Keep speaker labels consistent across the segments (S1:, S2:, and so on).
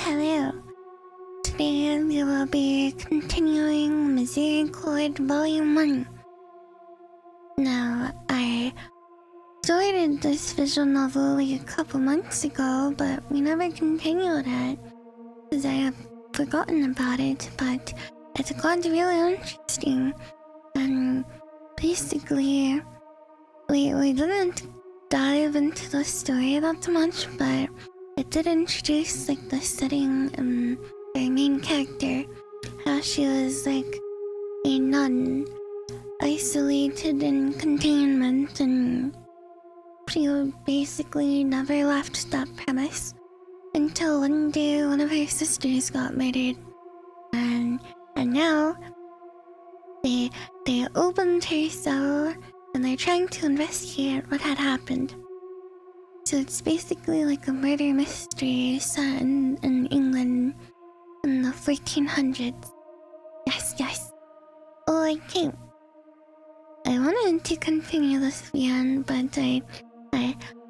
S1: Hello. Today we will be continuing Misericorde Volume 1. Now, I started this visual novel like a couple months ago, but we never continued it because I have forgotten about it, but it's got really interesting. And basically, we didn't dive into the story that much, but it did introduce like the setting and the main character, how she was like a nun, isolated in containment, and she basically never left that premise until one day one of her sisters got murdered, and now they opened her cell and they're trying to investigate what had happened. So it's basically like a murder mystery set in England in the 1400s. Yes. Oh, okay. I wanted to continue this beyond, but I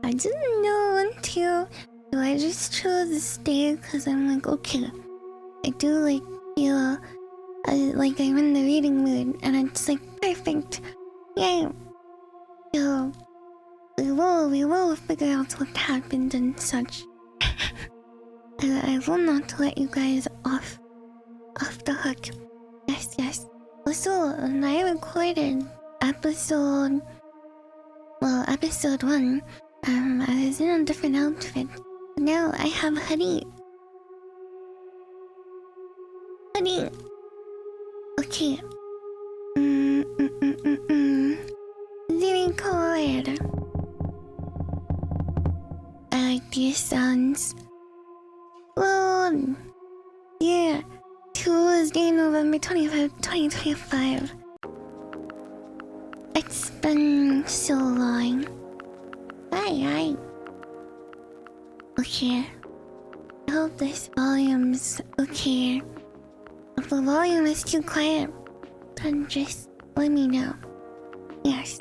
S1: didn't know when to. So I just chose to stay because I'm like, okay. I do like feel like I'm in the reading mood, and it's like perfect. Yay. So we will figure out what happened and such. I will not let you guys off the hook. Yes. Also, I recorded episode 1. I was in a different outfit. Now I have hoodie. Okay. Misericorde. I like these sounds. Well, yeah. Tuesday, November 25th, 2025. It's been so long. Hi. Okay. I hope this volume's okay. If the volume is too quiet, then just let me know. Yes.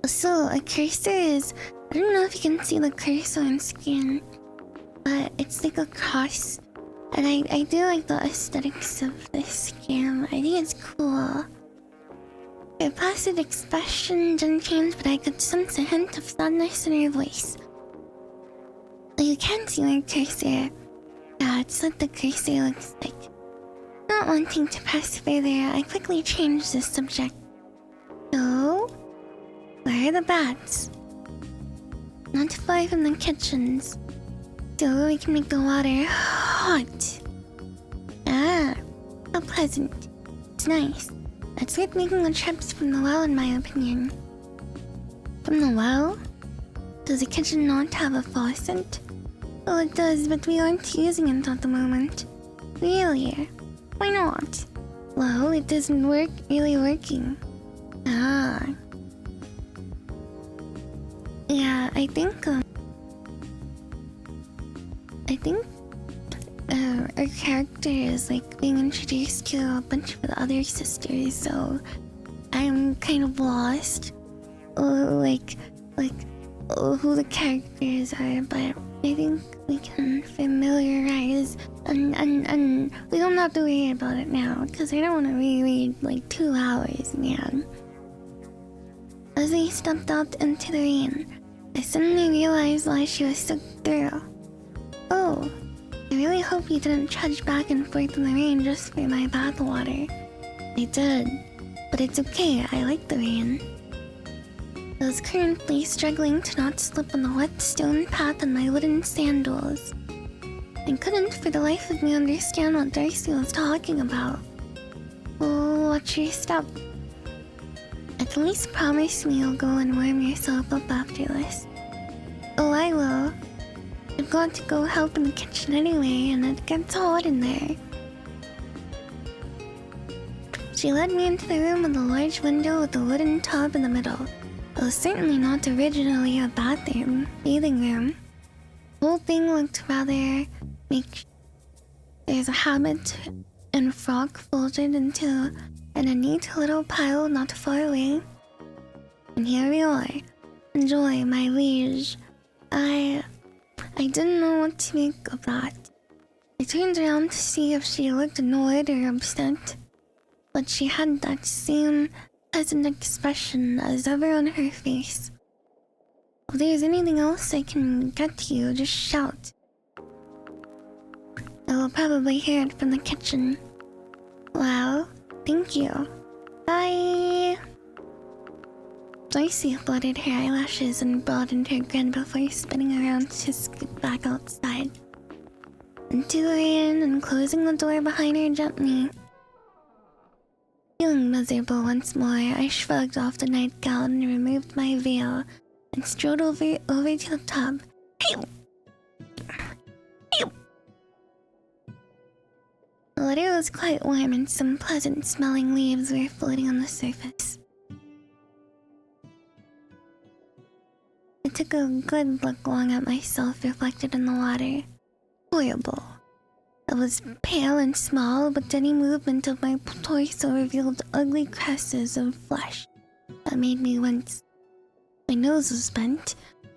S1: So a cursor is, I don't know if you can see the cursor on screen, but it's like a cross, and I do like the aesthetics of this game. I think it's cool. Her passive expression didn't change, but I could sense a hint of sadness in her voice. You can't see my cursor. Yeah, it's what the cursor looks like. Not wanting to press further, I quickly changed the subject. So, where are the bats? Not far from the kitchens, so we can make the water hot. Ah, how pleasant. It's nice. It's worth making the trips from the well, in my opinion. From the well? Does the kitchen not have a faucet? Well, it does, but we aren't using it at the moment. Really? Why not? Well, it isn't really working. Ah. Yeah, I think our character is like being introduced to a bunch of the other sisters, so I'm kind of lost. Like who the characters are, but I think we can familiarize and we don't have to worry about it now, because I don't want to reread like 2 hours, man. As we stepped out into the rain, I suddenly realized why she was soaked through. Oh, I really hope you didn't trudge back and forth in the rain just for my bathwater. I did, but it's okay, I like the rain. I was currently struggling to not slip on the wet stone path in my wooden sandals. I couldn't for the life of me understand what Darcy was talking about. Oh, watch your step. At least promise me you'll go and warm yourself up after this. Oh, I will. I've got to go help in the kitchen anyway, and it gets hot in there. She led me into the room with a large window with a wooden tub in the middle. It was certainly not originally a bathing room. The whole thing looked rather makeshift. There's a habit and frock folded into in a neat little pile not far away. And here we are, Enjoy, my liege. I didn't know what to make of that. I turned around to see if she looked annoyed or upset, but she had that same pleasant expression as ever on her face. If there's anything else I can get to you, just shout. I will probably hear it from the kitchen. Well, thank you. Bye! Darcy fluttered her eyelashes and broadened her grin before spinning around to scoot back outside. Into the rain and closing the door behind her gently. Feeling miserable once more, I shrugged off the nightgown and removed my veil and strode over to the tub. Hey! The water was quite warm and some pleasant-smelling leaves were floating on the surface. I took a good look long at myself reflected in the water. Horrible. I was pale and small, but any movement of my torso revealed ugly cresses of flesh that made me wince. My nose was bent.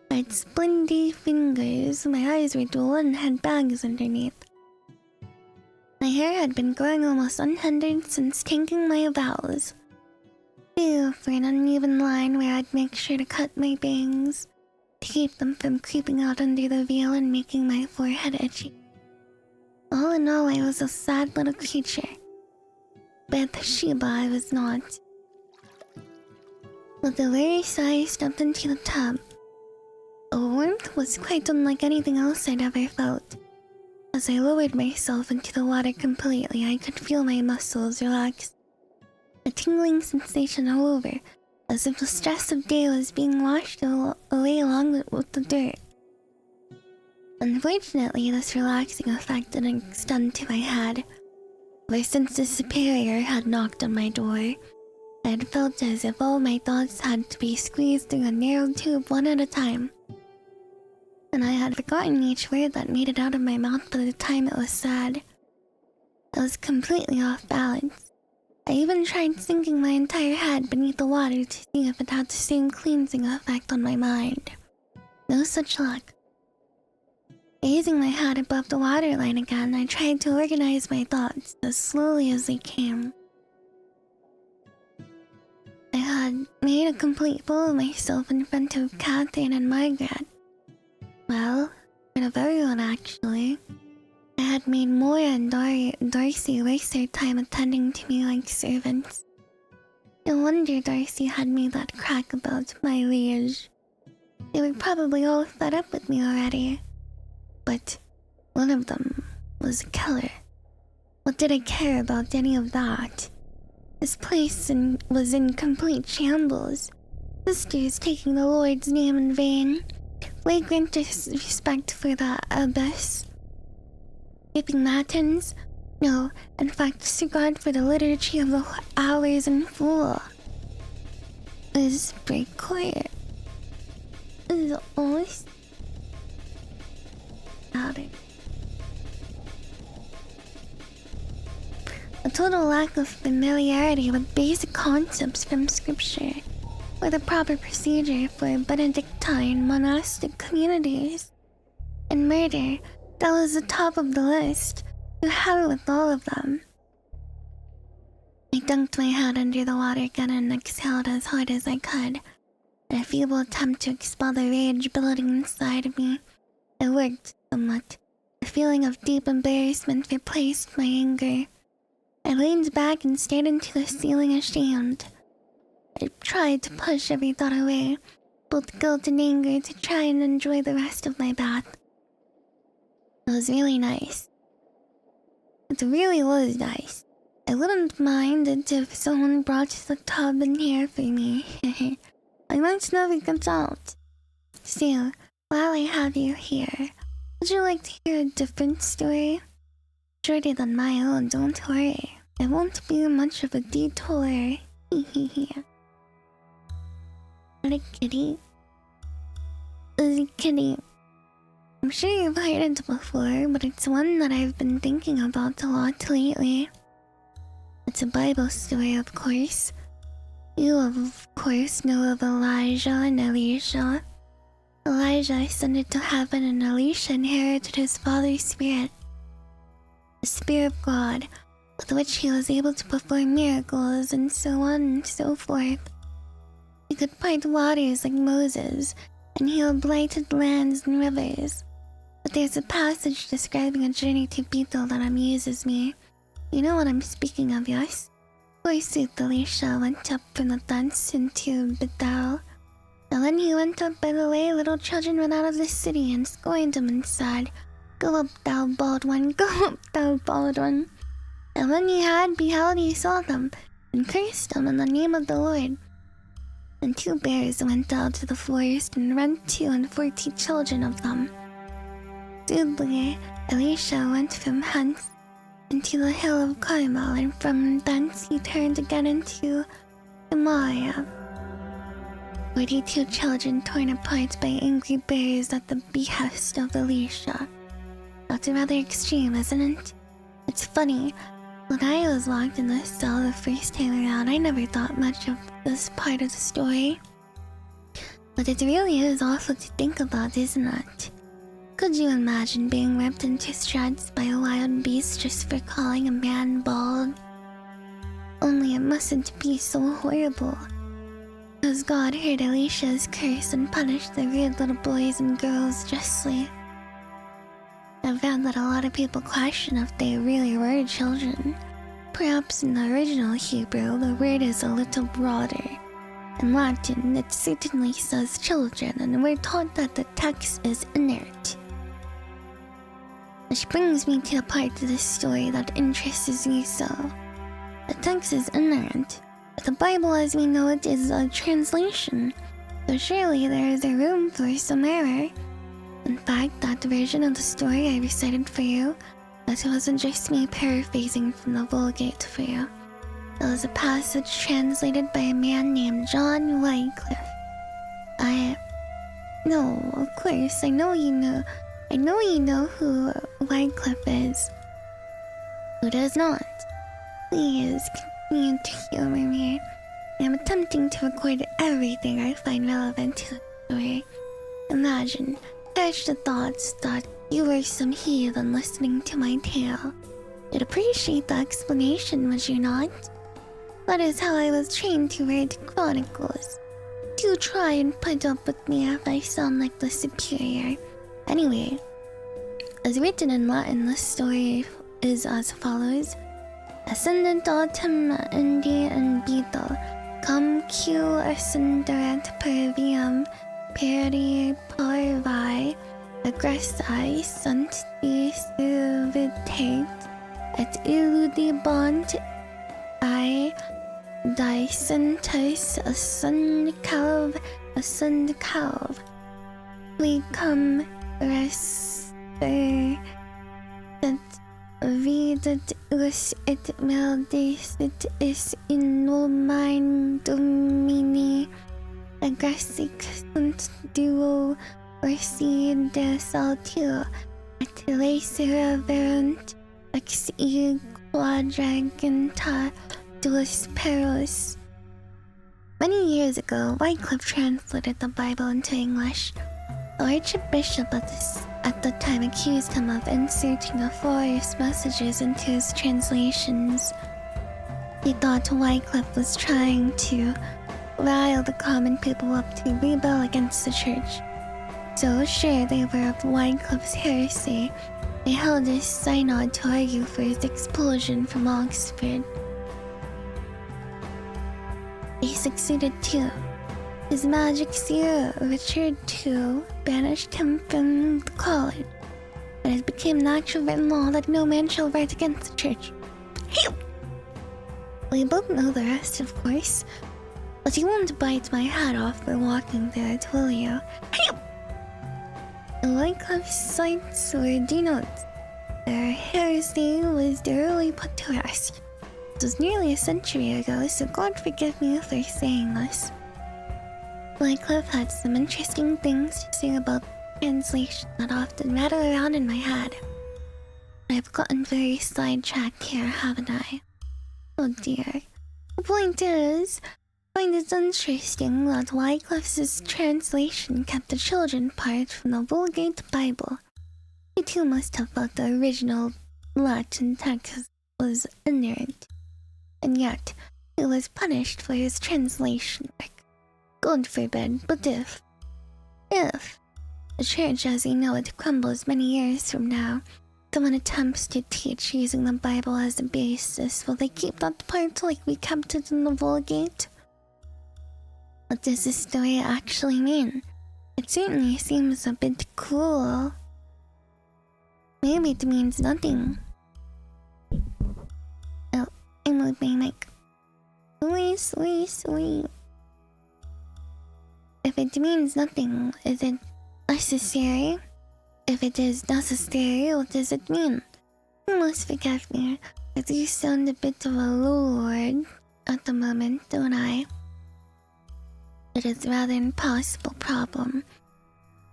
S1: I had splinty fingers, my eyes were dull and had bags underneath. My hair had been growing almost unhindered since taking my vows. Due for an uneven line where I'd make sure to cut my bangs, to keep them from creeping out under the veil and making my forehead itchy. All in all, I was a sad little creature. Bathsheba I was not. With a weary sigh, I stepped into the tub. The warmth was quite unlike anything else I'd ever felt. As I lowered myself into the water completely, I could feel my muscles relax. A tingling sensation all over, as if the stress of day was being washed away along with the dirt. Unfortunately, this relaxing effect didn't extend to my head. Ever since the superior had knocked on my door, I had felt as if all my thoughts had to be squeezed through a narrow tube one at a time. And I had forgotten each word that made it out of my mouth by the time it was said. I was completely off balance. I even tried sinking my entire head beneath the water to see if it had the same cleansing effect on my mind. No such luck. Raising my head above the waterline again, I tried to organize my thoughts as slowly as they came. I had made a complete fool of myself in front of Catherine and Margaret. Well, in front of everyone actually. I had made Moira and Darcy waste their time attending to me like servants. No wonder Darcy had made that crack about my liege. They were probably all fed up with me already. But one of them was a killer. What did I care about any of that? This place was in complete shambles. Sisters taking the Lord's name in vain. Flagrant disrespect for the abbess. Skipping matins? No, in fact, disregard for the liturgy of the hours in full. Is break quiet. Is always louder. A total lack of familiarity with basic concepts from scripture, or the proper procedure for Benedictine monastic communities. And murder, that was the top of the list. To hell with all of them. I dunked my head under the water again and exhaled as hard as I could. In a feeble attempt to expel the rage building inside of me. It worked somewhat. A feeling of deep embarrassment replaced my anger. I leaned back and stared into the ceiling ashamed. I tried to push every thought away, both guilt and anger, to try and enjoy the rest of my bath. It was really nice. It really was nice. I wouldn't mind it if someone brought the tub in here for me. I might never get out. Still, while I have you here, would you like to hear a different story? Shorter than my own, don't worry. It won't be much of a detour. What a kitty. Is a kitty. I'm sure you've heard it before, but it's one that I've been thinking about a lot lately. It's a Bible story, of course. You, of course, know of Elijah and Elisha. Elijah ascended to heaven, and Elisha inherited his father's spirit, the Spirit of God, with which he was able to perform miracles, and so on and so forth. He could part waters like Moses, and heal blighted lands and rivers. But there's a passage describing a journey to Bethel that amuses me. You know what I'm speaking of, yes? Forsooth, Elisha went up from the thence into Bethel. And when he went up by the way, little children ran out of the city and scorned him and said, "Go up, thou bald one, go up, thou bald one." And when he had beheld, he saw them, and cursed them in the name of the Lord. And 2 bears went out to the forest, and rent 42 children of them. Suddenly Elisha went from hence into the hill of Carmel, and from thence he turned again into Samaria. 42 children torn apart by angry bears at the behest of Elisha. That's rather extreme, isn't it? It's funny. When I was locked in the cell the first time around, I never thought much of this part of the story. But it really is awful to think about, isn't it? Could you imagine being ripped into shreds by a wild beast just for calling a man bald? Only it mustn't be so horrible. Because God heard Elisha's curse and punished the rude little boys and girls justly. I've found that a lot of people question if they really were children. Perhaps in the original Hebrew, the word is a little broader. In Latin, it certainly says children, and we're taught that the text is inert. Which brings me to the part of the story that interests you so. The text is inerrant, but the Bible as we know it is a translation, so surely there is a room for some error. In fact, that version of the story I recited for you, that wasn't just me paraphrasing from the Vulgate for you. It was a passage translated by a man named John Wycliffe. No, of course, I know you know who Wycliffe is. Who does not? Please, continue to humor me. I am attempting to record everything I find relevant to the story. Imagine, perish the thoughts that you were some heathen listening to my tale. You'd appreciate the explanation, would you not? That is how I was trained to write chronicles. Do try and put up with me if I sound like the superior. Anyway, as written in Latin, the story is as follows. Ascendent autumn indi in Bethel, cum Q ascenderat per viam peri parvae, aggressae sunt disvitate, et illudibant I dicentus ascend calv. We come resper videt us et meldicit is in nomine Domini aggressic sunt duo orsi de saltio et lacera verunt ex e quadragenta duos peros. Many years ago, Wycliffe translated the Bible into English. The Archbishop at the time accused him of inserting nefarious messages into his translations. He thought Wycliffe was trying to rile the common people up to rebel against the church. So sure they were of Wycliffe's heresy, they held a synod to argue for his expulsion from Oxford. They succeeded too. His magic seer, Richard II, banished him from the college, and it became natural written law that no man shall write against the church. Hey! We both know the rest, of course, but you won't bite my hat off for walking there, will you? Hey! Wycliffe's sights were denotes. Their heresy was thoroughly put to rest. It was nearly a century ago, so God forgive me for saying this. Wycliffe had some interesting things to say about translation that often rattle around in my head. I've gotten very sidetracked here, haven't I? Oh dear. The point is, find it interesting that Wycliffe's translation kept the children part from the Vulgate Bible. He too must have thought the original Latin text was inerrant, and yet he was punished for his translation work. God forbid, but if the church as we know it crumbles many years from now, someone attempts to teach using the Bible as a basis, will they keep that part like we kept it in the Vulgate? What does this story actually mean? It certainly seems a bit cruel. Maybe it means nothing. Oh, I moved my mic. Sweet. If it means nothing, is it necessary? If it is necessary, what does it mean? You must forgive me, as you sound a bit of a lord at the moment, don't I? It is rather an impossible problem.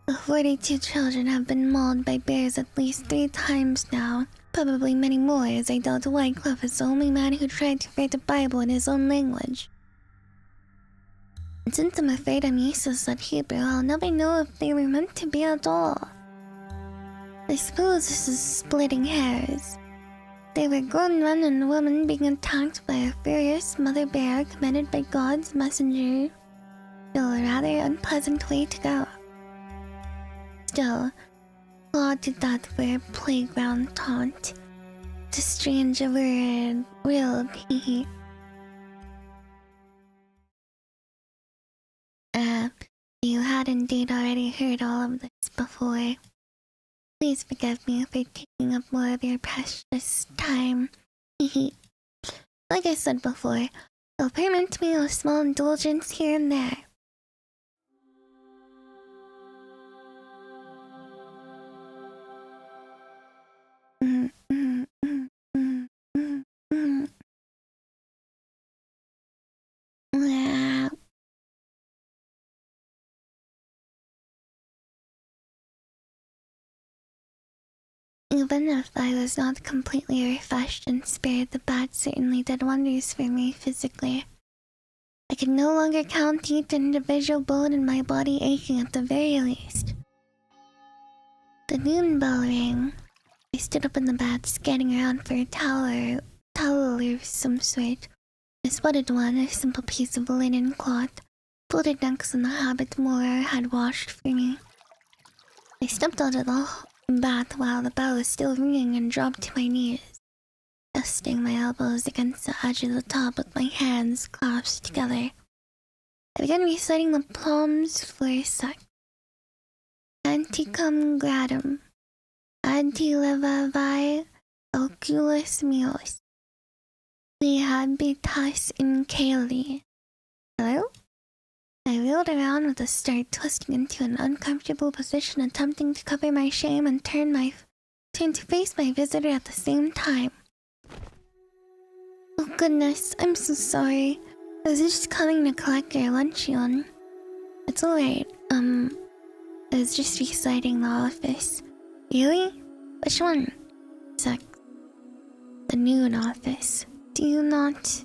S1: The 42 children have been mauled by bears at least 3 times now, probably many more, as I doubt Wycliffe is the only man who tried to write a Bible in his own language. And since I'm afraid I'm useless at Hebrew, I'll never know if they were meant to be at all. I suppose this is splitting hairs. They were grown men and women being attacked by a furious mother bear commanded by God's messenger. Still a rather unpleasant way to go. Still, God did that for a playground taunt. It's a strange word, will be. You had indeed already heard all of this before. Please forgive me for taking up more of your precious time. Like I said before, you'll permit me a small indulgence here and there. Even if I was not completely refreshed in spirit, the bath certainly did wonders for me physically. I could no longer count each individual bone in my body aching at the very least. The noon bell rang. I stood up in the bath, scanning around for a towel or some sort. I spotted one, a simple piece of linen cloth, folded next in the habit Moira had washed for me. I stepped out of the bath while the bell was still ringing and dropped to my knees, resting my elbows against the edge of the tub with my hands clasped together. I began reciting the Psalms for a sec. Anticum gradum, ante levavi oculis meos, qui habitas in caeli. Hello? I wheeled around with a start, twisting into an uncomfortable position, attempting to cover my shame and turn to face my visitor at the same time. Oh goodness, I'm so sorry. I was just coming to collect your luncheon. It's alright, I was just reciting the office. Really? Which one? Sec. The noon office. Do you not...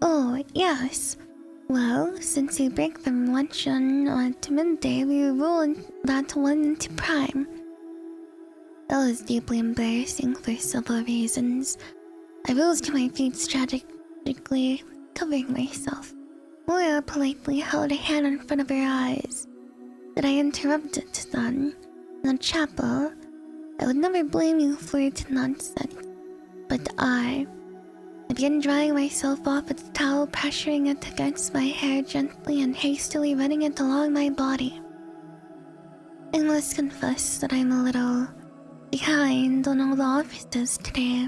S1: Oh, yes. Well, since you break from luncheon at midday, we rolled that one into prime. That was deeply embarrassing for several reasons. I rose to my feet strategically, covering myself. Moira politely held a hand in front of her eyes. Did I interrupt it then? In the chapel? I would never blame you for your nonsense. But I began drying myself off with the towel, pressuring it against my hair gently and hastily running it along my body. I must confess that I'm a little behind on all the offices today.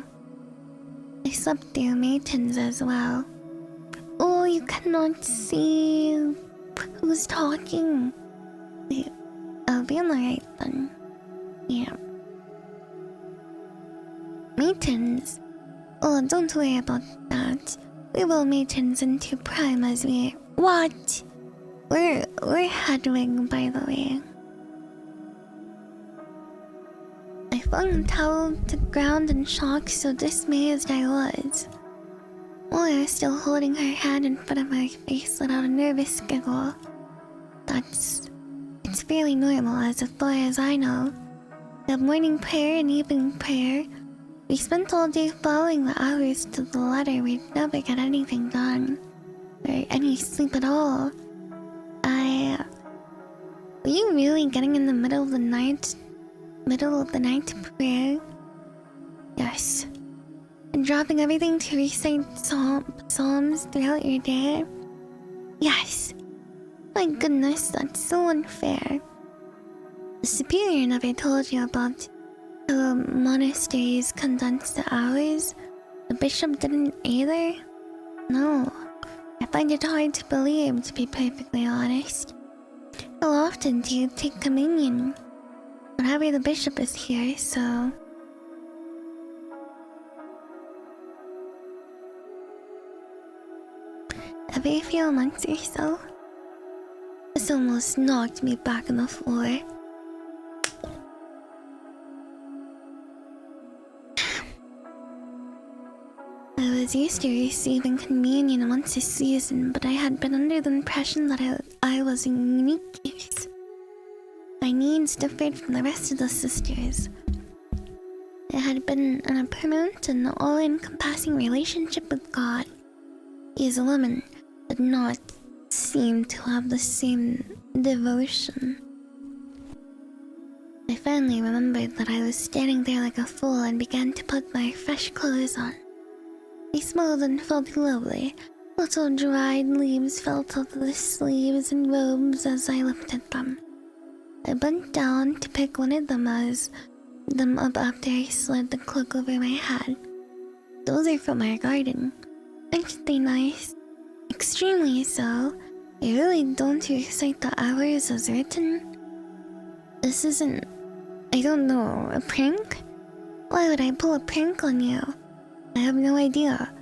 S1: I slept through matins as well. Oh, you cannot see who's talking. Wait, I'll be alright then. Yeah. Matins? Oh, don't worry about that. We will matins into prime as we... What? We're headwing, by the way. I flung the towel to the ground in shock, so dismayed as I was. or still holding her hand in front of my face without a nervous giggle. It's fairly normal as far as I know. We have morning prayer and evening prayer. We spent all day following the hours to the letter. We'd never get anything done. Or any sleep at all. Were you really getting in the middle of the night prayer? Yes. And dropping everything to recite psalms throughout your day? Yes. My goodness, that's so unfair. The superior never told you about how monasteries condense the hours? The bishop didn't either? No. I find it hard to believe, to be perfectly honest. How often do you take communion? Whenever the bishop is here, so... Every few months or so? This almost knocked me back on the floor. I was used to receiving communion once a season, but I had been under the impression that I was a unique case. My needs differed from the rest of the sisters. I had been in a permanent and all-encompassing relationship with God. He is a woman, but not seem to have the same devotion. I finally remembered that I was standing there like a fool and began to put my fresh clothes on. They smelled and felt lovely. Little dried leaves fell off the sleeves and robes as I lifted them. I bent down to pick one of them up after I slid the cloak over my head. Those are from our garden. Aren't they nice? Extremely so. I really don't recite the hours as written. This isn't, I don't know, a prank? Why would I pull a prank on you? I have no idea.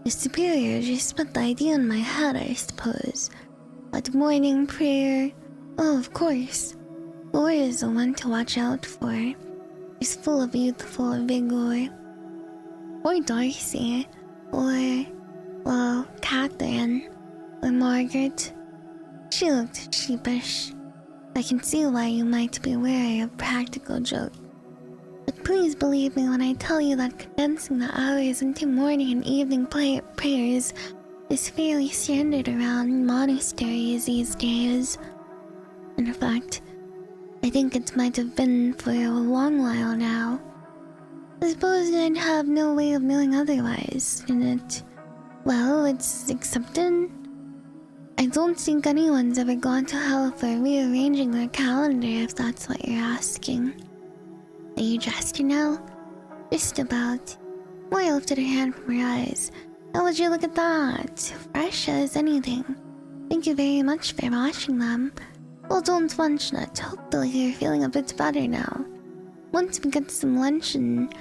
S1: The superior just put the idea in my head, I suppose. But morning prayer, oh, of course. Laura is the one to watch out for. She's full of youthful vigor. Or Darcy. Or, well, Catherine. Or Margaret. She looked sheepish. I can see why you might be wary of practical jokes. But please believe me when I tell you that condensing the hours into morning and evening prayers is fairly standard around monasteries these days. In fact, I think it might have been for a long while now. I suppose I'd have no way of knowing otherwise, and it's accepted. I don't think anyone's ever gone to hell for rearranging their calendar, if that's what you're asking. Are you dressed now? Just about. Moira lifted her hand from her eyes. How would you look at that? Fresh as anything. Thank you very much for washing them. Well, don't mention it. Hopefully you're feeling a bit better now. Once we get some lunch and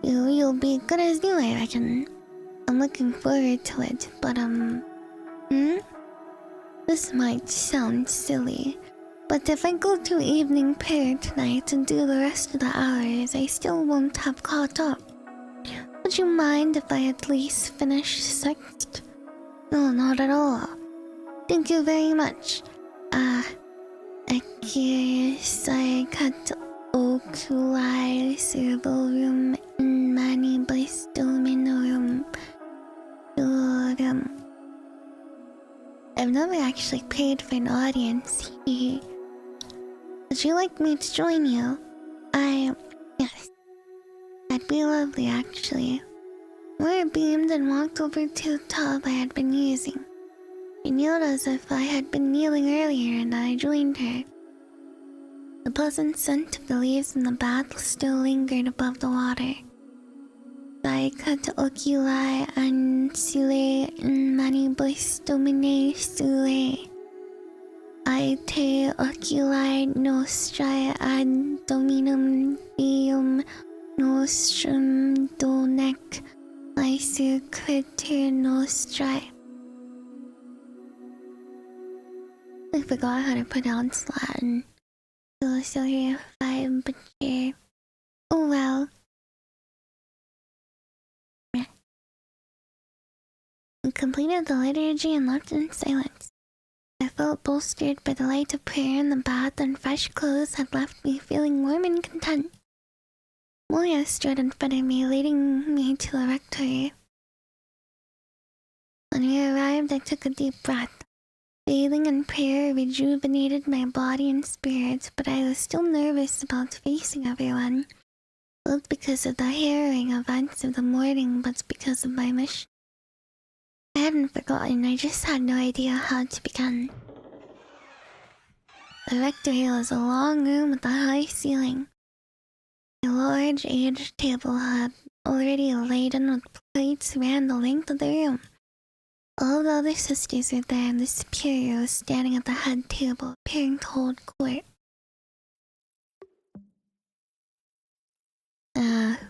S1: you'll be good as new, I reckon. I'm looking forward to it, but This might sound silly, but if I go to evening prayer tonight and do the rest of the hours, I still won't have caught up. Would you mind if I at least finish sixth? No, not at all. Thank you very much. I cut oculi servorum in manibus dominorum. I've never actually prayed for an audience. Would you like me to join you? Yes. That'd be lovely, actually. Laura beamed and walked over to the tub I had been using. She kneeled as if I had been kneeling earlier, and I joined her. The pleasant scent of the leaves in the bath still lingered above the water. I cut oculi ansulae in manibus domine sulae. I te oculi nostrae ad dominum deum nostrum donec misericorde nostrae. I forgot how to pronounce Latin. So sorry if I butcher. Oh well. We completed the liturgy and left in silence. I felt bolstered by the light of prayer, and the bath and fresh clothes had left me feeling warm and content. Moya stood in front of me, leading me to the rectory. When we arrived, I took a deep breath. Bathing and prayer rejuvenated my body and spirit, but I was still nervous about facing everyone, both because of the harrowing events of the morning, but because of my mission. I hadn't forgotten, I just had no idea how to begin. The rectory was a long room with a high ceiling. A large aged table had already laden with plates ran the length of the room. All the other sisters were there, and the superior was standing at the head table, appearing to hold court.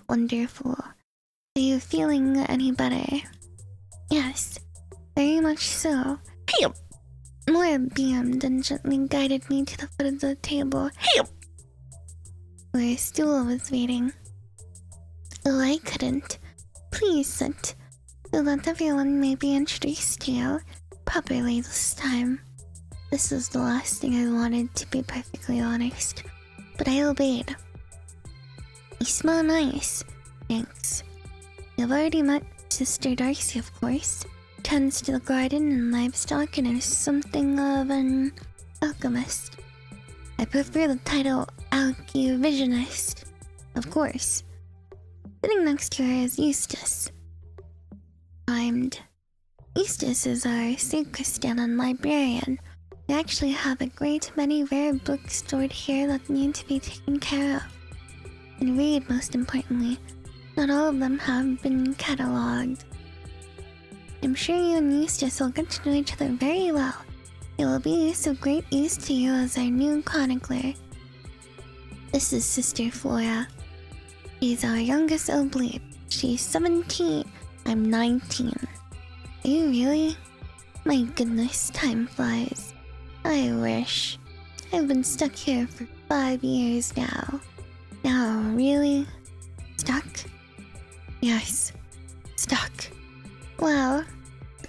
S1: Wonderful. Are you feeling any better? Yes, very much so. Hey! Moya beamed and gently guided me to the foot of the table. Hey! Where a stool was waiting. Oh, I couldn't. Please sit, so that everyone may be introduced to you properly this time. This was the last thing I wanted, to be perfectly honest, but I obeyed. You smell nice. Thanks. You've already met Sister Darcy, of course. Tends to the garden and livestock and is something of an alchemist. I prefer the title Alchivisionist, of course. Sitting next to her is Eustace. Rhymed. Eustace is our sacristan and librarian. We actually have a great many rare books stored here that need to be taken care of. And read, most importantly. Not all of them have been catalogued. I'm sure you and Eustace will get to know each other very well. It will be of great use to you as our new chronicler. This is Sister Flora. She's our youngest oblate. She's 17. I'm 19. Are you really? My goodness, time flies. I wish. I've been stuck here for 5 years now. Now, really? Stuck? Yes, stuck. Well,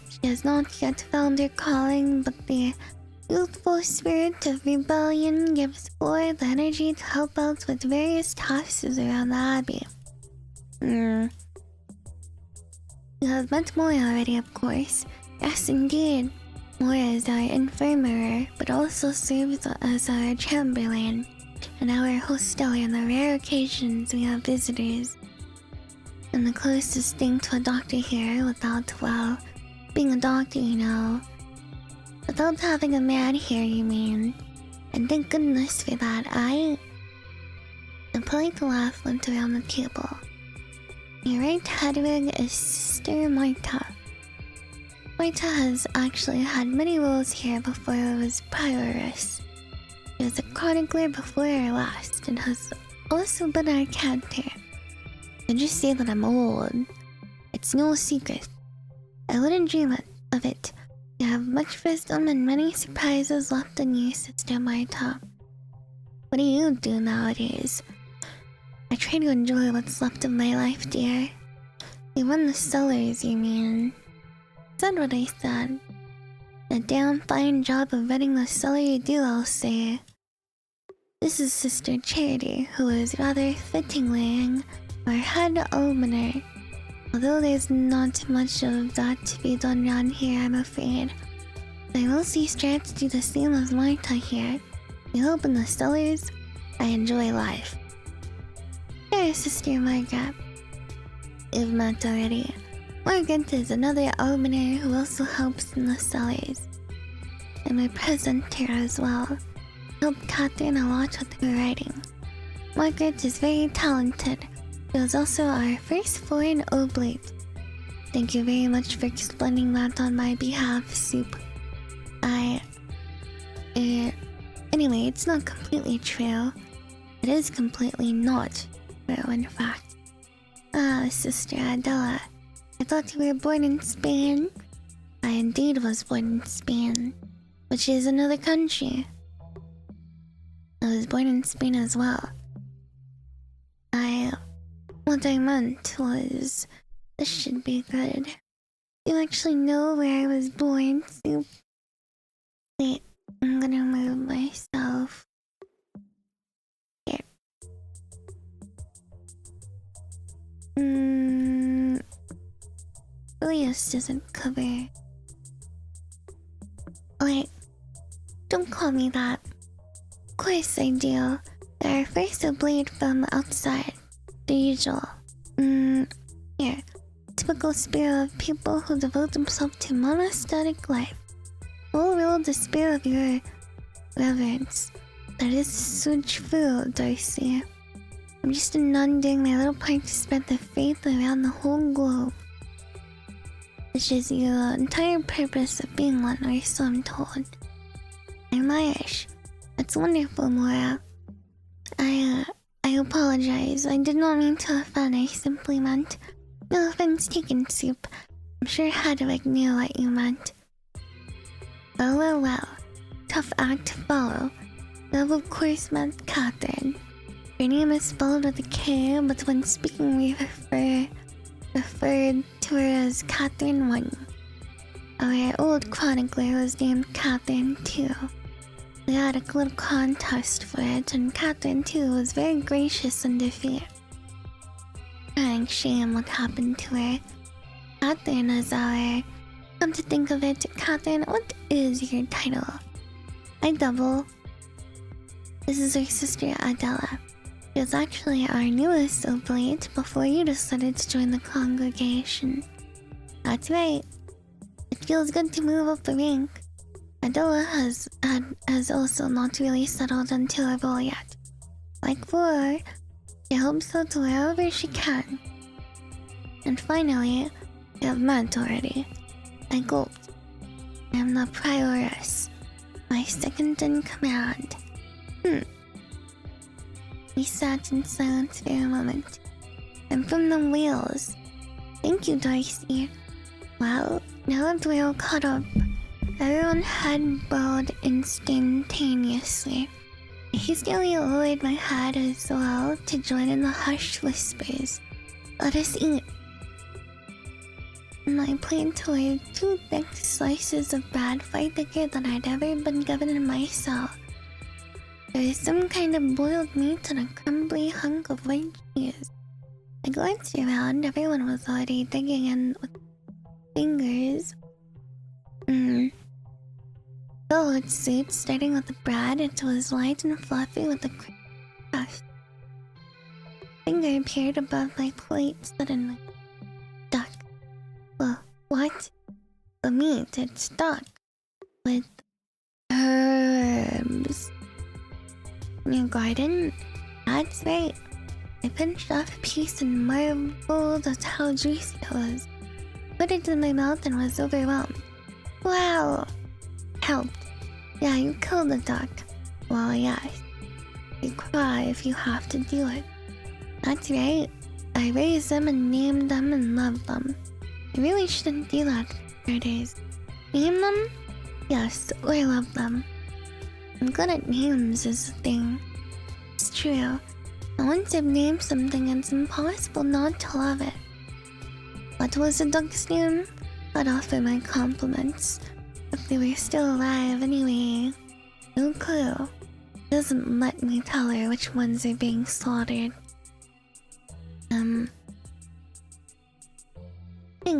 S1: she has not yet found her calling, but the youthful spirit of rebellion gives Flora the energy to help out with various tasks around the abbey. You have met Moya already, of course. Yes, indeed. Moya is our infirmary, but also serves as our chamberlain and our hostel on the rare occasions we have visitors. And the closest thing to a doctor here without, well, being a doctor, you know. Without having a man here, you mean. And thank goodness for that, A polite laugh went around the table. Your right headwig is Sister Marta. Marta has actually had many roles here before it was prioress. She was a chronicler before our last, and has also been our cantor. Don't just say that I'm old. It's no secret. I wouldn't dream of it. You have much wisdom and many surprises left in you, Sister Marta. What do you do nowadays? I try to enjoy what's left of my life, dear. You run the cellars, you mean? Said what I said. A damn fine job of running the cellar you do, I'll say. This is Sister Charity, who is rather fittingly our head almoner. Although there's not much of that to be done around here, I'm afraid. I will see strive to do the same as Marta here. We open the cellars. I enjoy life. There's Sister Margaret. You've met already. Margaret is another almoner who also helps in the cellars. I'm a presenter as well. Helped Catherine a lot with her writing. Margaret is very talented. She was also our first foreign oblate. Thank you very much for explaining that on my behalf, Soup. Anyway, it's not completely true. It is completely not true, in fact. Sister Adela, I thought you were born in Spain. I indeed was born in Spain, which is another country. I was born in Spain as well. What I meant was, this should be good. You actually know where I was born, Soup. Wait, I'm gonna move myself. Here. Elias doesn't cover. Wait, don't call me that. Of course I do. They're first a blade from outside. The usual. Here. Typical spirit of people who devote themselves to monastic life. Full rule the spirit of your reverence. That is such fool, Darcy. I'm just a nun doing my little part to spread the faith around the whole globe. Which is the entire purpose of being one, or so I'm told. I'm Irish. That's wonderful, Mora. I apologize. I did not mean to offend. I simply meant... No offense taken, Soup. I'm sure Hedwig knew what you meant. Well. Tough act to follow. Love of course meant Catherine. Your name is spelled with a K, but when speaking we referred to her as Catherine 1. Our old chronicler was named Catherine 2. We had a little contest for it, and Catherine 2 was very gracious in defeat. Crying shame what happened to her. Catherine is our... Come to think of it, Catherine, what is your title? I double. This is her sister Adela. She was actually our newest oblate before you decided to join the congregation. That's right. It feels good to move up the rank. Adela has also not really settled into a role yet. Like Fleur, she hopes so to wherever she can. And finally, we have met already. I gulped. I am the prioress, my second in command. We sat in silence for a moment. I'm from the Wales. Thank you, Darcy. Well, now that we're all caught up, everyone head bowed instantaneously. I hastily lowered my head as well to join in the hushed whispers. Let us eat. And I plate toward 2 thick slices of bread far thicker than I'd ever been given in my cell. There is some kind of boiled meat and a crumbly hunk of white cheese. I glanced around, everyone was already digging in with fingers. Though its soup, starting with the bread, it was light and fluffy with a crust. Finger appeared above my plate suddenly. Stuck. Well, what? The meat, it's stuck. With herbs. In your garden? That's right. I pinched off a piece and marveled at how juicy it was. Put it in my mouth and was overwhelmed. Wow! Helped. Yeah, you killed the duck. Well, yes. You cry if you have to do it. That's right. I raised them and named them and loved them. I really shouldn't do that for days. Name them? Yes, I love them. I'm good at names is the thing. It's true. And once I've named something, it's impossible not to love it. What was the duck's name? I'd offer my compliments. If they were still alive anyway. No clue. Doesn't let me tell her which ones are being slaughtered. Hang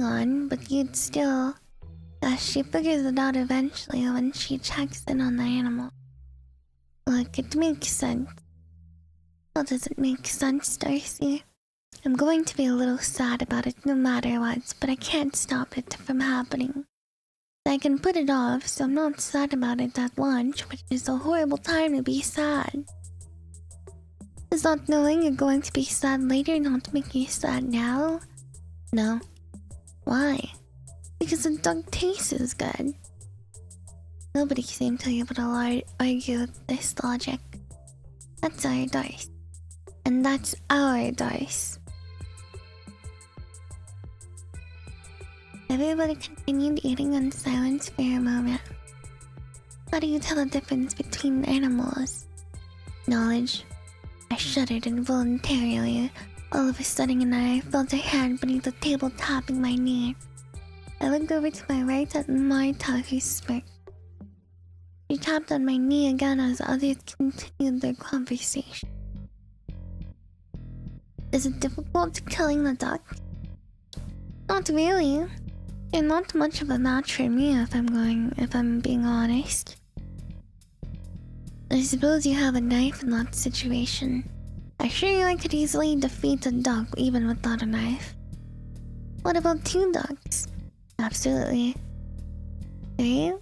S1: on, but you'd still... she figures it out eventually when she checks in on the animal. Look, it makes sense. How does it make sense, Darcy? I'm going to be a little sad about it no matter what, but I can't stop it from happening. I can put it off, so I'm not sad about it at lunch, which is a horrible time to be sad. Does not knowing you're going to be sad later not make you sad now? No. Why? Because the duck tastes good. Nobody seemed to be able to argue with this logic. That's our dice. And that's our dice. Everybody continued eating in silence for a moment. How do you tell the difference between animals? Knowledge. I shuddered involuntarily. All of a sudden I felt a hand beneath the table tapping my knee. I looked over to my right at Marta, who smirked. She tapped on my knee again as others continued their conversation. Is it difficult killing the duck? Not really. You're not much of a match for me if I'm being honest. I suppose you have a knife in that situation. I assure you I could easily defeat a duck even without a knife. What about 2 ducks? Absolutely. 3?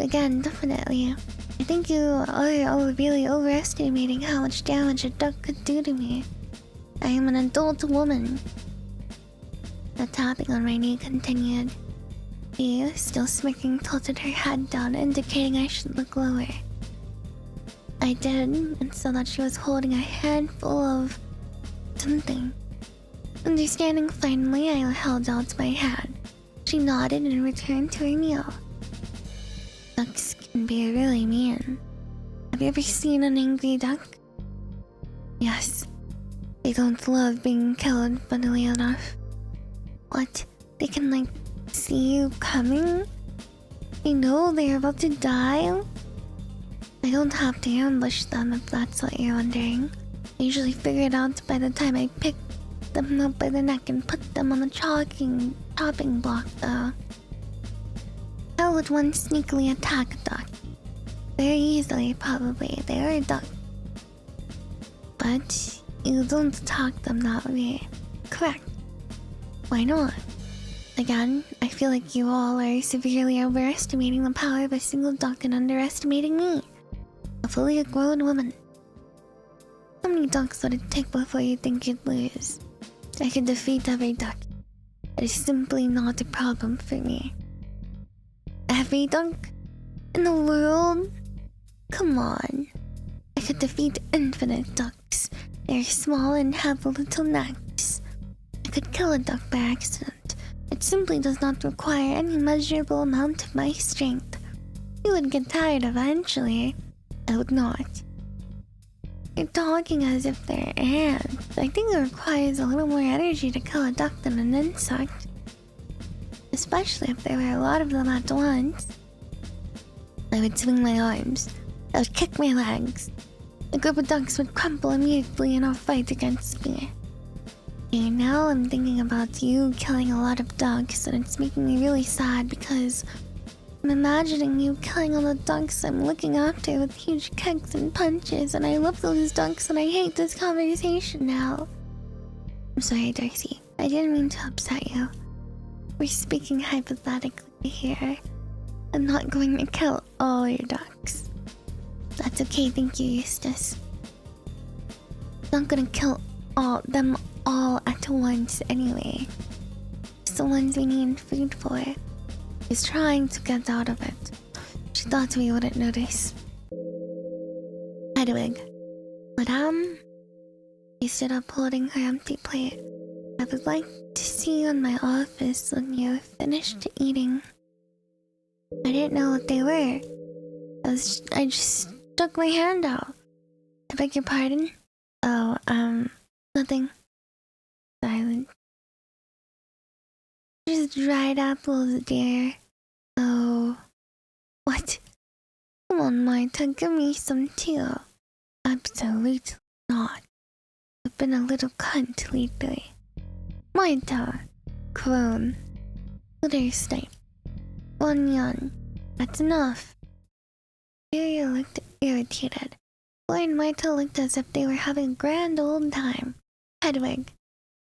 S1: Again, definitely. I think you are really overestimating how much damage a duck could do to me. I am an adult woman. The tapping on my knee continued. She, still smirking, tilted her head down, indicating I should look lower. I did, and saw that she was holding a handful of something. Understanding finally, I held out my hand. She nodded and returned to her meal. Ducks can be really mean. Have you ever seen an angry duck? Yes. They don't love being killed, funnily enough. What? They can, see you coming? They know they're about to die? I don't have to ambush them if that's what you're wondering. I usually figure it out by the time I pick them up by the neck and put them on the chopping block, though. How would one sneakily attack a duck? Very easily, probably. They are a duck. But you don't attack them that way. Correct. Why not? Again, I feel like you all are severely overestimating the power of a single duck and underestimating me. A fully grown woman. How many ducks would it take before you think you'd lose? I could defeat every duck. It is simply not a problem for me. Every duck? In the world? Come on. I could defeat infinite ducks. They're small and have little necks. I could kill a duck by accident. It simply does not require any measurable amount of my strength. You would get tired eventually. I would not. You're talking as if they're ants. I think it requires a little more energy to kill a duck than an insect. Especially if there were a lot of them at once. I would swing my arms. I would kick my legs. A group of ducks would crumple immediately in a fight against me. And now I'm thinking about you killing a lot of ducks, and it's making me really sad because I'm imagining you killing all the ducks I'm looking after with huge kicks and punches, and I love those ducks and I hate this conversation now. I'm sorry, Darcy. I didn't mean to upset you. We're speaking hypothetically here. I'm not going to kill all your ducks. That's okay, thank you, Eustace. I'm not gonna kill them all at once anyway. It's the ones we need food for. He's trying to get out of it. She thought we wouldn't notice. Hedwig. Madame? She stood up holding her empty plate. I would like to see you in my office when you're finished eating. I didn't know what they were. I just stuck my hand out. I beg your pardon? Oh, nothing. Silent. Just dried apples, dear. Oh. What? Come on, Marta, give me some too. Absolutely not. I've been a little cunt lately. Marta. Crone. Glitter snipe. Onion. That's enough. Celia looked irritated. Blair and Marta looked as if they were having a grand old time. Hedwig,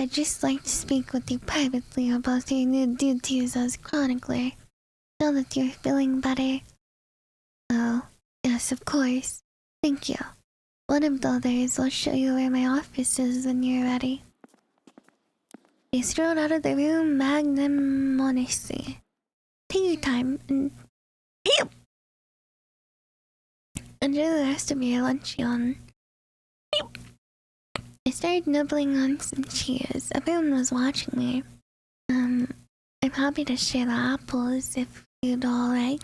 S1: I'd just like to speak with you privately about your new duties as chronicler. Now that you're feeling better. Oh, yes, of course. Thank you. One of the others will show you where my office is when you're ready. They strode out of the room magnanimously. Take your time and enjoy the rest of your luncheon. I started nibbling on some cheese. Everyone was watching me. I'm happy to share the apples if you'd all like.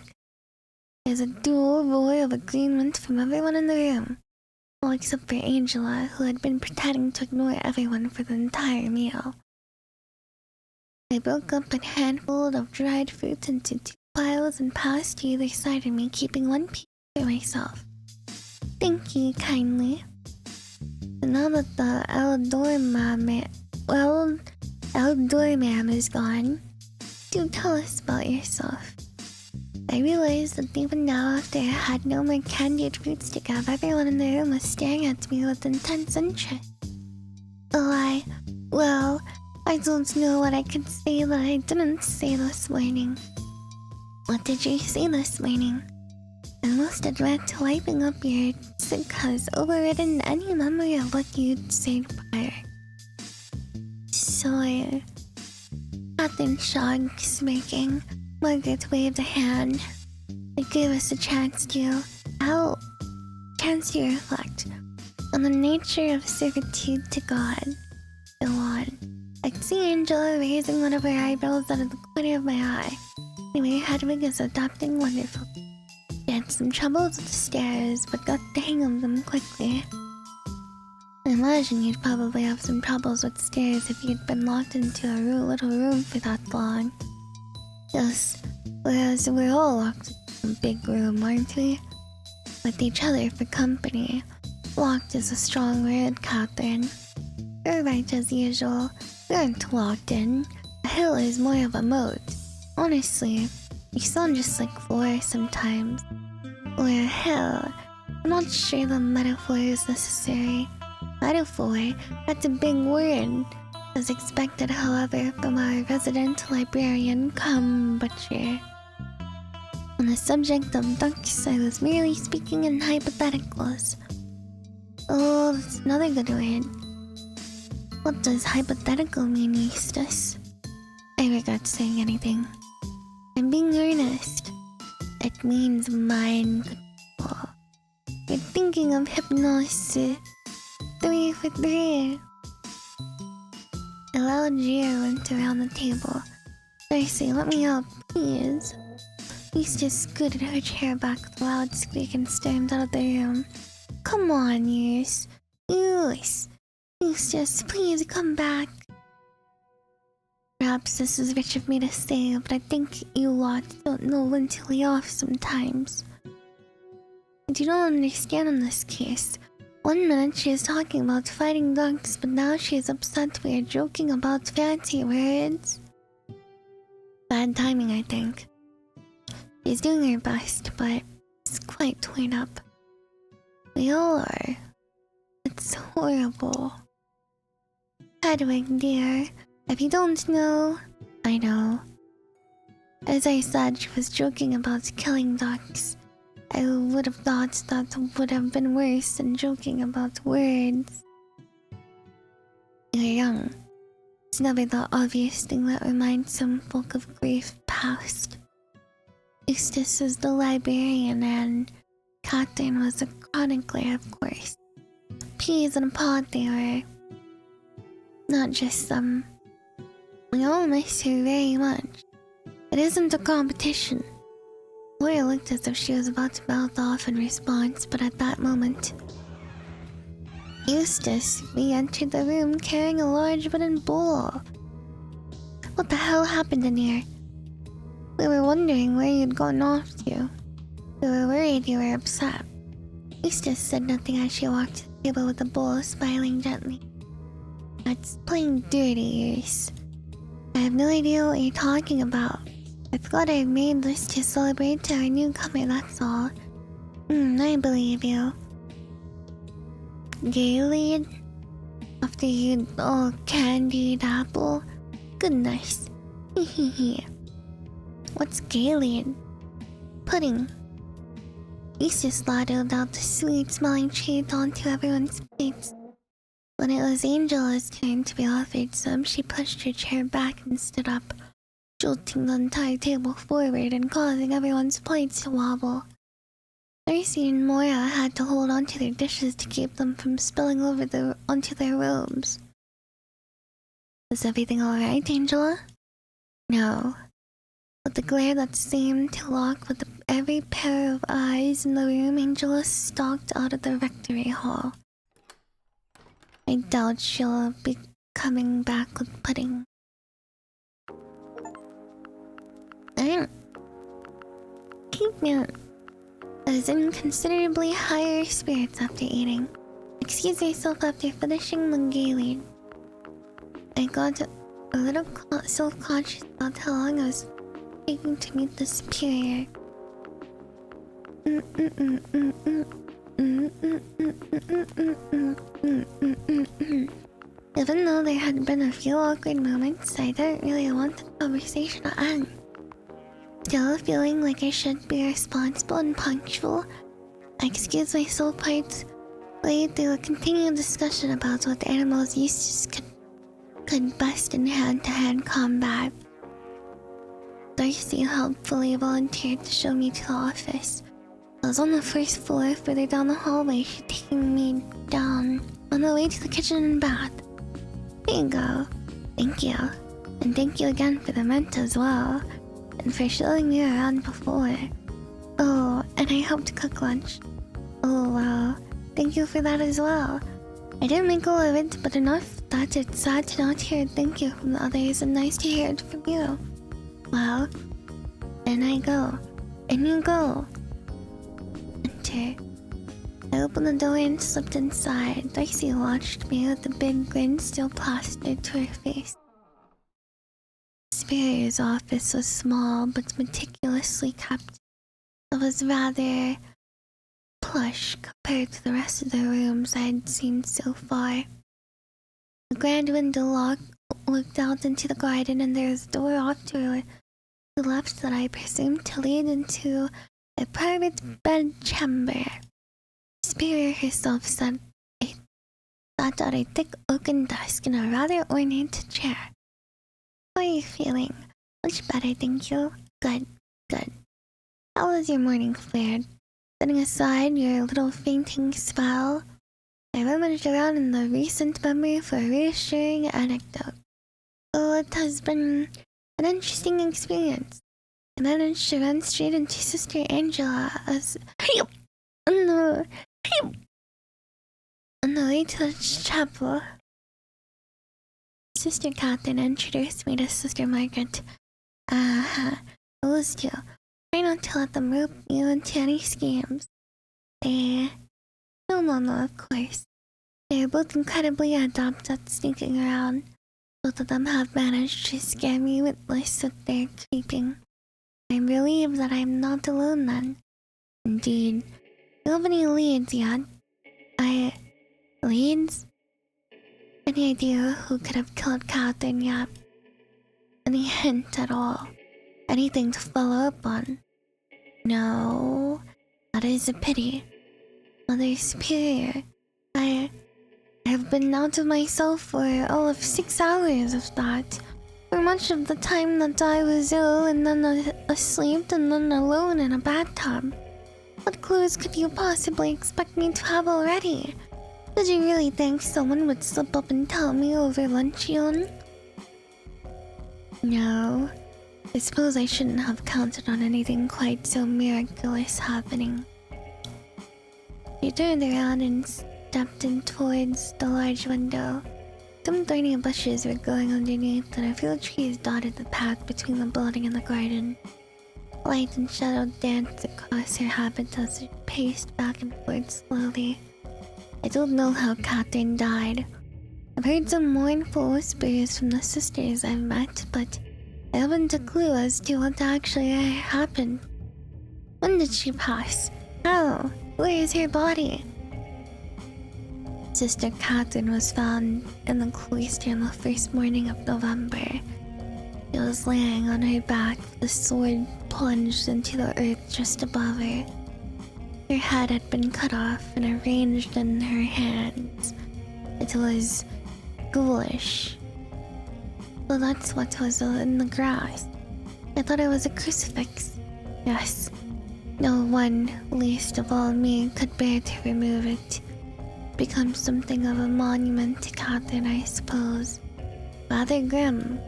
S1: There's a dual roar of agreement from everyone in the room. All except for Angela, who had been pretending to ignore everyone for the entire meal. I broke up a handful of dried fruit into 2 piles and passed to either side of me, keeping 1 piece for myself. Thank you kindly. And now that the outdoor ma'am is gone, do tell us about yourself. I realized that even now, after I had no more candied fruits to give, everyone in the room was staring at me with intense interest. Well, I don't know what I could say that I didn't say this morning. What did you say this morning? I must admit, wiping up your sick has overridden any memory of what you'd said prior. So, Captain Shog speaking. Margaret waved a hand. It gave us a chance to reflect on the nature of servitude to God. Go on. I could see Angela raising one of her eyebrows out of the corner of my eye. Anyway, Hedwig is adapting wonderfully. She had some troubles with the stairs, but got the hang of them quickly. I imagine you'd probably have some troubles with stairs if you'd been locked into a little room for that long. Yes, whereas we're all locked in a big room, aren't we? With each other for company. Locked is a strong word, Catherine. You're right as usual. We aren't locked in. A hill is more of a moat. Honestly, you sound just like Floor sometimes. Or a hill. I'm not sure the metaphor is necessary. Metaphor? That's a big word. As expected, however, from our resident librarian, Butcher. On the subject of ducks, I was merely speaking in hypotheticals. Oh, that's another good word. What does hypothetical mean, Eustace? I regret saying anything. I'm being earnest. It means mind control. You're thinking of hypnosis. 3 for 3. A loud jeer went around the table. Darcy, let me out, please. Eustace scooted her chair back with a loud squeak and stormed out of the room. Come on, Eustace, please come back. Perhaps this is rich of me to say, but I think you lot don't know when to lay off sometimes. I do not understand in this case. 1 minute she is talking about fighting ducks, but now she is upset we are joking about fancy words. Bad timing, I think. She's doing her best, but it's quite torn up. We all are. It's horrible. Hedwig, dear, if you don't know, I know. As I said, she was joking about killing ducks. I would have thought that would have been worse than joking about words. You're young. It's never the obvious thing that reminds some folk of grief past. Eustace was the librarian and Catherine was a chronicler, of course. Peas in a pod they were. Not just some. We all miss her very much. It isn't a competition. Laura looked as if she was about to mouth off in response, but at that moment, Eustace re-entered the room carrying a large wooden bowl. What the hell happened in here? We were wondering where you'd gone off to. We were worried you were upset. Eustace said nothing as she walked to the table with the bowl, smiling gently. That's plain dirty, Euse. I have no idea what you're talking about. I thought I made this to celebrate our newcomer, that's all. I believe you. Gaylord? After you all candied apple? Goodness. Hehehe. What's Gaylord? Pudding. Eustace ladled out the sweet-smelling treat onto everyone's plates. When it was Angela's turn to be offered some, she pushed her chair back and stood up, jolting the entire table forward and causing everyone's plates to wobble. Darcy and Moira had to hold onto their dishes to keep them from spilling over onto their robes. Was everything alright, Angela? No. With the glare that seemed to lock with every pair of eyes in the room, Angela stalked out of the rectory hall. I doubt she'll be coming back with pudding. I was in considerably higher spirits after eating. Excuse myself after finishing the galley. I got a little self-conscious about how long I was taking to meet the superior. Even though there had been a few awkward moments, I didn't really want the conversation to end. Still feeling like I should be responsible and punctual, I excused myself partway through a continued discussion about what animals' uses could best in hand-to-hand combat. Darcy helpfully volunteered to show me to the office. I was on the first floor, further down the hallway, she taking me down on the way to the kitchen and bath. There you go. Thank you. And thank you again for the mint as well. And for showing me around before. Oh, and I helped cook lunch. Oh wow. Thank you for that as well. I didn't make all of it, but enough that it's sad to not hear thank you from the others and nice to hear it from you. Well, in I go. In you go. Enter. I opened the door and slipped inside. Darcy watched me with a big grin still plastered to her face. The superior's office was small but meticulously kept. It was rather plush compared to the rest of the rooms I had seen so far. The grand window looked out into the garden, and there was a door off to the left that I presumed to lead into a private bedchamber. The superior herself sat at a thick oaken desk in a rather ornate chair. How are you feeling? Much better, thank you. Good, good. How was your morning fared? Setting aside your little fainting spell, I rummaged around in the recent memory for a reassuring anecdote. Oh, it has been an interesting experience. I managed to run straight into Sister Angela as on the way to the chapel. Sister Catherine introduced me to Sister Margaret. Those two. Try not to let them rope you into any schemes. No, of course. They are both incredibly adept at sneaking around. Both of them have managed to scare me witless with their creeping. I'm relieved that I'm not alone then. Indeed. Do you have any leads yet? Leads? Any idea who could have killed Catherine yet? Any hint at all? Anything to follow up on? No. That is a pity. Mother Superior, I have been out of myself for all of 6 hours of that. For much of the time that I was ill and then asleep and then alone in a bathtub. What clues could you possibly expect me to have already? Did you really think someone would slip up and tell me over luncheon? No. I suppose I shouldn't have counted on anything quite so miraculous happening. She turned around and stepped in towards the large window. Some thorny bushes were growing underneath, and a few trees dotted the path between the building and the garden. Light and shadow danced across her habit as she paced back and forth slowly. I don't know how Catherine died. I've heard some mournful whispers from the sisters I've met, but I haven't a clue as to what actually happened. When did she pass? How? Where is her body? Sister Catherine was found in the cloister on the first morning of November. She was laying on her back with the sword plunged into the earth just above her. Her head had been cut off and arranged in her hands. It was ghoulish. Well, that's what was in the grass. I thought it was a crucifix. Yes. No one, least of all me, could bear to remove it. Become something of a monument to Catherine, I suppose. Rather grim.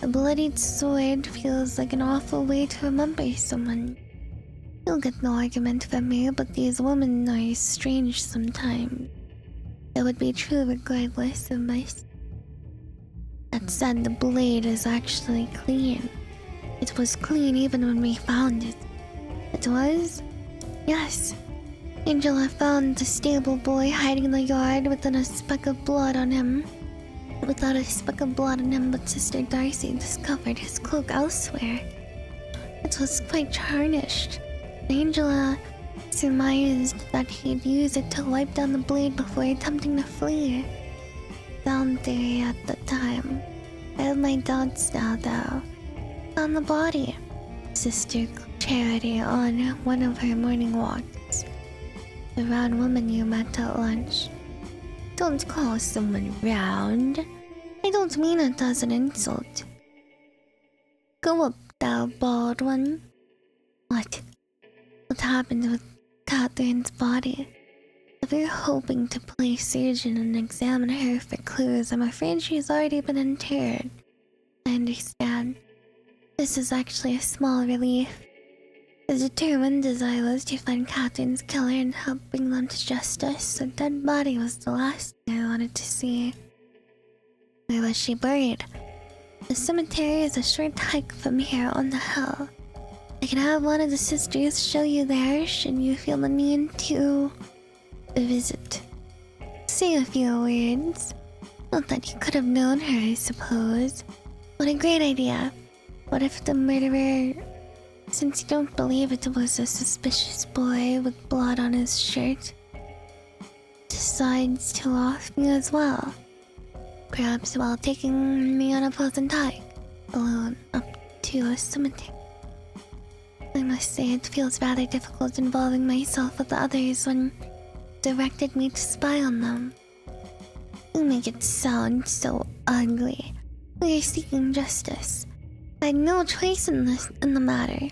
S1: A bloodied sword feels like an awful way to remember someone. You'll get no argument from me, but these women are strange sometimes. It would be true regardless of my... That said, the blade is actually clean. It was clean even when we found it. It was? Yes. Angela found the stable boy hiding in the yard without a speck of blood on him. But Sister Darcy discovered his cloak elsewhere. It was quite tarnished. Angela surmised that he'd use it to wipe down the blade before attempting to flee. Sound theory at the time. I have my doubts now, though. On the body. Sister Charity on one of her morning walks. The round woman you met at lunch. Don't call someone round. I don't mean it as an insult. Go up, thou bald one. What? What happened with Catherine's body? If you're hoping to play surgeon and examine her for clues, I'm afraid she's already been interred. I understand. This is actually a small relief. As determined as I was to find Catherine's killer and help bring them to justice, the dead body was the last thing I wanted to see. Where was she buried? The cemetery is a short hike from here on the hill. I can have one of the sisters show you there should you feel the need to visit. Say a few words. Not that you could have known her, I suppose. What a great idea. What if the murderer, since you don't believe it was a suspicious boy with blood on his shirt, decides to off me as well? Perhaps while taking me on a pleasant hike, alone, up to a cemetery. I must say it feels rather difficult involving myself with the others when directed me to spy on them. You make it sound so ugly. We are seeking justice. I had no choice in the matter.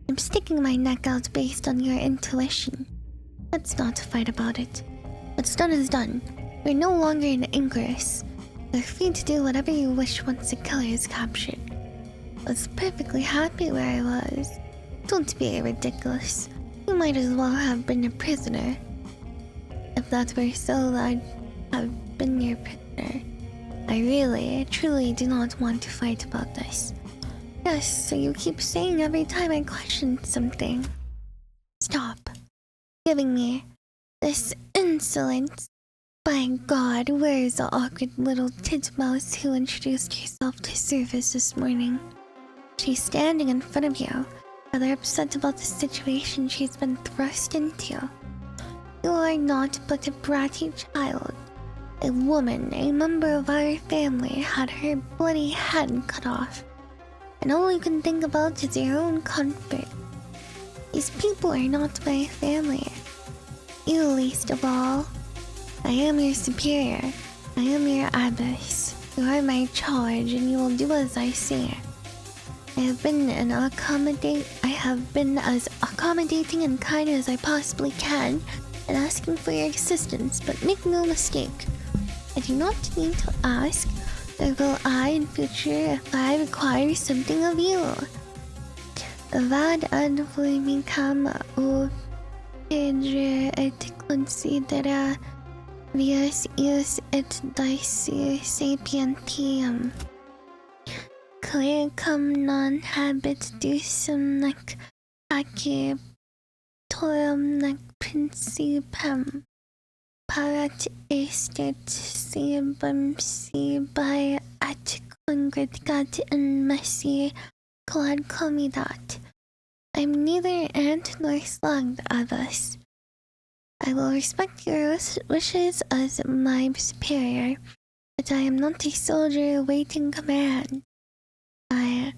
S1: I'm sticking my neck out based on your intuition. Let's not fight about it. What's done is done. We're no longer in Ingress. You're free to do whatever you wish once the killer is captured. I was perfectly happy where I was. Don't be ridiculous. You might as well have been a prisoner. If that were so, I'd have been your prisoner. I really, truly do not want to fight about this. Yes, so you keep saying every time I question something. Stop giving me this insolence. By God, where is the awkward little titmouse who introduced herself to service this morning? She's standing in front of you, rather upset about the situation she's been thrust into. You are not but a bratty child. A woman, a member of our family, had her bloody head cut off. And all you can think about is your own comfort. These people are not my family. You least of all. I am your superior. I am your abbess. You are my charge, and you will do as I say. I have been as accommodating and kind as I possibly can in asking for your assistance, but make no mistake. I do not need to ask, nor will I in future if I require something of you. Vad ad vomincam o pedre et considera vias ius et dici sapientium. Clericum non habet dusum nec acertorum nec principem. Parat estet sebum sebae at congredigat in messi quod comidat. I'm neither ant nor slug, Abbess. I will respect your wishes as my superior, but I am not a soldier awaiting command. Are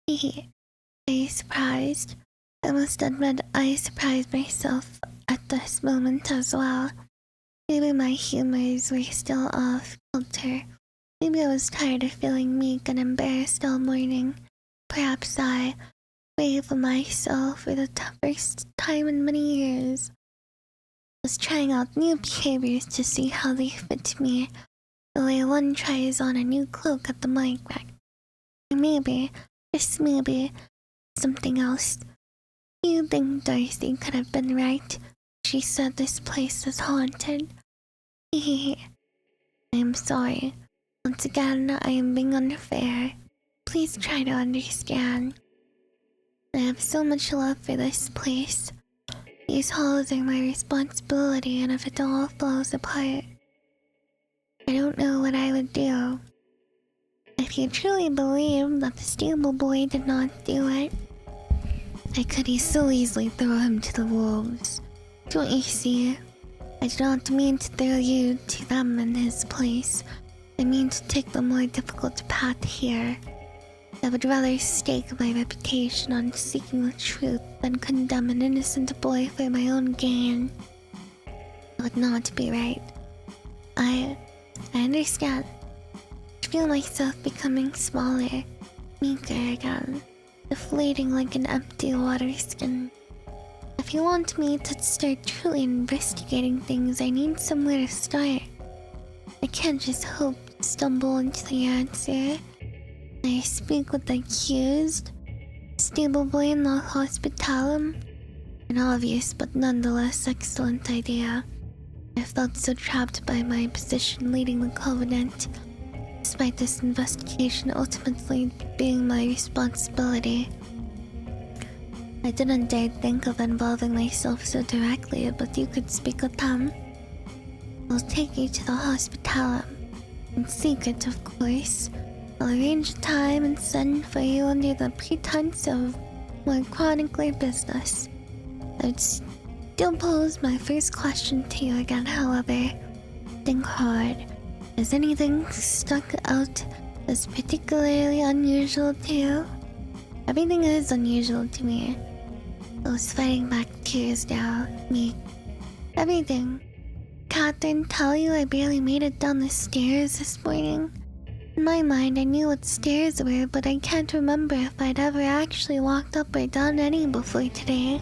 S1: you surprised? I must admit I surprised myself at this moment as well. Maybe my humors were still off kilter. Maybe I was tired of feeling meek and embarrassed all morning. Perhaps I gave myself for the first time in many years. I was trying out new behaviors to see how they fit me, the way one tries on a new cloak at the market. Or maybe, just maybe, something else. Do you think Darcy could have been right? She said this place is haunted. I am sorry. Once again, I am being unfair. Please try to understand. I have so much love for this place. These halls are my responsibility, and if it all falls apart, I don't know what I would do. If you truly believe that the stable boy did not do it, I could so easily throw him to the wolves. Don't you see? I do not mean to throw you to them in his place. I mean to take the more difficult path here. I would rather stake my reputation on seeking the truth than condemn an innocent boy for my own gain. It would not be right. I understand. I feel myself becoming smaller, meeker again, deflating like an empty water skin. If you want me to start truly investigating things, I need somewhere to start. I can't just hope to stumble into the answer. I speak with the accused, stable boy in the hospitalum. An obvious but nonetheless excellent idea. I felt so trapped by my position leading the Covenant, despite this investigation ultimately being my responsibility. I didn't dare think of involving myself so directly, but you could speak with them. I'll take you to the hospitalum. In secret, of course. I'll arrange a time and send for you under the pretense of more chronicler business. I'd still pose my first question to you again, however. Think hard. Has anything stuck out as particularly unusual to you? Everything is unusual to me. I was fighting back tears now. Me. Everything. Catherine tell you I barely made it down the stairs this morning? In my mind, I knew what stairs were, but I can't remember if I'd ever actually walked up or down any before today.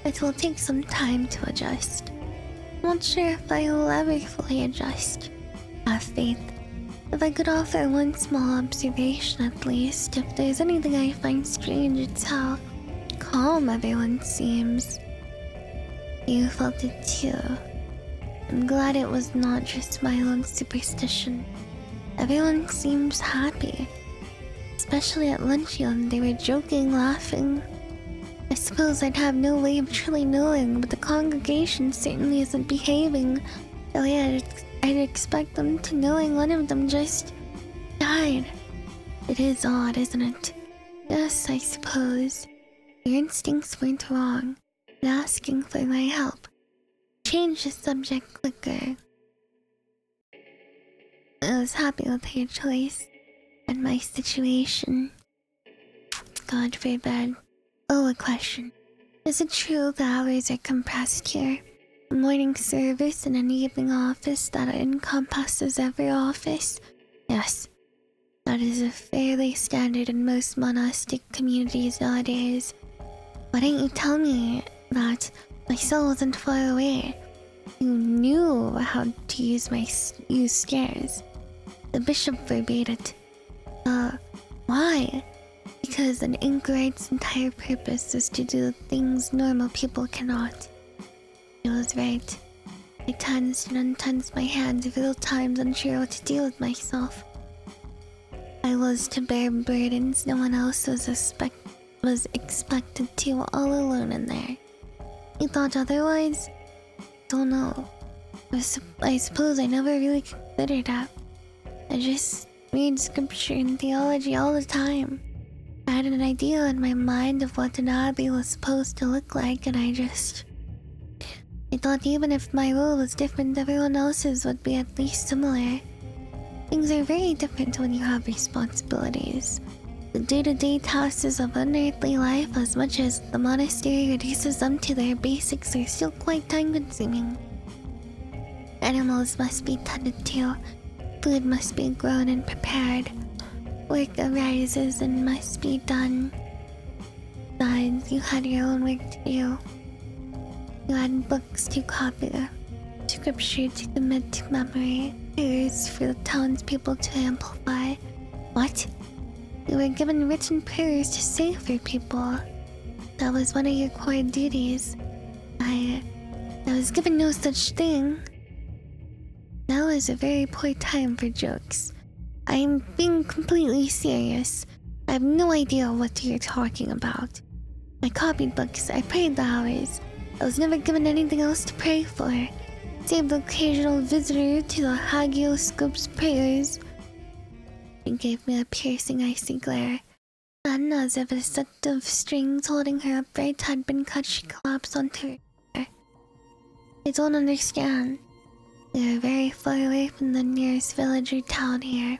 S1: It will take some time to adjust. I'm not sure if I will ever fully adjust. Have faith. If I could offer one small observation at least, if there's anything I find strange, it's how calm everyone seems. You felt it too. I'm glad it was not just my own superstition. Everyone seems happy. Especially at luncheon, they were joking, laughing. I suppose I'd have no way of truly knowing, but the congregation certainly isn't behaving the way I'd expect them to, knowing one of them just died. It is odd, isn't it? Yes, I suppose. Your instincts weren't wrong in asking for my help. Change the subject quicker. I was happy with your choice and my situation. God forbid. Oh, a question. Is it true the hours are compressed here? A morning service and an evening office that encompasses every office? Yes. That is a fairly standard in most monastic communities nowadays. Why didn't you tell me that my cell wasn't far away? You knew how to use stairs. The bishop forbade it. Why? Because an anchorite's entire purpose is to do things normal people cannot. He was right. I tensed and untensed my hands several times, unsure what to do with myself. I was to bear burdens no one else was expected to, all alone in there. You thought otherwise? Don't know. I suppose I never really considered that. I just read scripture and theology all the time. I had an idea in my mind of what an abbey was supposed to look like, and I thought even if my role was different, everyone else's would be at least similar. Things are very different when you have responsibilities. The day-to-day tasks of unearthly life, as much as the monastery reduces them to their basics, are still quite time-consuming. Animals must be tended to, food must be grown and prepared, work arises and must be done. Besides, you had your own work to do. You had books to copy, scripture to commit to memory, prayers for the townspeople to amplify. What? You were given written prayers to say for people. That was one of your core duties. I was given no such thing. Now is a very poor time for jokes. I'm being completely serious. I have no idea what you're talking about. I copied books, I prayed the hours. I was never given anything else to pray for, save the occasional visitor to the hagioscope's prayers. She gave me a piercing icy glare, and as if a set of strings holding her upright had been cut, she collapsed onto her chair. I don't understand. We are very far away from the nearest village or town here.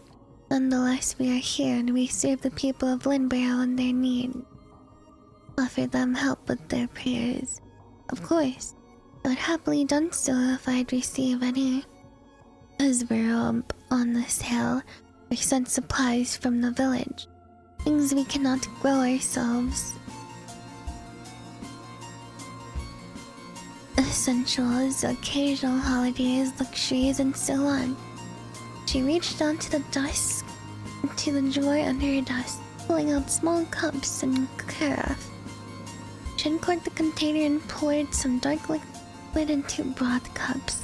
S1: Nonetheless, we are here and we serve the people of Lynborough in their need. Offer them help with their prayers. Of course, I would happily done so if I'd receive any. As we're up on this hill, we sent supplies from the village. Things we cannot grow ourselves. Essentials, occasional holidays, luxuries, and so on. She reached onto the desk, into the drawer under her desk, pulling out small cups and carafe. She uncorked the container and poured some dark liquid into broad cups.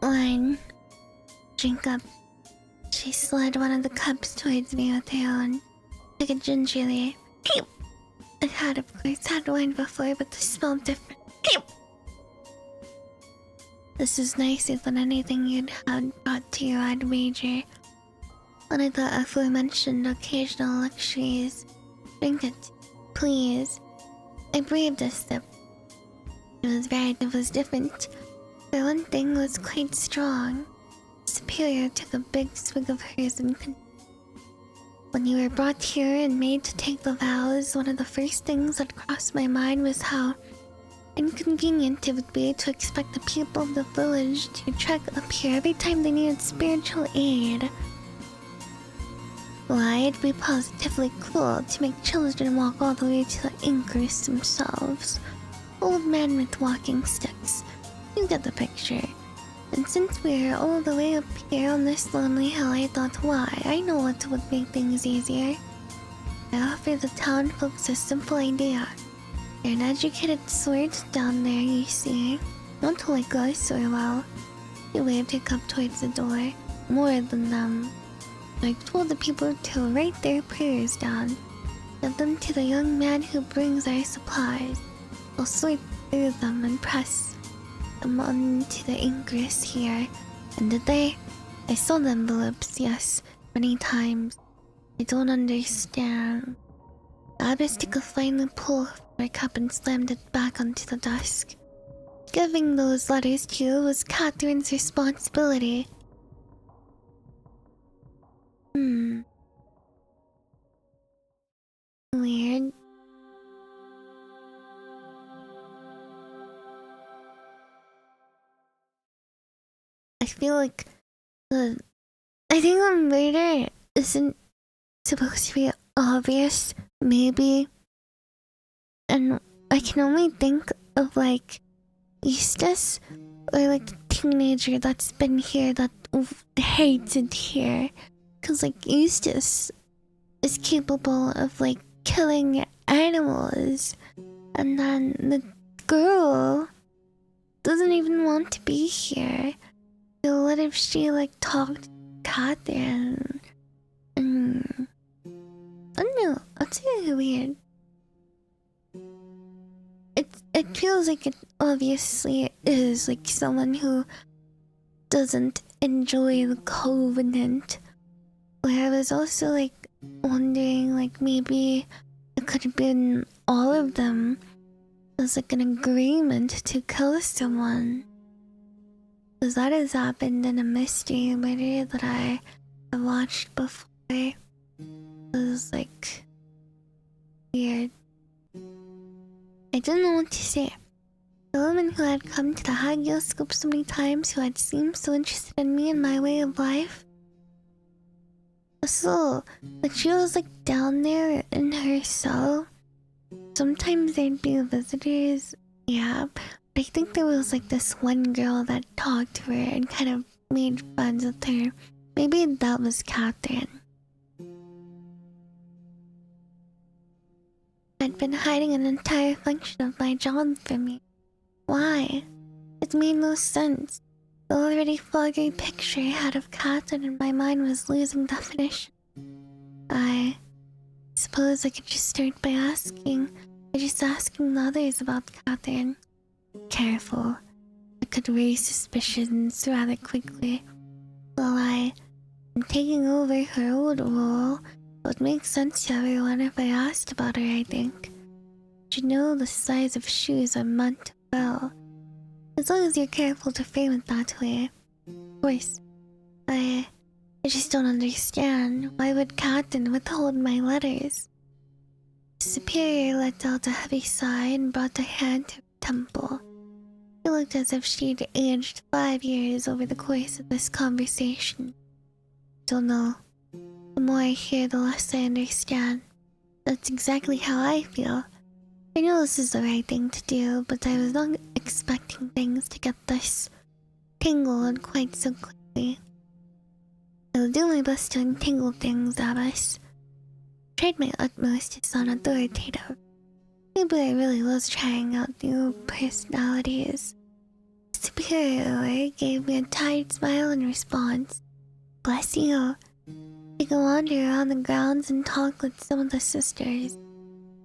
S1: Wine. Drink up. She slid one of the cups towards me with her own. Took it gingerly. I had, of course, had wine before, but this smelled different. This is nicer than anything you'd had brought to you, I'd wager. One of the aforementioned occasional luxuries. Drink it, please. I breathed a sip. It was right, it was different. For one thing, it was quite strong. Superior to the big swig of hers and when you were brought here and made to take the vows, one of the first things that crossed my mind was how inconvenient it would be to expect the people of the village to trek up here every time they needed spiritual aid. Why, it'd be positively cruel to make children walk all the way to the Ingress themselves. Old men with walking sticks. You get the picture. And since we're all the way up here on this lonely hill, I thought, why? I know what would make things easier. I offered the town folks a simple idea. You're an educated sort down there, you see. Not like us or well. He waved her cup towards the door. More than them. I told the people to write their prayers down. Give them to the young man who brings our supplies. I'll sort through them and press them onto the Ingress here. And did they? I saw the envelopes, yes, many times. I don't understand. The abbess took a final pull from her cup and slammed it back onto the desk. Giving those letters to you was Catherine's responsibility. Weird. I feel like I think the murder isn't supposed to be obvious, maybe. And I can only think of like Eustace or like the teenager that's been here that hates it here. Cause like Eustace is capable of like killing animals. And then the girl doesn't even want to be here. So what if she like talked to Catherine? I don't know, that's really weird. It feels like it obviously is like someone who doesn't enjoy the covenant. But I was also like wondering like maybe it could have been all of them. It was like an agreement to kill someone. Because that has happened in a mystery murder that I have watched before. It was like weird. I didn't know what to say. The woman who had come to the hagioscope so many times, who had seemed so interested in me and my way of life. So, like she was like down there in her cell. Sometimes there'd be visitors, yeah. But I think there was like this one girl that talked to her and kind of made friends with her. Maybe that was Catherine. I'd been hiding an entire function of my job from me. Why? It made no sense. The already foggy picture I had of Catherine in my mind was losing definition. I suppose I could just start by asking the others about Catherine. Careful. I could raise suspicions rather quickly. While I am taking over her old role, it would make sense to everyone if I asked about her, I think. You know the size of shoes are meant to fill. As long as you're careful to frame it that way. Of course. I just don't understand. Why would Catherine withhold my letters? The superior let out a heavy sigh and brought a hand to her temple. It looked as if she'd aged 5 years over the course of this conversation. Don't know. The more I hear, the less I understand. That's exactly how I feel. I know this is the right thing to do, but I was not expecting things to get this tangled quite so quickly. I'll do my best to untangle things, Abbas. Tried my utmost to sound authoritative. Maybe I really was trying out new personalities. The superior gave me a tired smile in response. Bless you. You can wander around the grounds and talk with some of the sisters.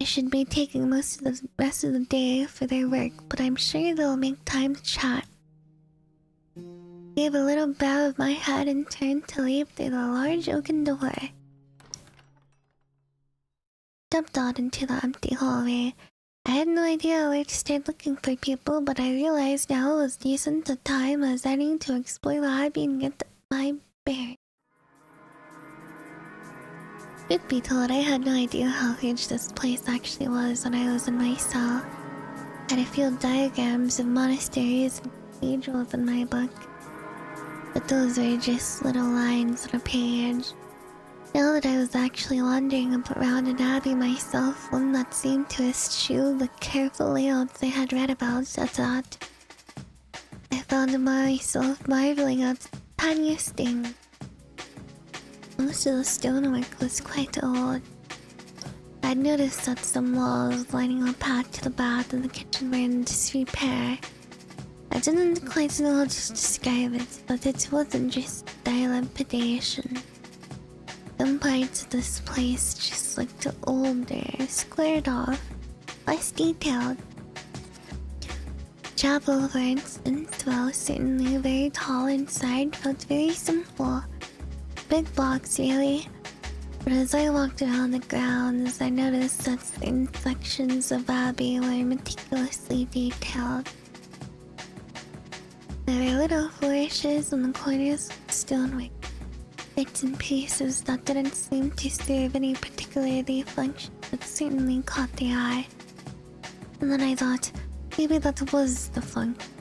S1: I should be taking most of the rest of the day for their work, but I'm sure they'll make time to chat. I gave a little bow of my head and turned to leave through the large oaken door. Stepped out into the empty hallway. I had no idea where to start looking for people, but I realized now was decent a time as any to explore the abbey and get my bearings. Truth be told, I had no idea how huge this place actually was when I was in my cell. I had a few diagrams of monasteries and cathedrals in my book, but those were just little lines on a page. Now that I was actually wandering around an abbey myself, one that seemed to eschew the careful layouts I had read about, I thought. I found myself marveling at the tiniest thing. Most of the stonework was quite old. I'd noticed that some walls lining the path to the bath and the kitchen were in disrepair. I didn't quite know how to describe it, but it wasn't just dilapidation. Some parts of this place just looked older, squared off, less detailed. Chapel, for instance, while certainly very tall inside, felt very simple. Big blocks, really. But as I walked around the grounds, I noticed that certain sections of Abbey were meticulously detailed. There were little flourishes on the corners of the stonework, bits and pieces that didn't seem to serve any particularly function, but certainly caught the eye. And then I thought, maybe that was the function.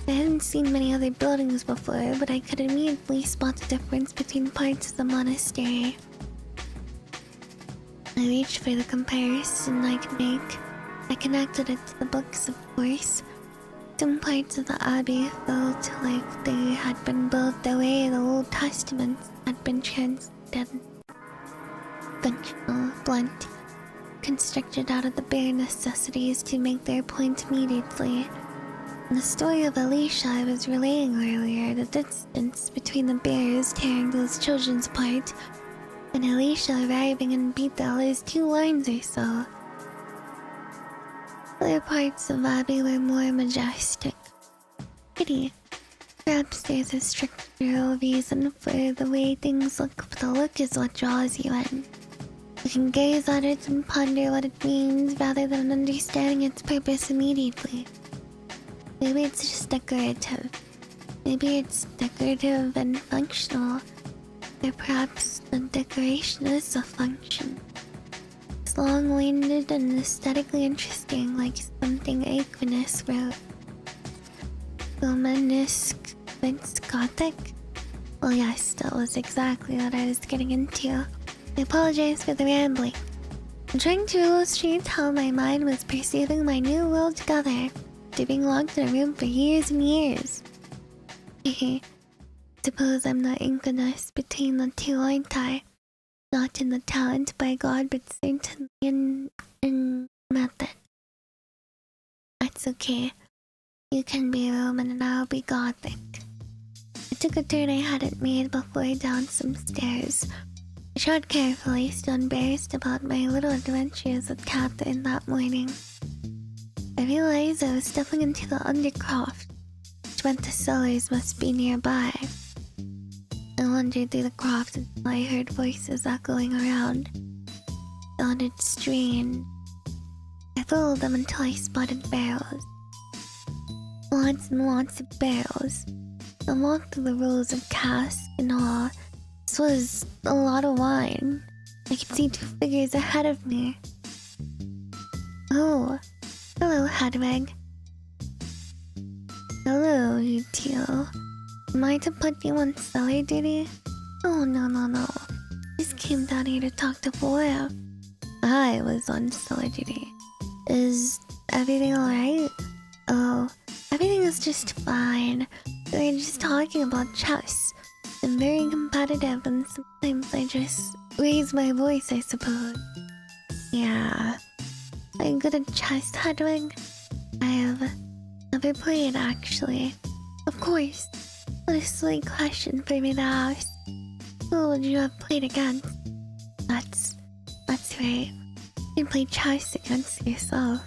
S1: I hadn't seen many other buildings before, but I could immediately spot the difference between parts of the monastery. I reached for the comparison I could make. I connected it to the books, of course. Some parts of the abbey felt like they had been built the way the Old Testament had been translated. Functional, blunt, constructed out of the bare necessities to make their point immediately. In the story of Alicia I was relaying earlier, the distance between the bears tearing those children apart and Alicia arriving in Bethel is 2 lines or so. Other parts of Abbey were more majestic. Pretty. Perhaps there's a structural reason for the way things look, but the look is what draws you in. You can gaze at it and ponder what it means rather than understanding its purpose immediately. Maybe it's just decorative. Maybe it's decorative and functional. Or perhaps the decoration is a function. It's long-winded and aesthetically interesting, like something Aquinas wrote. Romanesque Vince Gothic? Well, yes, that was exactly what I was getting into. I apologize for the rambling. I'm trying to illustrate how my mind was perceiving my new world together. Being locked in a room for years and years. Suppose I'm not Incanus between the two, aren't I? Not in the talent by God, but certainly in method. That's okay. You can be Roman and I'll be Gothic. I took a turn I hadn't made before down some stairs. I trod carefully, still embarrassed about my little adventures with Catherine that morning. I realized I was stepping into the undercroft, which meant the cellars must be nearby. I wandered through the croft until I heard voices echoing around. It sounded strange. I followed them until I spotted barrels. Lots and lots of barrels. I walked through the rows of casks and all. This was a lot of wine. I could see two figures ahead of me. Oh, hello, Hedwig. Hello, you two. Am I to put you on cellar duty? Oh, no. Just came down here to talk to Flora. I was on cellar duty. Is everything alright? Oh, everything is just fine. We were just talking about chess. I'm very competitive and sometimes I just raise my voice, I suppose. Yeah. Are you good at chess, Hedwig? I have never played, actually. Of course. What a silly question for me to ask. Who would you have played against? That's right. You play chess against yourself.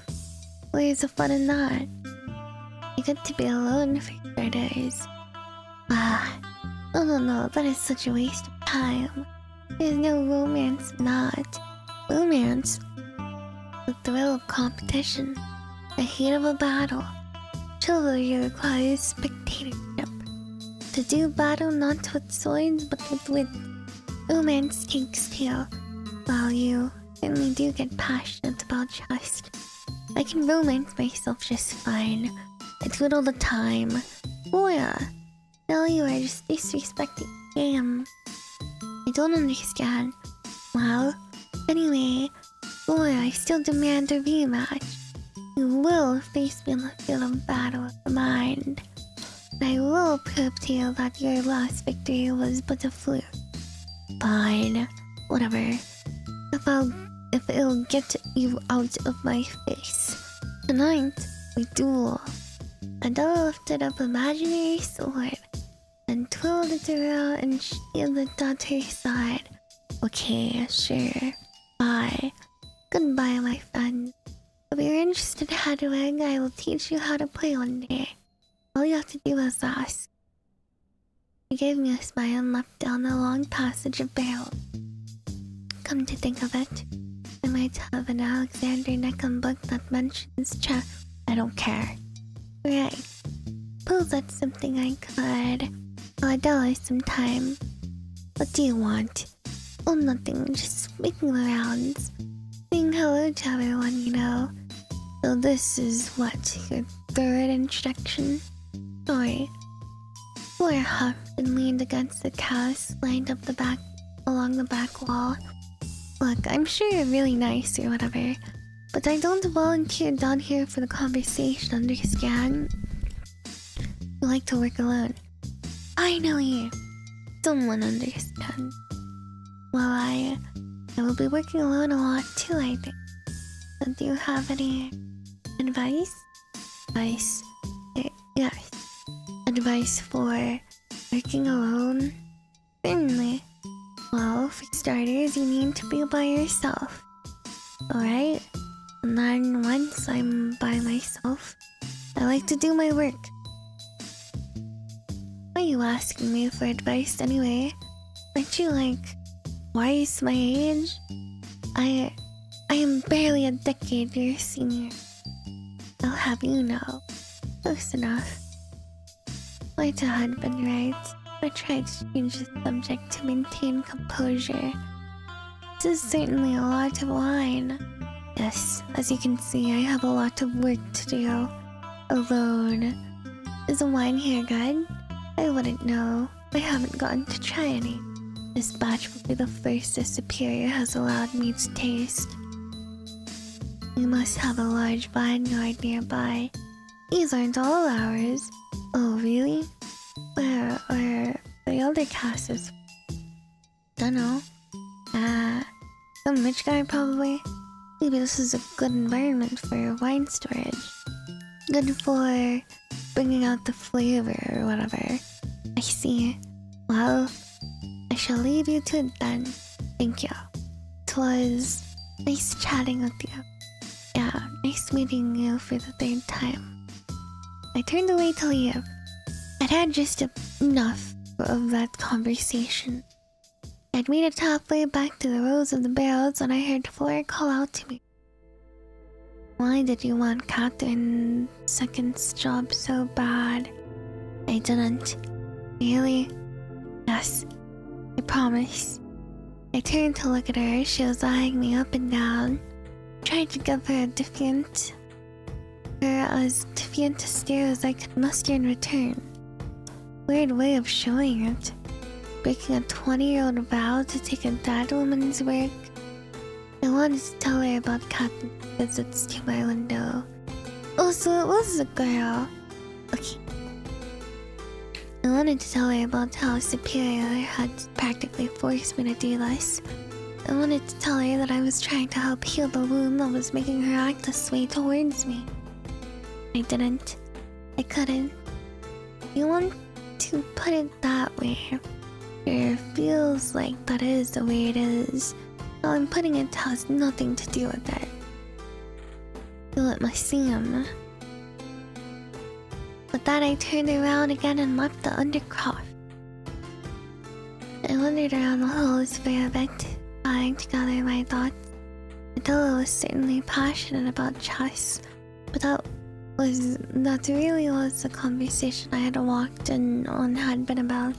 S1: Where's the fun in that? You get to be alone for starters. No, that is such a waste of time. There's no romance in that. Romance? The thrill of competition. The heat of a battle. Chivalry requires spectatorship. To do battle not with swords but with wit. Romance takes two. While you certainly do get passionate about chess, I can romance myself just fine. I do it all the time. Flora, now you are just disrespecting the game. I don't understand. Well, anyway, Flora, I still demand a rematch. You will face me in the field of battle of the mind. And I will prove to you that your last victory was but a fluke. Fine, whatever. If it'll get you out of my face. Tonight, we duel. Adele lifted up imaginary sword and twirled it around and shielded it at her side. Okay, sure. Bye. Goodbye, my friend. If you're interested, Hedwig, I will teach you how to play one day. All you have to do is ask. He gave me a smile and left down the long passage of barrels. Come to think of it, I might have an Alexander Neckham book that mentions chess. I don't care. Right. Suppose that's something I could. I'll dollar some time. What do you want? Oh, nothing. Just making the rounds. Saying hello to everyone, you know. So this is what, your third introduction? Sorry. Flora huffed and leaned against the cask lined up along the back wall. Look, I'm sure you're really nice or whatever, but I don't volunteer down here for the conversation, understand? You like to work alone. I know you. Someone understands. Well, I will be working alone a lot too, I think. So do you have any advice? Advice? Yes. Advice for working alone? Certainly. Well, for starters, you need to be by yourself. Alright? And then once I'm by myself, I like to do my work. Why are you asking me for advice anyway? Aren't you like twice my age? I am barely a decade your senior. I'll have you know. Close enough. Quite a husband, right? I tried to change the subject to maintain composure. This is certainly a lot of wine. Yes, as you can see, I have a lot of work to do. Alone. Is the wine here good? I wouldn't know. I haven't gotten to try any. This batch will be the first the Superior has allowed me to taste. We must have a large vineyard nearby. These aren't all ours. Oh, really? Where are the other castles? Dunno. Some rich guy probably. Maybe this is a good environment for wine storage. Good for bringing out the flavor or whatever. I see. Well, I shall leave you to it then. Thank you. 'Twas nice chatting with you. Yeah, nice meeting you for the third time. I turned away to leave. I'd had just enough of that conversation. I'd made it halfway back to the rows of the barrels when I heard Flora call out to me. Why did you want Catherine Second's job so bad? I didn't. Really? Yes. I promise. I turned to look at her. She was eyeing me up and down. I tried to give her as defiant a stare as I could muster in return. Weird way of showing it. Breaking a 20-year-old vow to take a dead woman's work. I wanted to tell her about Catherine's visits to my window. Oh, so it was a girl. Okay. I wanted to tell her about how Superior had practically forced me to do this. I wanted to tell her that I was trying to help heal the wound that was making her act this way towards me. I didn't. I couldn't. You want to put it that way. It feels like that is the way it is. How I'm putting it has nothing to do with it. Feel it must seem. With that, I turned around again and left the undercroft. I wandered around the halls for a bit, trying to gather my thoughts. Adela was certainly passionate about chess, but that really was the conversation I had walked in on had been about.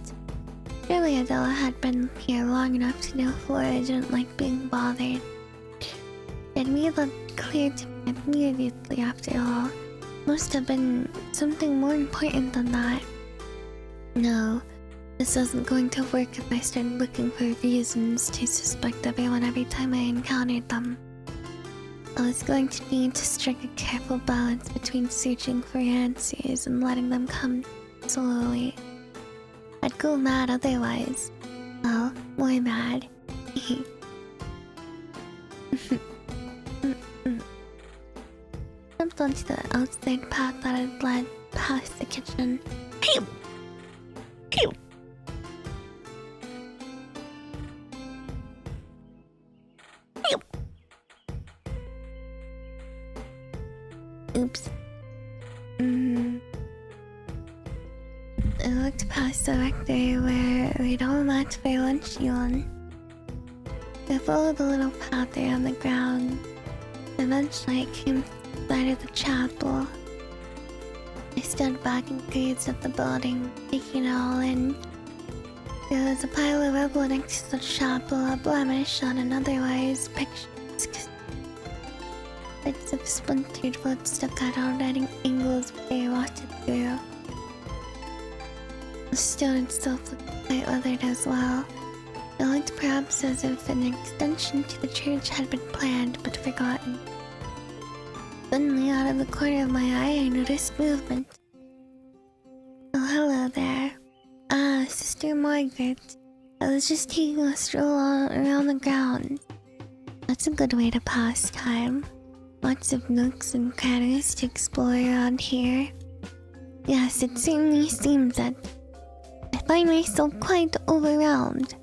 S1: Surely Adela had been here long enough to know Flora didn't like being bothered. It made that clear to me immediately after all. Must have been something more important than that. No, this wasn't going to work if I started looking for reasons to suspect everyone every time I encountered them. I was going to need to strike a careful balance between searching for answers and letting them come slowly. I'd go mad otherwise. Well, more mad. Jumped onto the outside path that had led past the kitchen. Pew! Pew! Pew! Oops. I looked past the rectory where we'd all met for lunch on. I followed the little path around the ground. Eventually I came to the side of the chapel. I stood back and gazed at the building, taking it all in. There was a pile of rubble next to the chapel, a blemish on an otherwise picturesque. Bits of splintered wood stuck out at angles they rotted through. The stone itself looked quite weathered as well. It looked perhaps as if an extension to the church had been planned but forgotten. Suddenly, out of the corner of my eye, I noticed movement. Oh, hello there. Ah, Sister Margaret. I was just taking a stroll around the grounds. That's a good way to pass time. Lots of nooks and crannies to explore around here. Yes, it certainly seems that I find myself quite overwhelmed.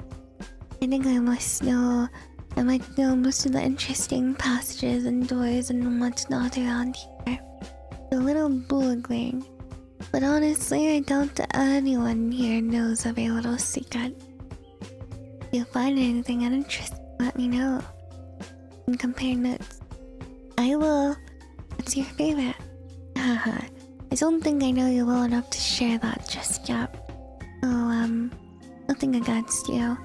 S1: I think I might know most of the interesting passages and doors and whatnot around here. It's a little boggling, but honestly I doubt anyone here knows of a little secret. If you find anything interesting, let me know. And compare notes. I will. What's your favorite? Haha. I don't think I know you well enough to share that just yet. Oh, nothing against you.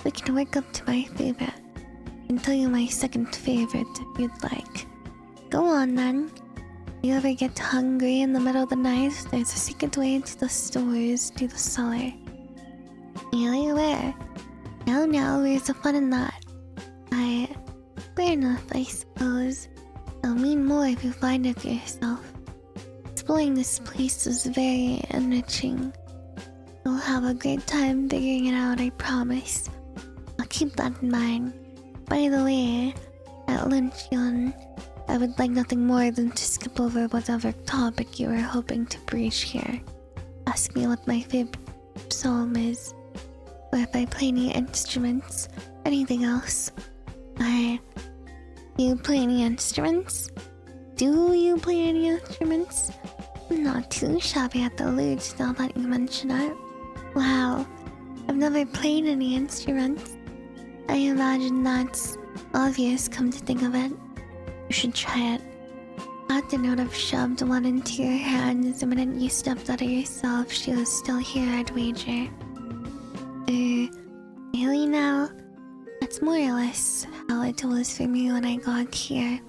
S1: We can work up to my favorite. I can tell you my second favorite if you'd like. Go on then. If you ever get hungry in the middle of the night, there's a secret way into the stores to the cellar. Really? Where? No, where's the fun in that? Fair enough, I suppose. It'll mean more if you find it for yourself. Exploring this place is very enriching. You'll have a great time figuring it out, I promise. I'll keep that in mind. By the way, at lunch, I would like nothing more than to skip over whatever topic you were hoping to breach here. Ask me what my favorite psalm is, or if I play any instruments, anything else. You play any instruments? Do you play any instruments? I'm not too shabby at the lute now that you mention it. Wow, I've never played any instruments. I imagine that's obvious, come to think of it. You should try it. After note have shoved one into your hands the minute you stepped out of yourself, she was still here, I'd wager. Really now? That's more or less how it was for me when I got here.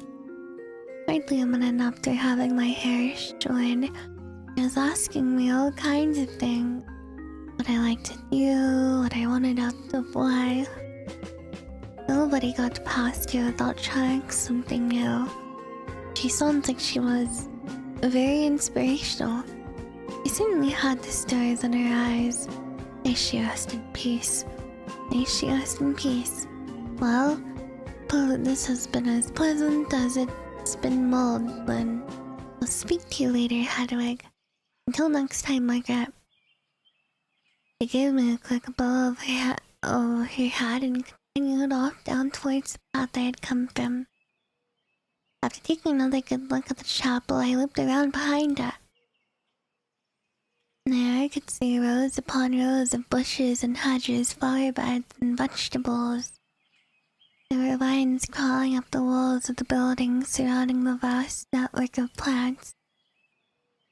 S1: Hardly a minute after having my hair shorn, she was asking me all kinds of things. What I liked to do, what I wanted out of life. Nobody got past her without trying something new. She sounds like she was very inspirational. She certainly had the stars in her eyes. May she rest in peace. May she rest in peace. Well, this has been as pleasant as it's been mulled, then. I'll speak to you later, Hedwig. Until next time, Margaret. She gave me a quick blow of her hat and continued off down towards the path I had come from. After taking another good look at the chapel, I looped around behind her. There I could see rows upon rows of bushes and hedges, flower beds, and vegetables. There were vines crawling up the walls of the buildings surrounding the vast network of plants.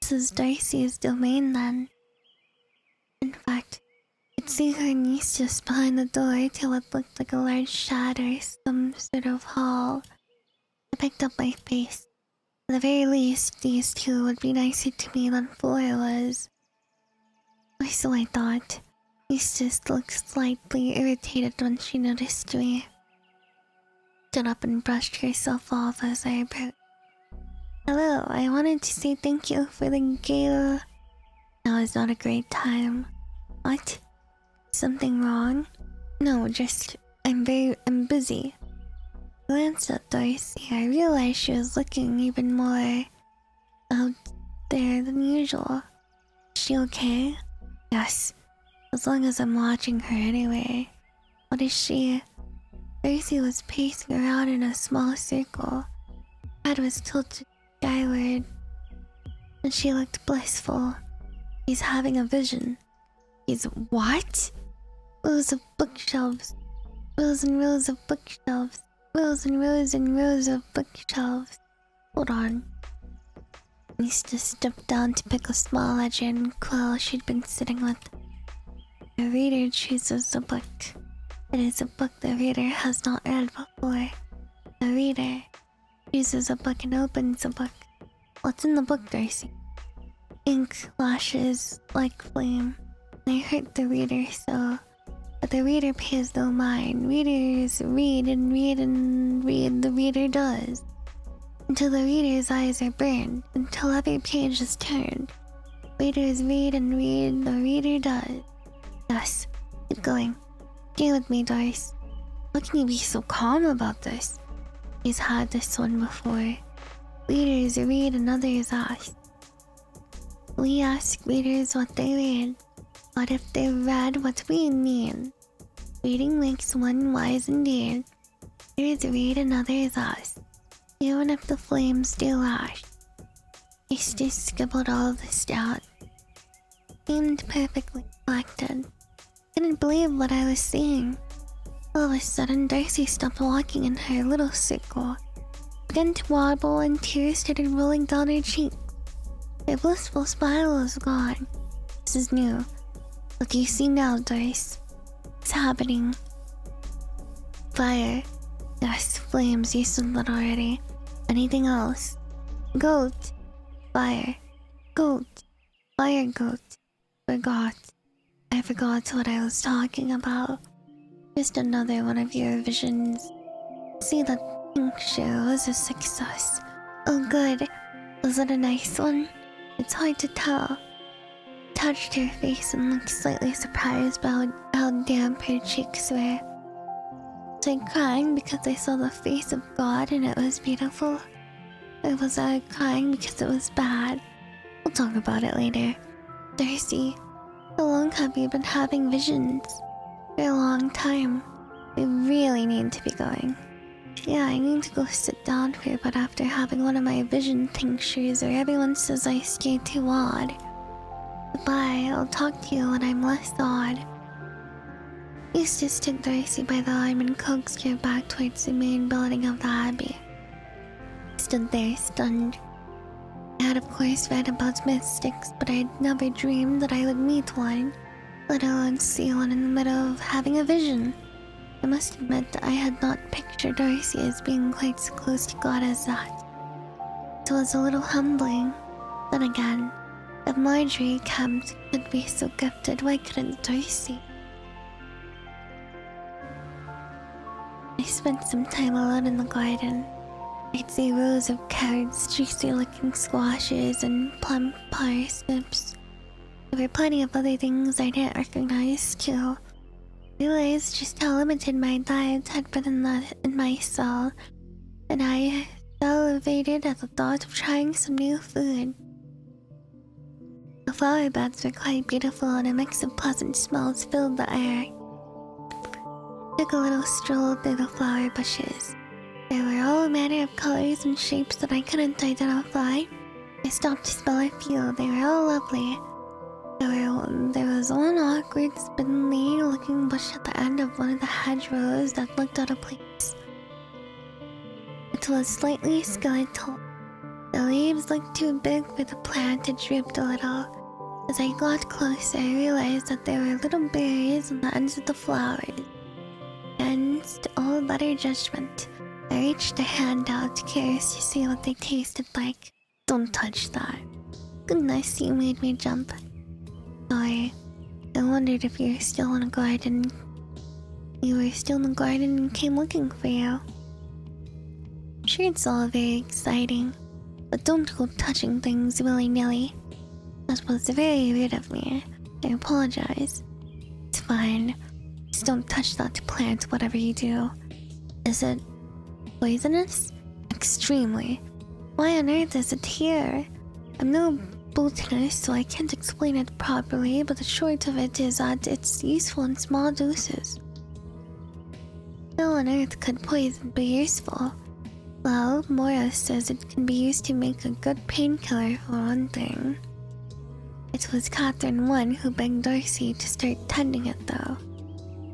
S1: This was Darcy's domain then. In fact, I could see her niece just behind the door to what looked like a large shed or some sort of hall. I picked up my face. At the very least, these two would be nicer to me than Flora was. Or so I thought. Eustace looked slightly irritated when she noticed me. Stood up and brushed herself off as I approached. Hello, I wanted to say thank you for the gala. Now is not a great time. What? Something wrong? No, just I'm busy. I glanced at Darcy. I realized she was looking even more out there than usual. Is she okay? Yes, as long as I'm watching her anyway. What is she? Darcy was pacing around in a small circle. Her head was tilted skyward, and she looked blissful. She's having a vision. She's what? Rows of bookshelves. Rows and rows of bookshelves. Rows and rows and rows of bookshelves. Hold on. Eustace stepped down to pick a small ledger and quill she'd been sitting with. The reader chooses a book. It is a book the reader has not read before. The reader chooses a book and opens a book. What's in the book, Darcy? Ink lashes like flame. They hurt the reader so, but the reader pays no mind. Readers read and read and read, the reader does. Until the reader's eyes are burned, until every page is turned. Readers read and read, the reader does. Yes, keep going. Stay with me, Darcy. How can you be so calm about this? He's had this one before. Readers read and others ask. We ask readers what they read. What if they read what we mean? Reading makes one wise indeed. Readers read and others ask. Even if the flames do lash. Eustace scribbled all of this down. Seemed perfectly collected. Couldn't believe what I was seeing. All of a sudden, Darcy stopped walking in her little circle, began to wobble, and tears started rolling down her cheeks. Her blissful smile was gone. This is new. What do you see now, Darcy? What's happening? Fire. Yes, flames. You said that already. Anything else? Goat. Fire. Goat. Fire goat. Forgot. I forgot what I was talking about. Just another one of your visions. See, that pink show was a success. Oh good. Was it a nice one? It's hard to tell. Touched her face and looked slightly surprised by how damp her cheeks were. Was I crying because I saw the face of God and it was beautiful? I was crying because it was bad. We'll talk about it later. Darcy, how long have you been having visions? For a long time. We really need to be going. Yeah, I need to go sit down for a bit after having one of my vision tinctures where everyone says I stay too odd. Goodbye, I'll talk to you when I'm less odd. Eustace took Darcy by the arm and coaxed her back towards the main building of the Abbey. I stood there, stunned. I had of course read about mystics, but I'd never dreamed that I would meet one, let alone see one in the middle of having a vision. I must admit that I had not pictured Darcy as being quite so close to God as that. It was a little humbling. Then again, if Marjorie Kempt could be so gifted, why couldn't Darcy? I spent some time alone in the garden. I'd see rows of carrots, juicy-looking squashes, and plump parsnips. There were plenty of other things I didn't recognize, too. I realized just how limited my diet had been in my cell, and I salivated at the thought of trying some new food. The flower beds were quite beautiful, and a mix of pleasant smells filled the air. I took a little stroll through the flower bushes. There were all manner of colors and shapes that I couldn't identify. I stopped to spell a few. They were all lovely. There was one awkward, spindly-looking bush at the end of one of the hedgerows that looked out of place. It was slightly skeletal. The leaves looked too big for the plant and drooped a little. As I got closer, I realized that there were little berries on the ends of the flowers. Against all better judgment, I reached a hand out, curious to see what they tasted like. Don't touch that. Goodness, you made me jump. Sorry. I wondered if you were still in the garden. You were still in the garden and came looking for you. I'm sure it's all very exciting, but don't go touching things willy-nilly. That was very rude of me. I apologize. It's fine. Just don't touch that plant, whatever you do. Is it poisonous? Extremely. Why on earth is it here? I'm no botanist, so I can't explain it properly, but the short of it is that it's useful in small doses. How on earth could poison be useful? Well, Moira says it can be used to make a good painkiller for one thing. It was Catherine 1 who begged Darcy to start tending it though.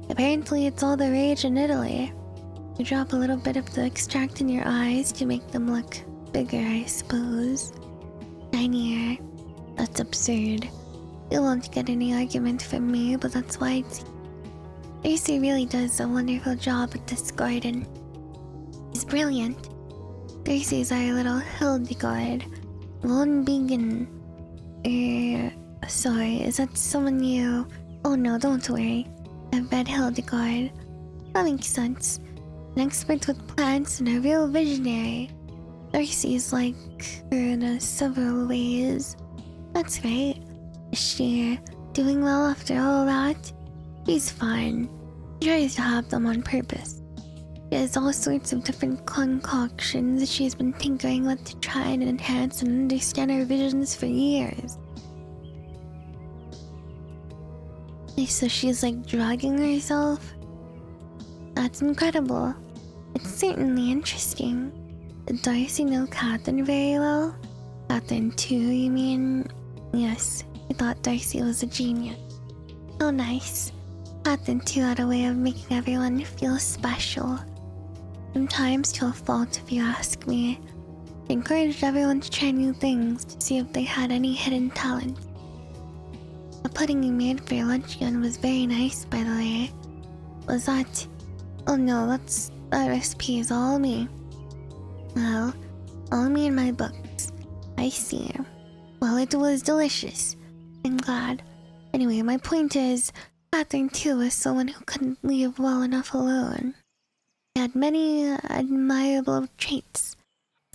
S1: Apparently it's all the rage in Italy. You drop a little bit of the extract in your eyes to make them look bigger, I suppose. Shinier. That's absurd. You won't get any argument from me, but that's why Darcy really does a wonderful job at this garden. She's brilliant. Darcy's our little Hildegard. Von Bingen. Sorry, is that someone you... Oh no, don't worry. I've read Hildegard. That makes sense. An expert with plants and a real visionary. Darcy's like her in several ways. That's right. Is she doing well after all that? She's fine. She tries to have them on purpose. She has all sorts of different concoctions that she's been tinkering with to try and enhance and understand her visions for years. So she's like drugging herself? That's incredible. It's certainly interesting. Did Darcy know Catherine very well? Catherine 2, you mean? Yes, I thought Darcy was a genius. Oh nice. Catherine 2 had a way of making everyone feel special. Sometimes to a fault if you ask me. She encouraged everyone to try new things to see if they had any hidden talent. The pudding you made for your luncheon was very nice, by the way. Was that... Oh no, that recipe is all me. Well, all me in my books. I see. Well, it was delicious. I'm glad. Anyway, my point is, Catherine too was someone who couldn't leave well enough alone. She had many admirable traits.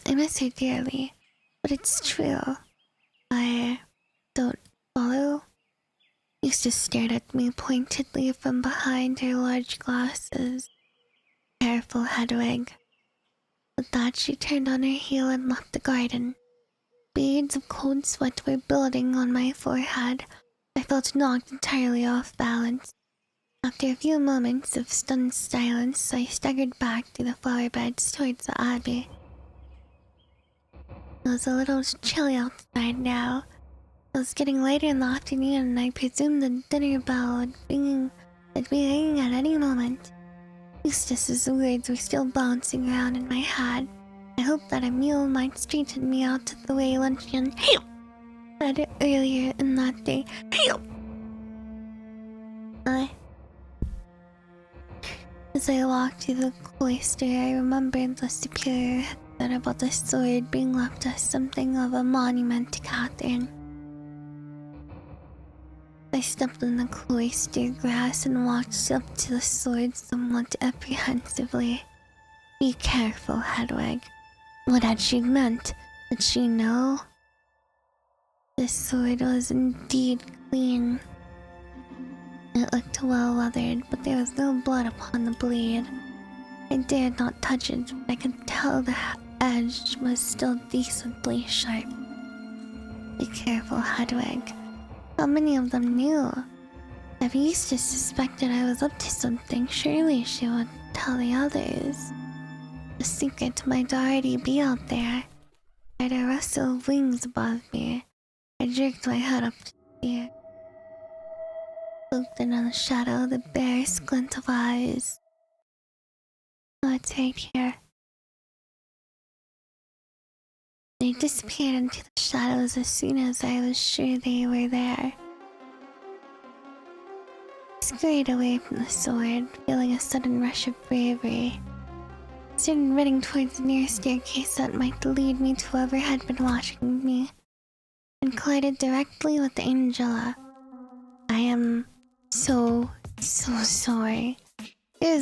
S1: I miss her dearly, but it's true. I don't follow. Eustace stared at me pointedly from behind her large glasses. Careful, Hedwig. With that, she turned on her heel and left the garden. Beads of cold sweat were building on my forehead. I felt knocked entirely off balance. After a few moments of stunned silence, I staggered back through the flower beds towards the abbey. It was a little chilly outside now. It was getting later in the afternoon, and I presumed the dinner bell would be ringing at any moment. Eustace's words were still bouncing around in my head. I hoped that a meal might straighten me out of the way luncheon said earlier in that day. As I walked through the cloister, I remembered the superior had said about the sword being left as something of a monument to Catherine. I stepped in the cloister grass and walked up to the sword somewhat apprehensively. Be careful, Hedwig. What had she meant? Did she know? The sword was indeed clean. It looked well weathered, but there was no blood upon the blade. I dared not touch it, but I could tell the edge was still decently sharp. Be careful, Hedwig. How many of them knew? If Eustace suspected I was up to something, surely she would tell the others. The secret might already be out there. I heard a rustle of wings above me. I jerked my head up to see it. Looked into the shadow, the barest glint of eyes. Oh, it's right here. They disappeared into the shadows as soon as I was sure they were there. I scurried away from the sword, feeling a sudden rush of bravery. I started running towards the nearest staircase that might lead me to whoever had been watching me, and collided directly with Angela. I am so sorry. There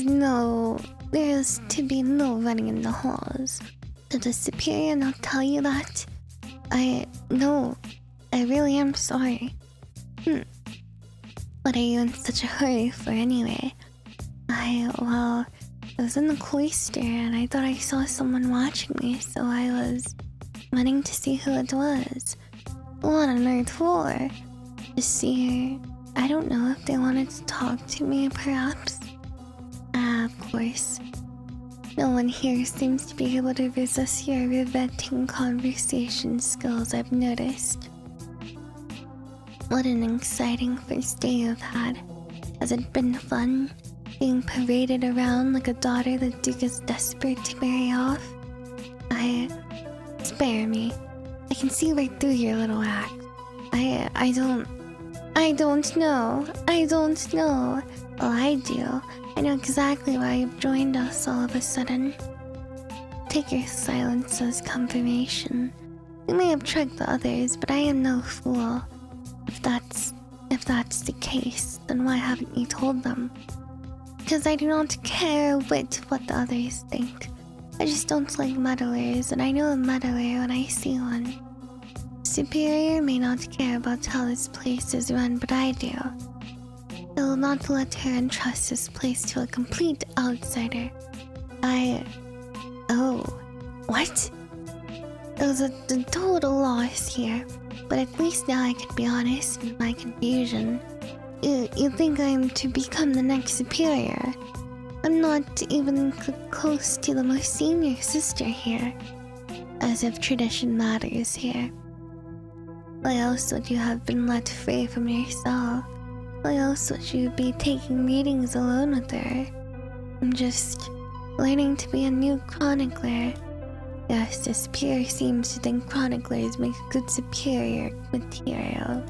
S1: is to be no running in the halls. Did the superior not tell you that? No, I really am sorry. What are you in such a hurry for anyway? I was in the cloister and I thought I saw someone watching me, so I was running to see who it was. What on earth for? To see her. I don't know if they wanted to talk to me, perhaps. Of course. No one here seems to be able to resist your riveting conversation skills, I've noticed. What an exciting first day you've had. Has it been fun? Being paraded around like a daughter the Duke is desperate to marry off? Spare me. I can see right through your little act. I don't know. Well, I do. I know exactly why you've joined us all of a sudden. Take your silence as confirmation. You may have tricked the others, but I am no fool. If that's the case, then why haven't you told them? Because I do not care a whit what the others think. I just don't like meddlers, and I know a meddler when I see one. Superior may not care about how this place is run, but I do. I will not let her entrust this place to a complete outsider. Oh, what? It was a total loss here, but at least now I can be honest in my confusion. You think I'm to become the next superior? I'm not even close to the most senior sister here. As if tradition matters here. Why else would you have been let free from your cell? Why else would you be taking meetings alone with her? I'm just learning to be a new chronicler. Yes, the superior seems to think chroniclers make good superior material.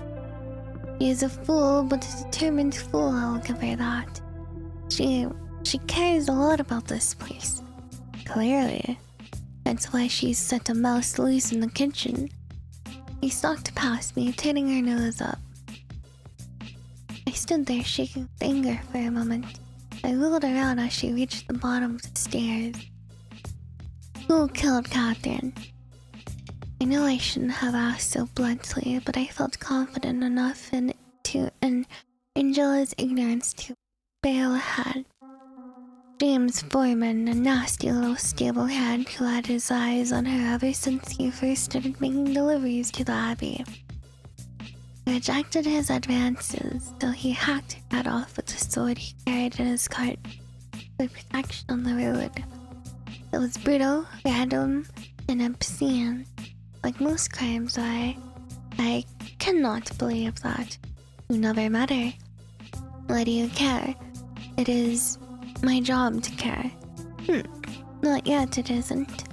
S1: She is a fool, but a determined fool, I'll give her that. She cares a lot about this place. Clearly. That's why she's set a mouse loose in the kitchen. She stalked past me, turning her nose up. I stood there shaking with anger for a moment. I wheeled around as she reached the bottom of the stairs. Who killed Catherine? I know I shouldn't have asked so bluntly, but I felt confident enough in Angela's ignorance to bail ahead. James Foreman, a nasty little stable hand who had his eyes on her ever since he first started making deliveries to the Abbey. He rejected his advances, so he hacked her head off with a sword he carried in his cart for protection on the road. It was brutal, random, and obscene, like most crimes are. I cannot believe that. You never met her. Why do you care? It is my job to care. Not yet, it isn't.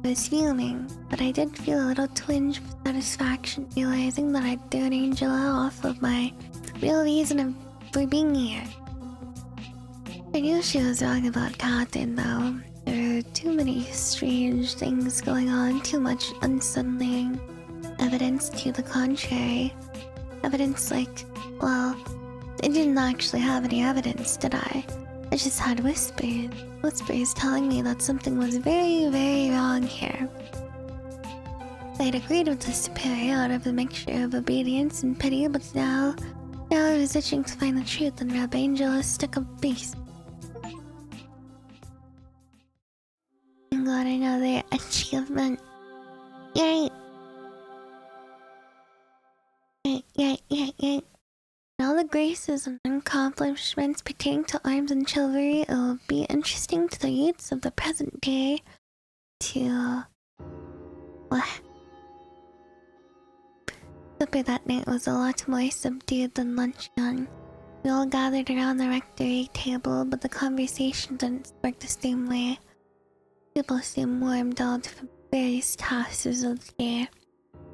S1: I was fuming, but I did feel a little twinge of satisfaction realizing that I'd thrown Angela off of my real reason for being here. I knew she was wrong about Catherine, though. There were too many strange things going on, too much unsettling evidence to the contrary. Evidence like, well, I didn't actually have any evidence, did I? I just had whispers. Whispers telling me that something was very, very wrong here. I'd agreed with the superior out of a mixture of obedience and pity, but now I was itching to find the truth and rub Angela's stuck-up face. I got another achievement. Yay! Yay. All the graces and accomplishments pertaining to arms and chivalry, it will be interesting to the youths of the present day to... What? Supper that night was a lot more subdued than luncheon. We all gathered around the rectory table, but the conversation didn't spark the same way. People seemed warmed out from various tasks of the day.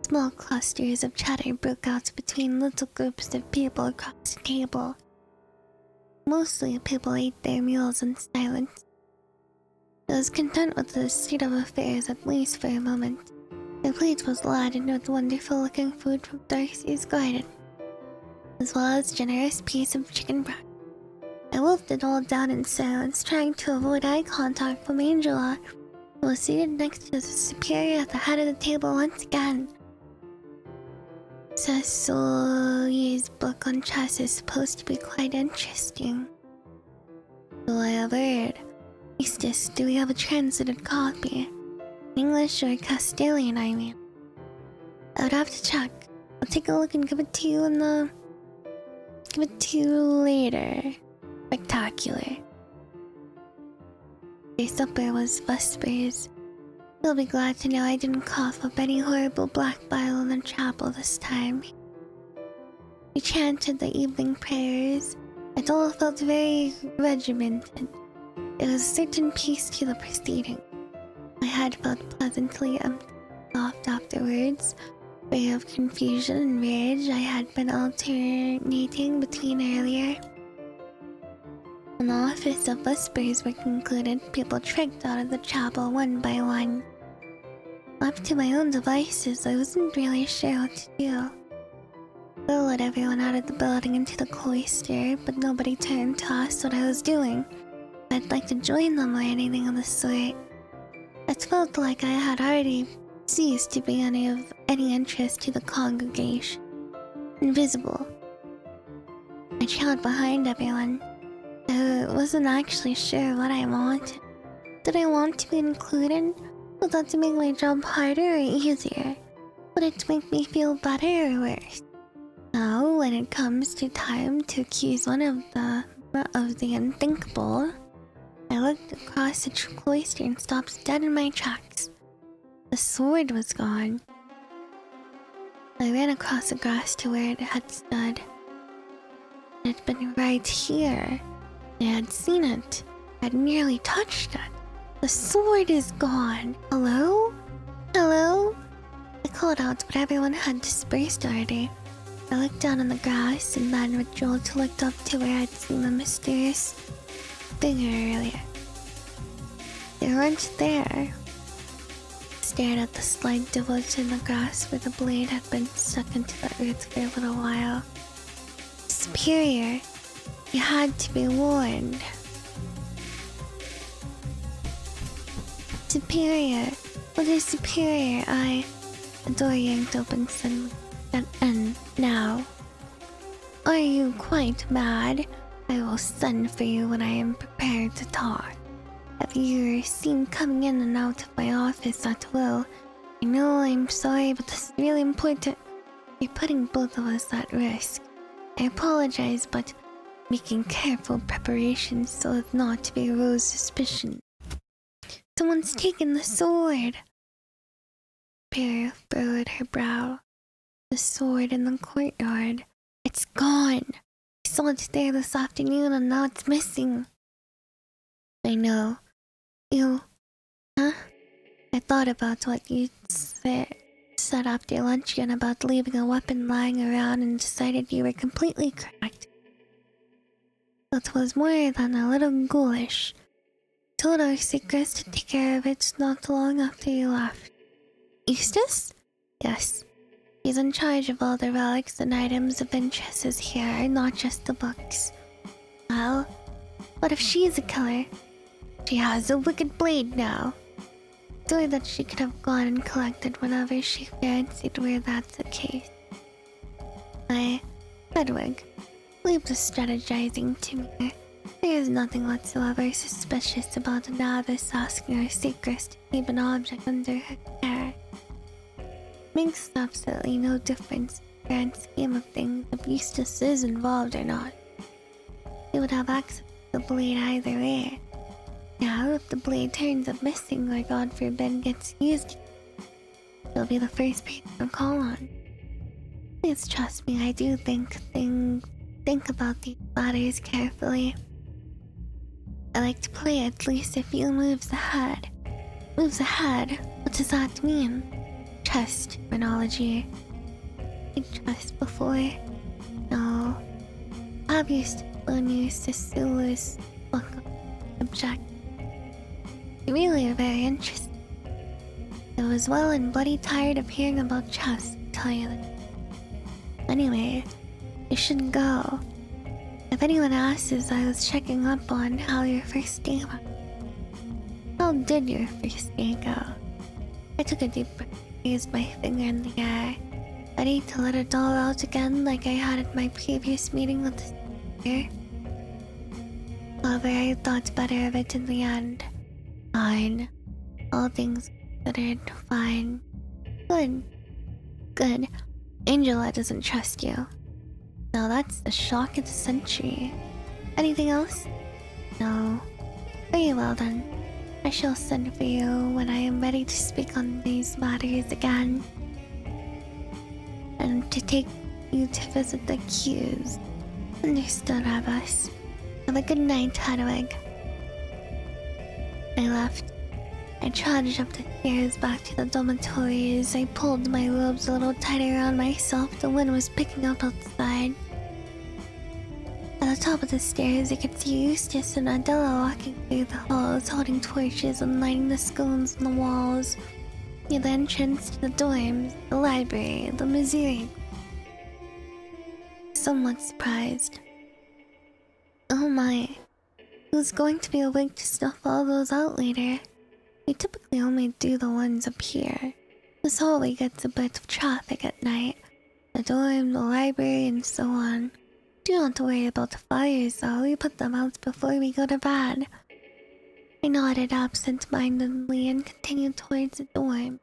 S1: Small clusters of chatter broke out between little groups of people across the table. Mostly people ate their meals in silence. I was content with the state of affairs, at least for a moment. My plate was laden with wonderful-looking food from Darcy's garden, as well as a generous piece of chicken breast. I wolfed it all down in silence, trying to avoid eye contact from Angela, who was seated next to the superior at the head of the table once again. Cecily's book on chess is supposed to be quite interesting. So I have heard. Eustace, do we have a translated copy? English or Castilian, I mean. I would have to check. I'll take a look and give it to you give it to you later. Spectacular. Their supper was vespers. You'll be glad to know I didn't cough up any horrible black bile in the chapel this time. We chanted the evening prayers. It all felt very regimented. There was a certain peace to the proceeding. My head felt pleasantly soft afterwards, free of confusion and rage I had been alternating between earlier. When the office of vespers were concluded, people trekked out of the chapel one by one. Left to my own devices, I wasn't really sure what to do. Bill let everyone out of the building into the cloister, but nobody turned to ask what I was doing. I'd like to join them or anything of the sort. It felt like I had already ceased to be of any interest to the congregation. Invisible. I trailed behind everyone. I wasn't actually sure what I wanted. Did I want to be included? Would that to make my job harder or easier? Would it make me feel better or worse? Now, when it comes to time to accuse one of the unthinkable, I looked across the cloister and stopped dead in my tracks. The sword was gone. I ran across the grass to where it had stood. It had been right here. I had seen it. I had nearly touched it. The sword is gone. Hello? Hello? I called out, but everyone had dispersed already. I looked down on the grass and then with Jolt looked up to where I'd seen the mysterious figure earlier. They weren't there. Stared at the slight divot in the grass where the blade had been stuck into the earth for a little while. Superior, you had to be warned. Superior, what is superior? The door yanked open suddenly. And now. Are you quite mad? I will send for you when I am prepared to talk. If you're seen coming in and out of my office at will, I know I'm sorry, but this is really important. You're putting both of us at risk. I apologize, but making careful preparations so as not to be arouse suspicion. Someone's taken the sword. Bear furrowed her brow. The sword in the courtyard. It's gone. I saw it there this afternoon and now it's missing. I know. You... Huh? I thought about what you said after luncheon about leaving a weapon lying around and decided you were completely correct. It was more than a little ghoulish. I told our secrets to take care of it not long after you left. Eustace? Yes. He's in charge of all the relics and items of interest here, not just the books. Well, what if she's a killer? She has a wicked blade now. Story that she could have gone and collected whenever she fancied, where that's the case. Hedwig, leave the strategizing to me. There is nothing whatsoever suspicious about an abbess asking her secrets to keep an object under her care. Makes absolutely no difference in the grand scheme of things if Eustace is involved or not. He would have access to the blade either way. Now, if the blade turns up missing or God forbid gets used, he'll be the first person to call on. Please trust me, I do think about these matters carefully. I like to play at least a few moves ahead. Moves ahead? What does that mean? Trust, chronology. I trust before? No. Have used to Sulu's book object. Really very interesting. I was well and bloody tired of hearing about chess, to tell you that. Anyway, you should go. If anyone asks, I was checking up on how your first day went. How did your first day go? I took a deep breath, raised my finger in the air, ready to let it all out again like I had at my previous meeting with the speaker. However, I thought better of it in the end. Fine. All things considered, fine. Good. Good. Angela doesn't trust you. Now that's the shock of the century. Anything else? No. Very well then. I shall send for you when I am ready to speak on these matters again. And to take you to visit the queues. Understood, Abbas. Have a good night, Hedwig. I left. I trudged up the stairs back to the dormitories. I pulled my robes a little tighter around myself. The wind was picking up outside. At the top of the stairs, I could see Eustace and Adela walking through the halls, holding torches and lighting the scones on the walls. Near the entrance to the dorms, the library, the misericorde. Somewhat surprised. Oh my. Who's going to be awake to snuff all those out later? We typically only do the ones up here. This hallway gets a bit of traffic at night. The dorm, the library, and so on. Do not worry about the fires though, we put them out before we go to bed. I nodded absent-mindedly and continued towards the dorm.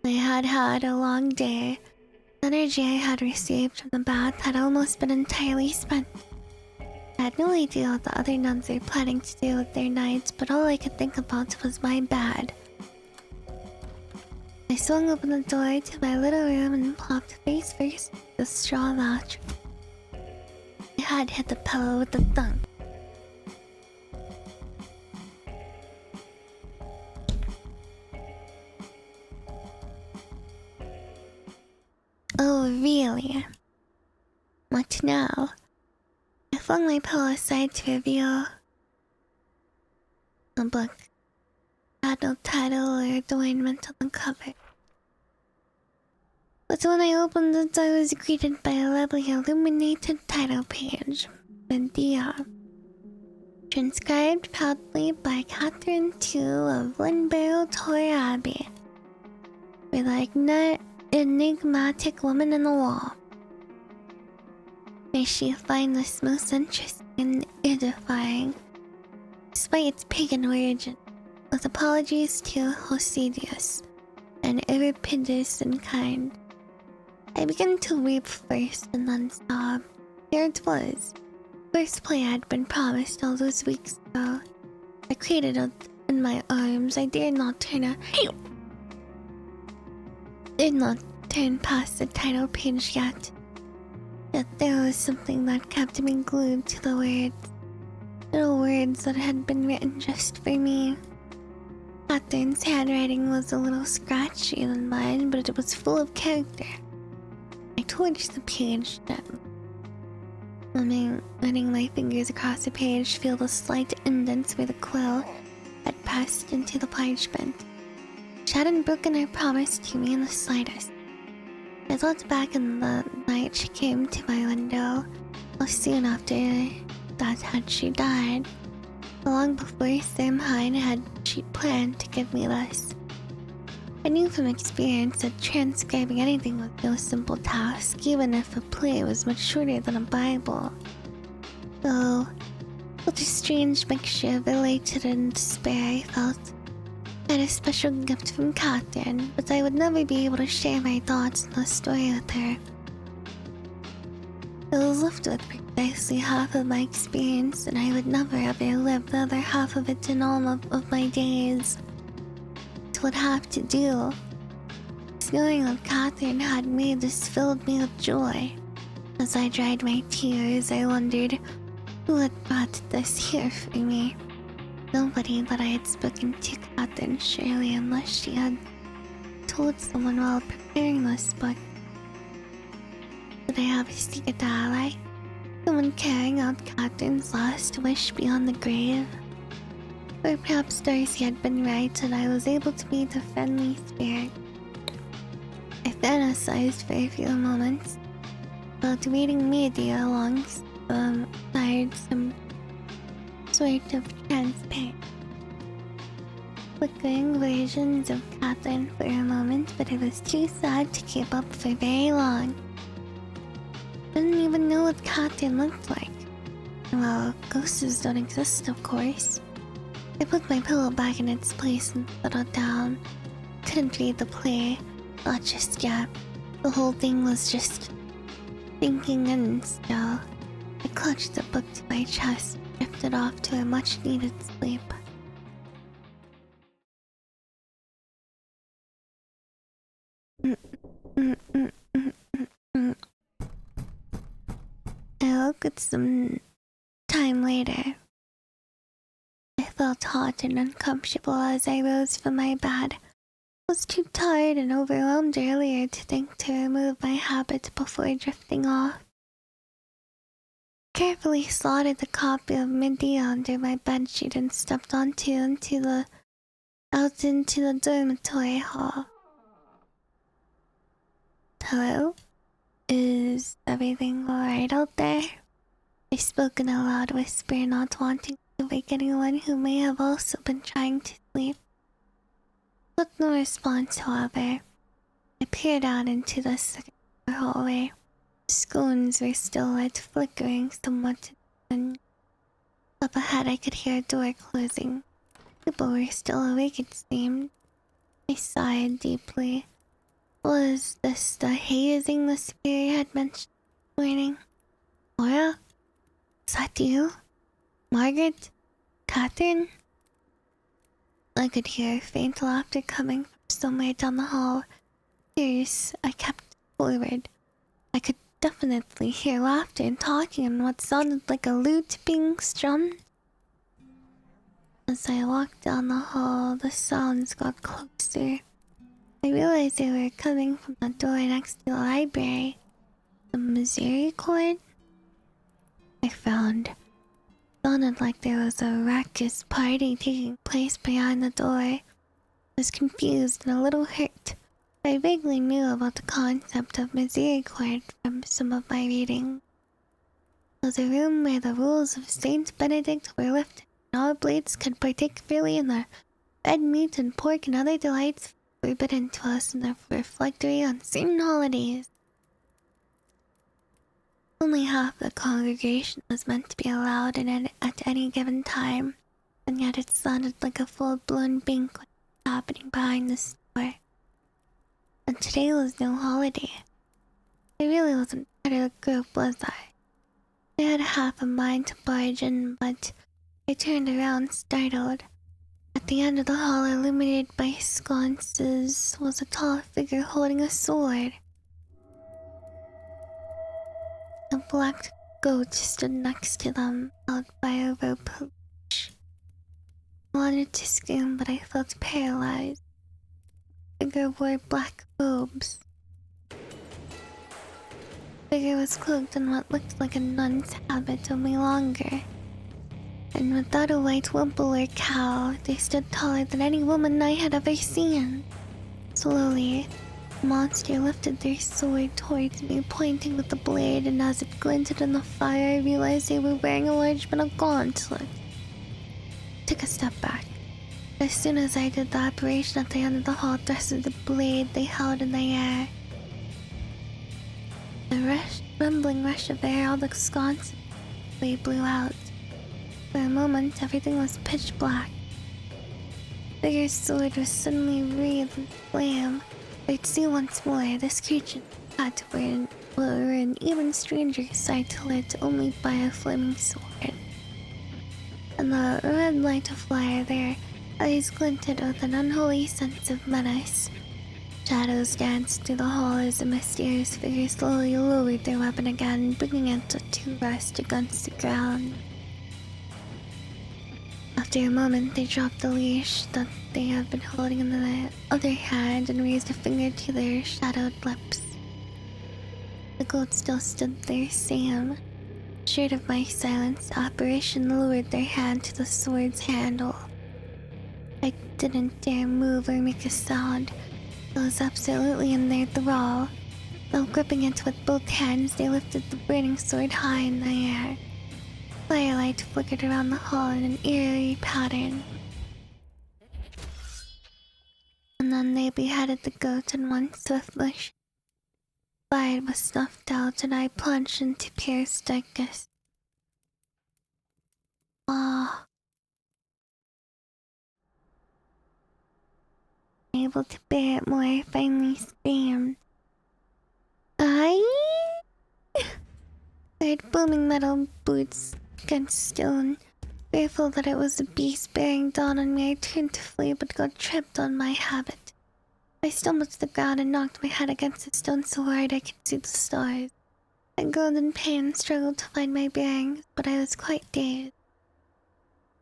S1: I had had a long day. The energy I had received from the bath had almost been entirely spent. I had no idea what the other nuns were planning to do with their nights, but all I could think about was my bed. I swung open the door to my little room and plopped face first into the straw mattress. My head hit the pillow with a thunk. Oh, really? What now? I flung my pillow aside to reveal a book. It had no title or adornment on the cover. But when I opened it, I was greeted by a lovely illuminated title page. Medea. Transcribed proudly by Catherine 2 of Linbarrow Tor Abbey. For the enigmatic woman in the wall. may she find this most interesting and edifying, despite its pagan origin. With apologies to Hosidius, and Euripides in kind. I began to weep first and then sob. Here it was. First play I had been promised all those weeks ago. I cradled it in my arms. I dared not turn past the title page yet. Yet there was something that kept me glued to the words. Little words that had been written just for me. Catherine's handwriting was a little scratchy than mine, but it was full of character. I torched the page gently, running my fingers across the page, feel the slight indents where the quill had pressed into the parchment. She hadn't broken her promise to me in the slightest. I thought back in the night she came to my window, how soon after that had she died. Long before Samhain had she planned to give me this. I knew from experience that transcribing anything was no simple task, even if a play was much shorter than a Bible. Though, with a strange mixture of elated and despair, I felt I had a special gift from Catherine, but I would never be able to share my thoughts in the story with her. I was left with precisely half of my experience, and I would never ever live the other half of it in all of my days. What would have to do. Knowing that Catherine had made this filled me with joy. As I dried my tears, I wondered who had brought this here for me. Nobody that I had spoken to Catherine, surely, unless she had told someone while preparing this book. Did I have a secret ally? Someone carrying out Catherine's last wish beyond the grave? Or perhaps Darcy had been right and I was able to meet a friendly spirit. I fantasized for a few moments, about reading media alongside some sort of transparent, flickering versions of Catherine for a moment, but it was too sad to keep up for very long. I didn't even know what Catherine looked like. Well, ghosts don't exist, of course. I put my pillow back in its place and settled down. Couldn't read the play, not just yet. The whole thing was just sinking in still. I clutched the book to my chest and drifted off to a much-needed sleep. I woke at some time later. I felt hot and uncomfortable as I rose from my bed. I was too tired and overwhelmed earlier to think to remove my habit before drifting off. Carefully slotted the copy of Medea under my bedsheet and stepped out into the dormitory hall. Hello? Is everything alright out there? I spoke in a loud whisper, not wanting to wake anyone who may have also been trying to sleep. With no response, however, I peered out into the second hallway. The scones were still lit, flickering somewhat, and up ahead I could hear a door closing. People were still awake, it seemed. I sighed deeply. Was this the hazing the superior had mentioned this morning? Laura? Is that you? Margaret? Catherine? I could hear faint laughter coming from somewhere down the hall. Curious, I kept forward. I could definitely hear laughter and talking and what sounded like a lute being strummed. As I walked down the hall, the sounds got closer. I realized they were coming from the door next to the library. The misericorde? I found. Sounded like there was a raucous party taking place behind the door. I was confused and a little hurt. I vaguely knew about the concept of misericorde from some of my reading. It was a room where the rules of Saint Benedict were lifted, and all blades could partake freely in the red meat and pork and other delights forbidden to us in the reflectory on certain holidays. Till Only half the congregation was meant to be allowed in at any given time, and yet it sounded like a full-blown banquet happening behind the store. And today was no holiday. I really wasn't part of the group, was I? I had half a mind to barge in, but I turned around startled. At the end of the hall, illuminated by sconces, was a tall figure holding a sword. A black goat stood next to them, held by a rope leash. I wanted to scream, but I felt paralyzed. The figure wore black robes. The figure was cloaked in what looked like a nun's habit, only longer. And without a white wimple or cowl, they stood taller than any woman I had ever seen. Slowly, the monster lifted their sword towards me, pointing with the blade, and as it glinted in the fire, I realized they were wearing a large metal gauntlet. I took a step back. As soon as I did, the apparition at the end of the hall thrusted the blade they held in the air. The rumbling rush of air, all the sconces blew out. For a moment, everything was pitch black. The figure's sword was suddenly wreathed in flame. I'd see once more this creature had to wear an even stranger sight to lit only by a flaming sword. And the red light of fire, their eyes glinted with an unholy sense of menace. Shadows danced through the hall as the mysterious figure slowly lowered their weapon again, bringing it to rest against the ground. After a moment, they dropped the leash that they had been holding in the other hand and raised a finger to their shadowed lips. The goat still stood there, same. Assured of my silence, the apparition lowered their hand to the sword's handle. I didn't dare move or make a sound. I was absolutely in their thrall. While gripping it with both hands, they lifted the burning sword high in the air. Firelight flickered around the hall in an eerie pattern. And then they beheaded the goat in one swift motion. Fire was snuffed out and I plunged into pierced darkness. Ah. Unable to bear it more, I finally screamed. I heard booming metal boots against stone. Fearful that it was the beast bearing down on me, I turned to flee but got tripped on my habit. I stumbled to the ground and knocked my head against the stone so hard I could see the stars. I groaned in pain and struggled to find my bearings, but I was quite dazed.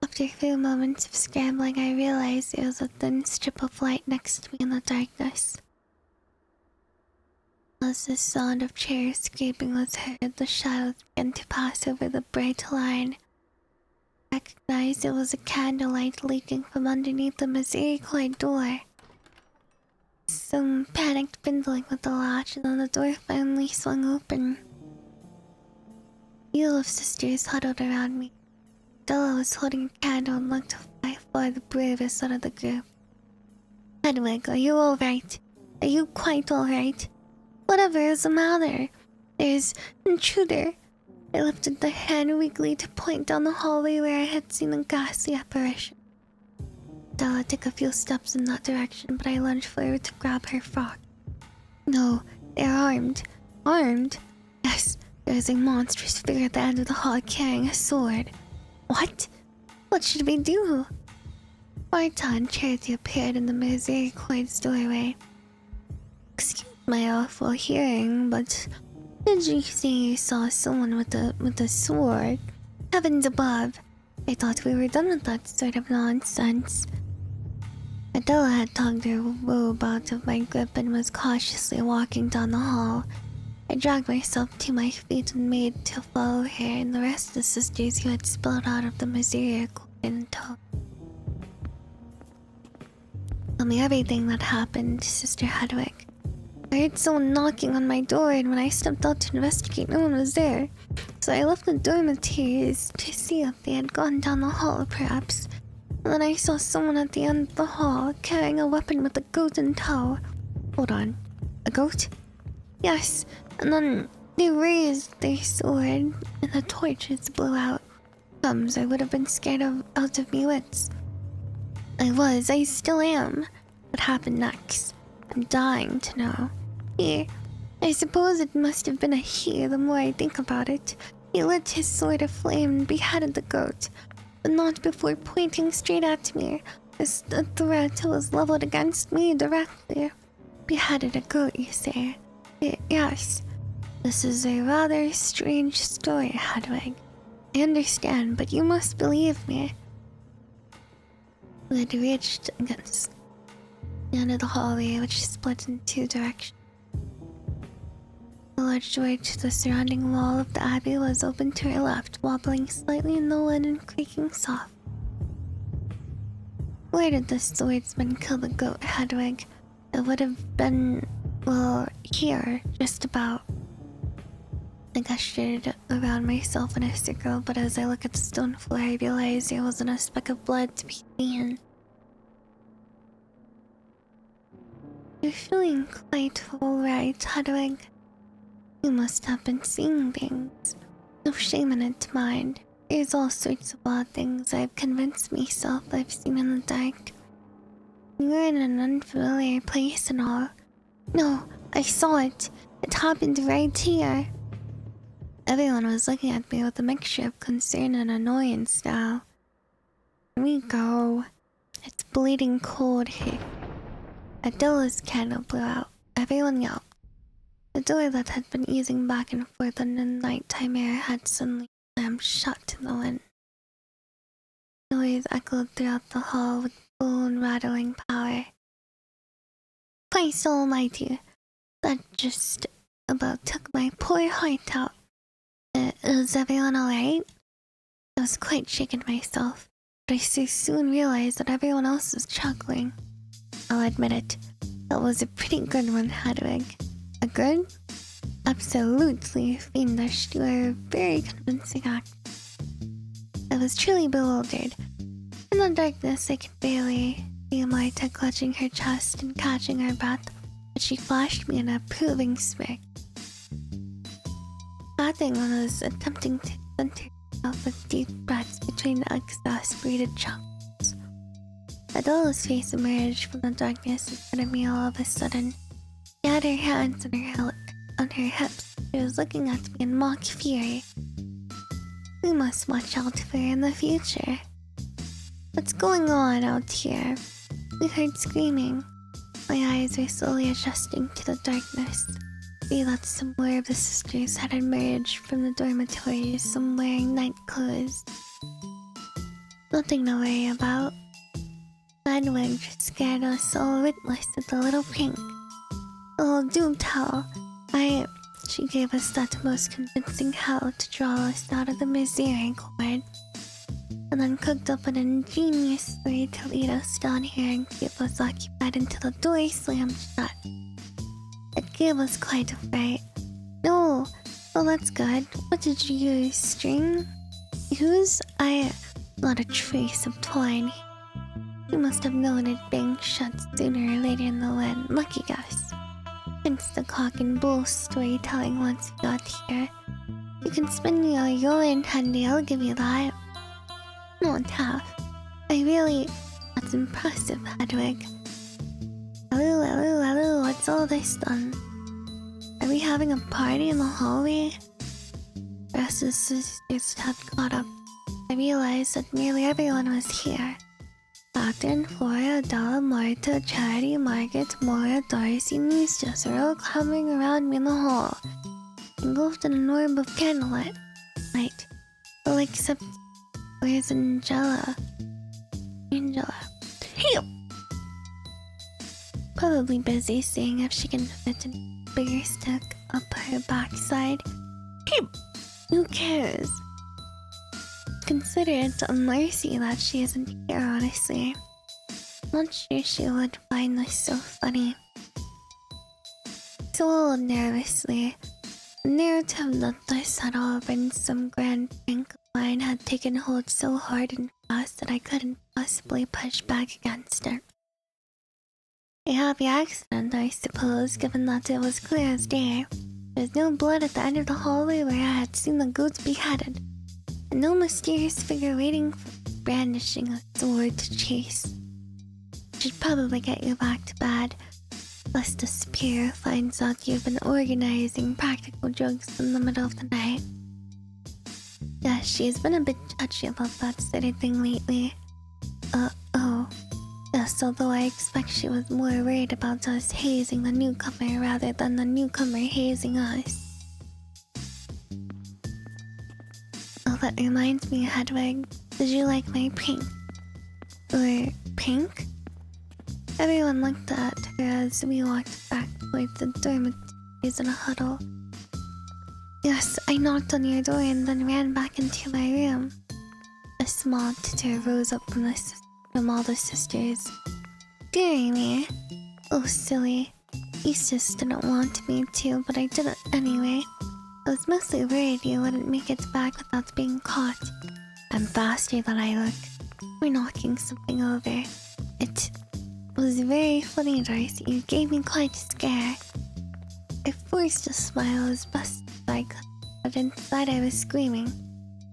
S1: After a few moments of scrambling, I realized there was a thin strip of light next to me in the darkness. As the sound of chairs scraping was heard, the shadows began to pass over the bright line. I recognized it was a candlelight leaking from underneath the misericorde door. Some panicked fiddling with the latch, and then the door finally swung open. A few of sisters huddled around me. Stella was holding a candle and looked by far the bravest out of the group. Hedwig, are you alright? Are you quite alright? Whatever is the matter? There's an intruder. I lifted the hand weakly to point down the hallway where I had seen the ghastly apparition. Stella took a few steps in that direction, but I lunged forward to grab her frock. No, they're armed. Armed? Yes, there's a monstrous figure at the end of the hall carrying a sword. What? What should we do? Marta and Charity appeared in the misericorde's doorway. Excuse my awful hearing, but did you say you saw someone with a sword? Heavens above! I thought we were done with that sort of nonsense. Adela had tugged her robe out of my grip and was cautiously walking down the hall. I dragged myself to my feet and made to follow her and the rest of the sisters who had spilled out of the misericorde in tow. Tell me everything that happened, Sister Hedwig. I heard someone knocking on my door, and when I stepped out to investigate, no one was there. So I left the dormitories to see if they had gone down the hall, perhaps. And then I saw someone at the end of the hall carrying a weapon with a goat in tow. Hold on. A goat? Yes. And then They raised their sword, and the torches blew out. I would have been scared out of me wits. I still am. What happened next? I'm dying to know. I suppose it must have been a he the more I think about it. He lit his sword aflame and beheaded the goat, but not before pointing straight at me, as the threat was leveled against me directly. Beheaded a goat, you say? Yes. This is a rather strange story, Hedwig. I understand, but you must believe me. We had reached against the end of the hallway, which split in two directions. The large door to the surrounding wall of the abbey was open to her left, wobbling slightly in the wind and creaking soft. Where did the swordsman kill the goat, Hedwig? It would have been, well, here, just about. I gestured around myself in a circle, but as I look at the stone floor, I realized there wasn't a speck of blood to be seen. You're feeling quite alright, Hedwig. You must have been seeing things. No shame in it to mind. There's all sorts of odd things I've convinced myself I've seen in the dark. You're in an unfamiliar place and all. No, I saw it. It happened right here. Everyone was looking at me with a mixture of concern and annoyance now. Here we go. It's bleeding cold here. Adela's candle blew out. Everyone yelped. The door that had been easing back and forth in the nighttime air had suddenly slammed shut in the wind. Noise echoed throughout the hall with bone rattling power. Christ almighty, that just about took my poor heart out. Is everyone alright? I was quite shaken myself, but I soon realized that everyone else was chuckling. I'll admit it, that was a pretty good one, Hedwig. A good? Absolutely fiendish. You were a very convincing act. I was truly bewildered. In the darkness, I could barely see Marta clutching her chest and catching her breath, but she flashed me an approving smirk. Catherine was attempting to center herself with deep breaths between the exasperated chunks. Adela's face emerged from the darkness in front of me all of a sudden. She had her hands on her hips. She was looking at me in mock fury. We must watch out for her in the future. What's going on out here? We heard screaming. My eyes were slowly adjusting to the darkness. See that some more of the sisters had emerged from the dormitories, some wearing night clothes. Nothing to worry about. Hedwig just scared us all witless with the little pink. Oh, do tell. She gave us that most convincing how to draw us out of the misericorde, and then cooked up an ingenious way to lead us down here and keep us occupied until the door slammed shut. It gave us quite a fright. No, well that's good. What did you use? String? Use? Not a trace of twine. You must have known it banged shut sooner or later in the wind. Lucky guess. Hence the cock and bull storytelling once we got here. You can spin me all your in handy, I'll give you that. Not half. That's impressive, Hedwig. Hello, what's all this done? Are we having a party in the hallway? The rest of the sisters had caught up. I realized that nearly everyone was here. Catherine, Flora, Adela, Marta, Charity, Margaret, Moira, Darcy, and Eustace are all clumbering around me in the hall, engulfed in an orb of candlelight. Well, except, where's Angela? Hey! Probably busy seeing if she can fit a bigger stick up her backside. Hey! Who cares? Consider it a mercy that she isn't here, honestly. Not sure she would find this so funny. Swallowed nervously. The narrative that this had all been some grand prank of mine had taken hold so hard and fast that I couldn't possibly push back against it. A happy accident, I suppose, given that it was clear as day. There's no blood at the end of the hallway where I had seen the goats beheaded, and no mysterious figure waiting brandishing a sword to chase. Should probably get you back to bed, lest the superior finds out you've been organizing practical jokes in the middle of the night. Yeah, she's been a bit touchy about that sort of thing lately. Oh. Yes, although I expect she was more worried about us hazing the newcomer rather than the newcomer hazing us. Oh, that reminds me, Hedwig. Did you like my pink? Or pink? Everyone looked at her as we walked back towards the dormitories in a huddle. Yes, I knocked on your door and then ran back into my room. A small titter rose up from all the sisters. Dear me. Oh, silly. Eustace didn't want me to, but I did it anyway. I was mostly worried you wouldn't make it back without being caught. I'm faster than I look. We're knocking something over. It was very funny, Darcy. You gave me quite a scare. I forced a smile as best I could, but inside I was screaming.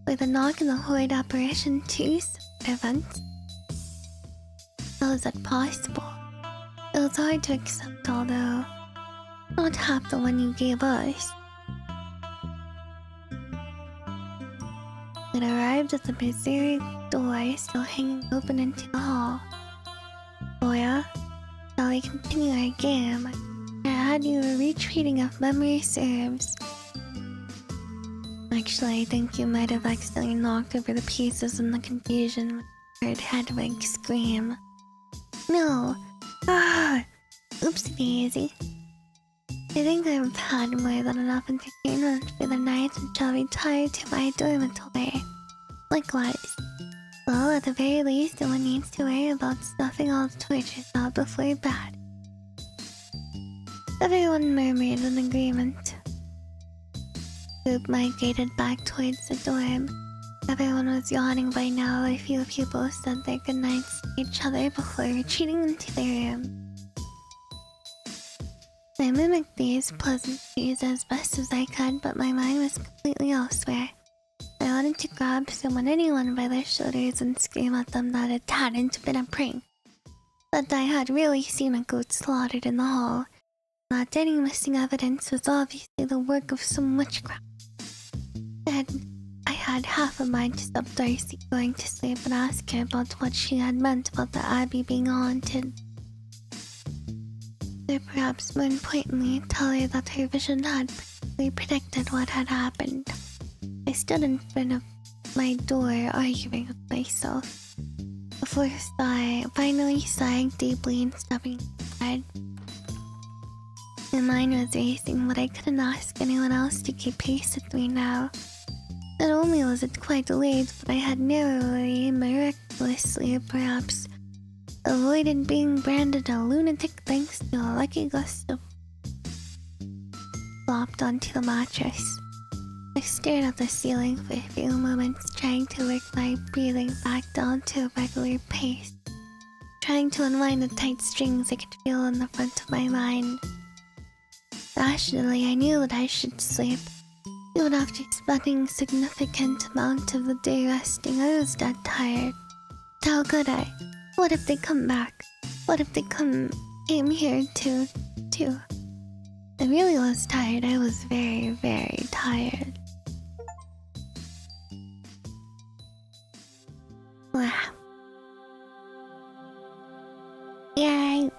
S1: With a knock in the horrid apparition too, event. How is that possible? It was hard to accept, although not half the one you gave us. It arrived at the misericorde door still hanging open into the hall. Oh yeah? Shall we continue our game? I had you retreating if memory serves. Actually, I think you might have accidentally knocked over the pieces in the confusion when you heard Hedwig scream. No! Ah! Oopsie daisy. I think I've had more than enough entertainment for the night and shall retire to my dormitory. Likewise. Well, at the very least, no one needs to worry about stuffing all the tortures out before bed. Everyone murmured in agreement. The group migrated back towards the dorm. Everyone was yawning by now. A few people said their goodnights to each other before retreating into their room. I mimicked these pleasantries as best as I could, but my mind was completely elsewhere. I wanted to grab anyone by their shoulders and scream at them that it hadn't been a prank. That I had really seen a goat slaughtered in the hall. That any missing evidence was obviously the work of some witchcraft. I had half a mind to stop Darcy going to sleep and ask her about what she had meant about the Abbey being haunted. Or perhaps more importantly, tell her that her vision had perfectly predicted what had happened. I stood in front of my door arguing with myself. Before finally sighing deeply and stepping inside. My mind was racing, but I couldn't ask anyone else to keep pace with me now. Not only was it quite late, but I had narrowly, miraculously perhaps, avoided being branded a lunatic thanks to a lucky gust of flopped onto the mattress. I stared at the ceiling for a few moments, trying to work my breathing back down to a regular pace, trying to unwind the tight strings I could feel in the front of my mind. Rationally, I knew that I should sleep. Even after spending a significant amount of the day resting, I was dead tired. How could I? What if they come back? What if they came here too? I really was tired. I was very, very tired. Wow. Yay!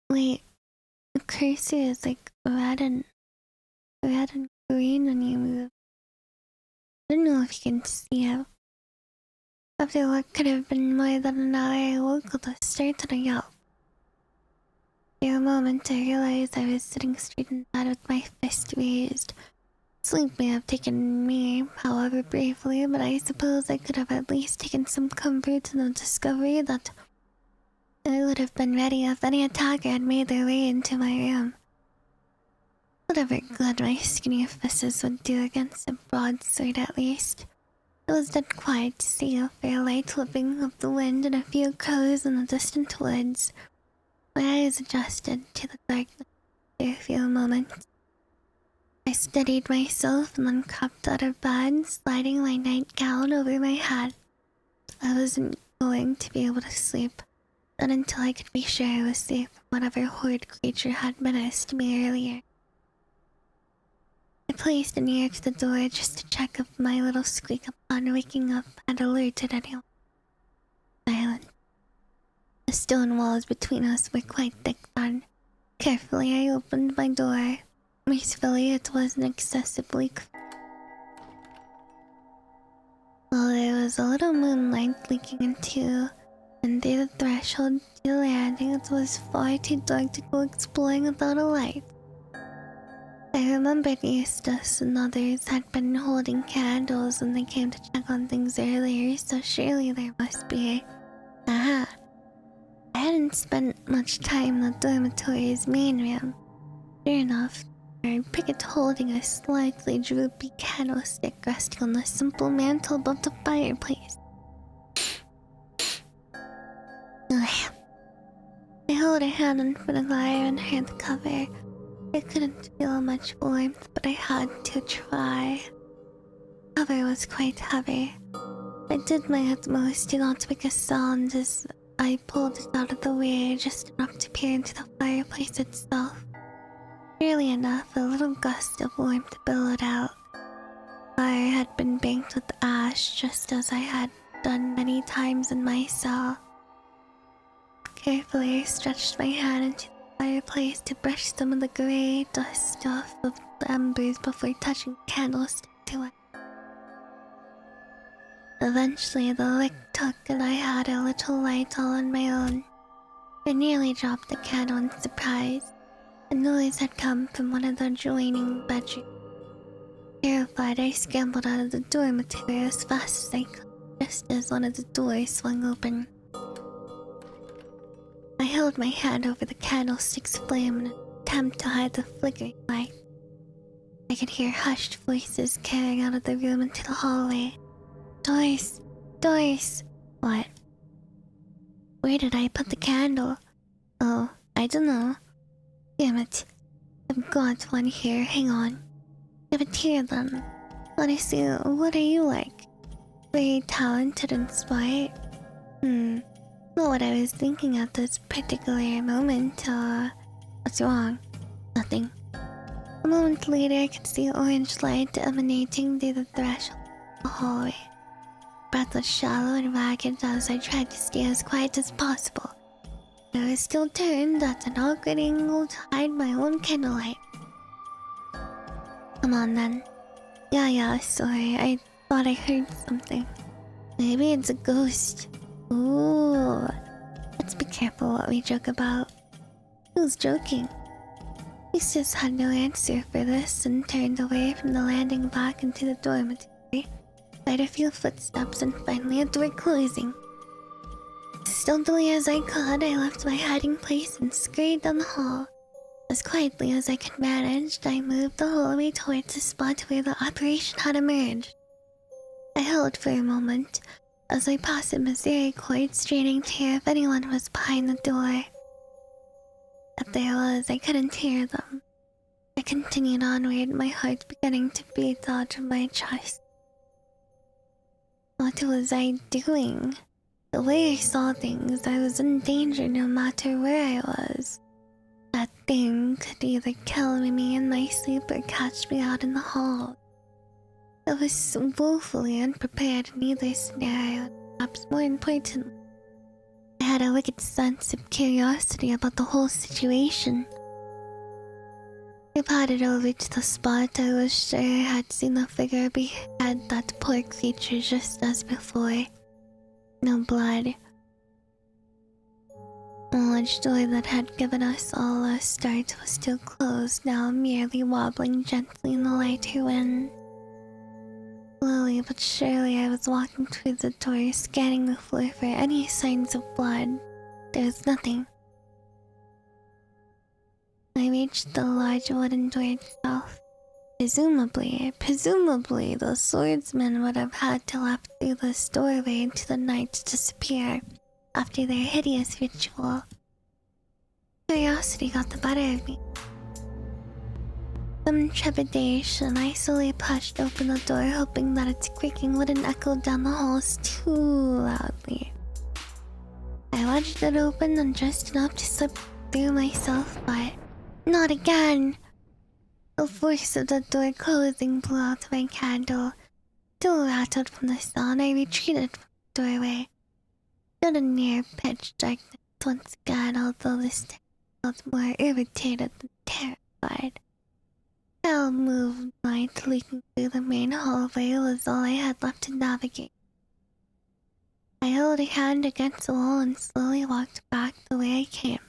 S1: Wait, the cursor is like red and green when you move. I don't know if you can see it. After what could have been more than an hour, I woke with a start and a yelp. For a moment, I realized I was sitting straight in bed with my fist raised. Sleep may have taken me, however briefly, but I suppose I could have at least taken some comfort in the discovery that I would have been ready if any attacker had made their way into my room. Whatever good my skinny fists would do against a broadsword at least. It was dead quiet to see a fair light whipping up the wind and a few crows in the distant woods. My eyes adjusted to the darkness. for a few moments. I steadied myself and then crept out of bed, sliding my nightgown over my head. I wasn't going to be able to sleep, not until I could be sure I was safe from whatever horrid creature had menaced me earlier. I placed an ear to the door just to check if my little squeak upon waking up had alerted anyone. Silent. The stone walls between us were quite thick then. Carefully I opened my door. Mercifully it wasn't excessively well, there was a little moonlight leaking into, and through the threshold to the landing it was far too dark to go exploring without a light. I remembered Eustace and others had been holding candles when they came to check on things earlier, so surely there must be. Aha! I hadn't spent much time in the dormitory's main room. Sure enough, I picked holding a slightly droopy candlestick resting on the simple mantel above the fireplace. Ugh. I held a hand in front of the eye and heard the cover. I couldn't feel much warmth, but I had to try. The cover was quite heavy. I did my utmost to not make a sound as I pulled it out of the way just enough to peer into the fireplace itself. Surely enough, a little gust of warmth billowed out. Fire had been banked with ash, just as I had done many times in my cell. Carefully, I stretched my hand into the fireplace to brush some of the grey dust off of the embers before touching the candlestick to it. Eventually, the light took and I had a little light all on my own. I nearly dropped the candle in surprise. A noise had come from one of the adjoining bedrooms. Terrified, I scrambled out of the dormitory as fast as I could, just as one of the doors swung open. I held my hand over the candlestick's flame in an attempt to hide the flickering light. I could hear hushed voices carrying out of the room into the hallway. Doris! Doris! What? Where did I put the candle? Oh, I don't know. Damn it. I've got one here, hang on. Give it here then. Let me see, what are you like? Very talented and smart? Not what I was thinking at this particular moment, what's wrong? Nothing. A moment later I could see orange light emanating through the threshold of the hallway. Breath was shallow and ragged as I tried to stay as quiet as possible. I was still turned at an awkward angle to hide my own candlelight. Come on then. Yeah, sorry, I thought I heard something. Maybe it's a ghost. Ooh. Let's be careful what we joke about. Who's joking? Eustace had no answer for this and turned away from the landing back into the dormitory. Heard a few footsteps and finally a door closing. Stealthily as I could, I left my hiding place and scurried down the hall. As quietly as I could manage, I moved the hallway towards the spot where the operation had emerged. I held for a moment as I passed a misericorde, straining to hear if anyone was behind the door. If there was, I couldn't hear them. I continued onward, my heart beginning to beat out of my chest. What was I doing? The way I saw things, I was in danger no matter where I was. That thing could either kill me in my sleep or catch me out in the hall. I was woefully unprepared in either scenario, and perhaps more importantly, I had a wicked sense of curiosity about the whole situation. I padded over to the spot I was sure I had seen the figure behead that poor creature just as before. No blood. The large door that had given us all a start was still closed, now merely wobbling gently in the lighter wind. Slowly but surely I was walking through the door, scanning the floor for any signs of blood. There was nothing. I reached the large wooden door itself. Presumably, the swordsman would have had to leap through this doorway into the night to disappear after their hideous ritual. Curiosity got the better of me. some trepidation, I slowly pushed open the door, hoping that its creaking wouldn't echo down the halls too loudly. I wedged it open and just enough to slip through myself, but not again! The force of the door closing blew out my candle. Still rattled from the sound, I retreated from the doorway. Stood in near pitch darkness once again, although this time I felt more irritated than terrified. Pale moonlight leaking through the main hallway was all I had left to navigate. I held a hand against the wall and slowly walked back the way I came.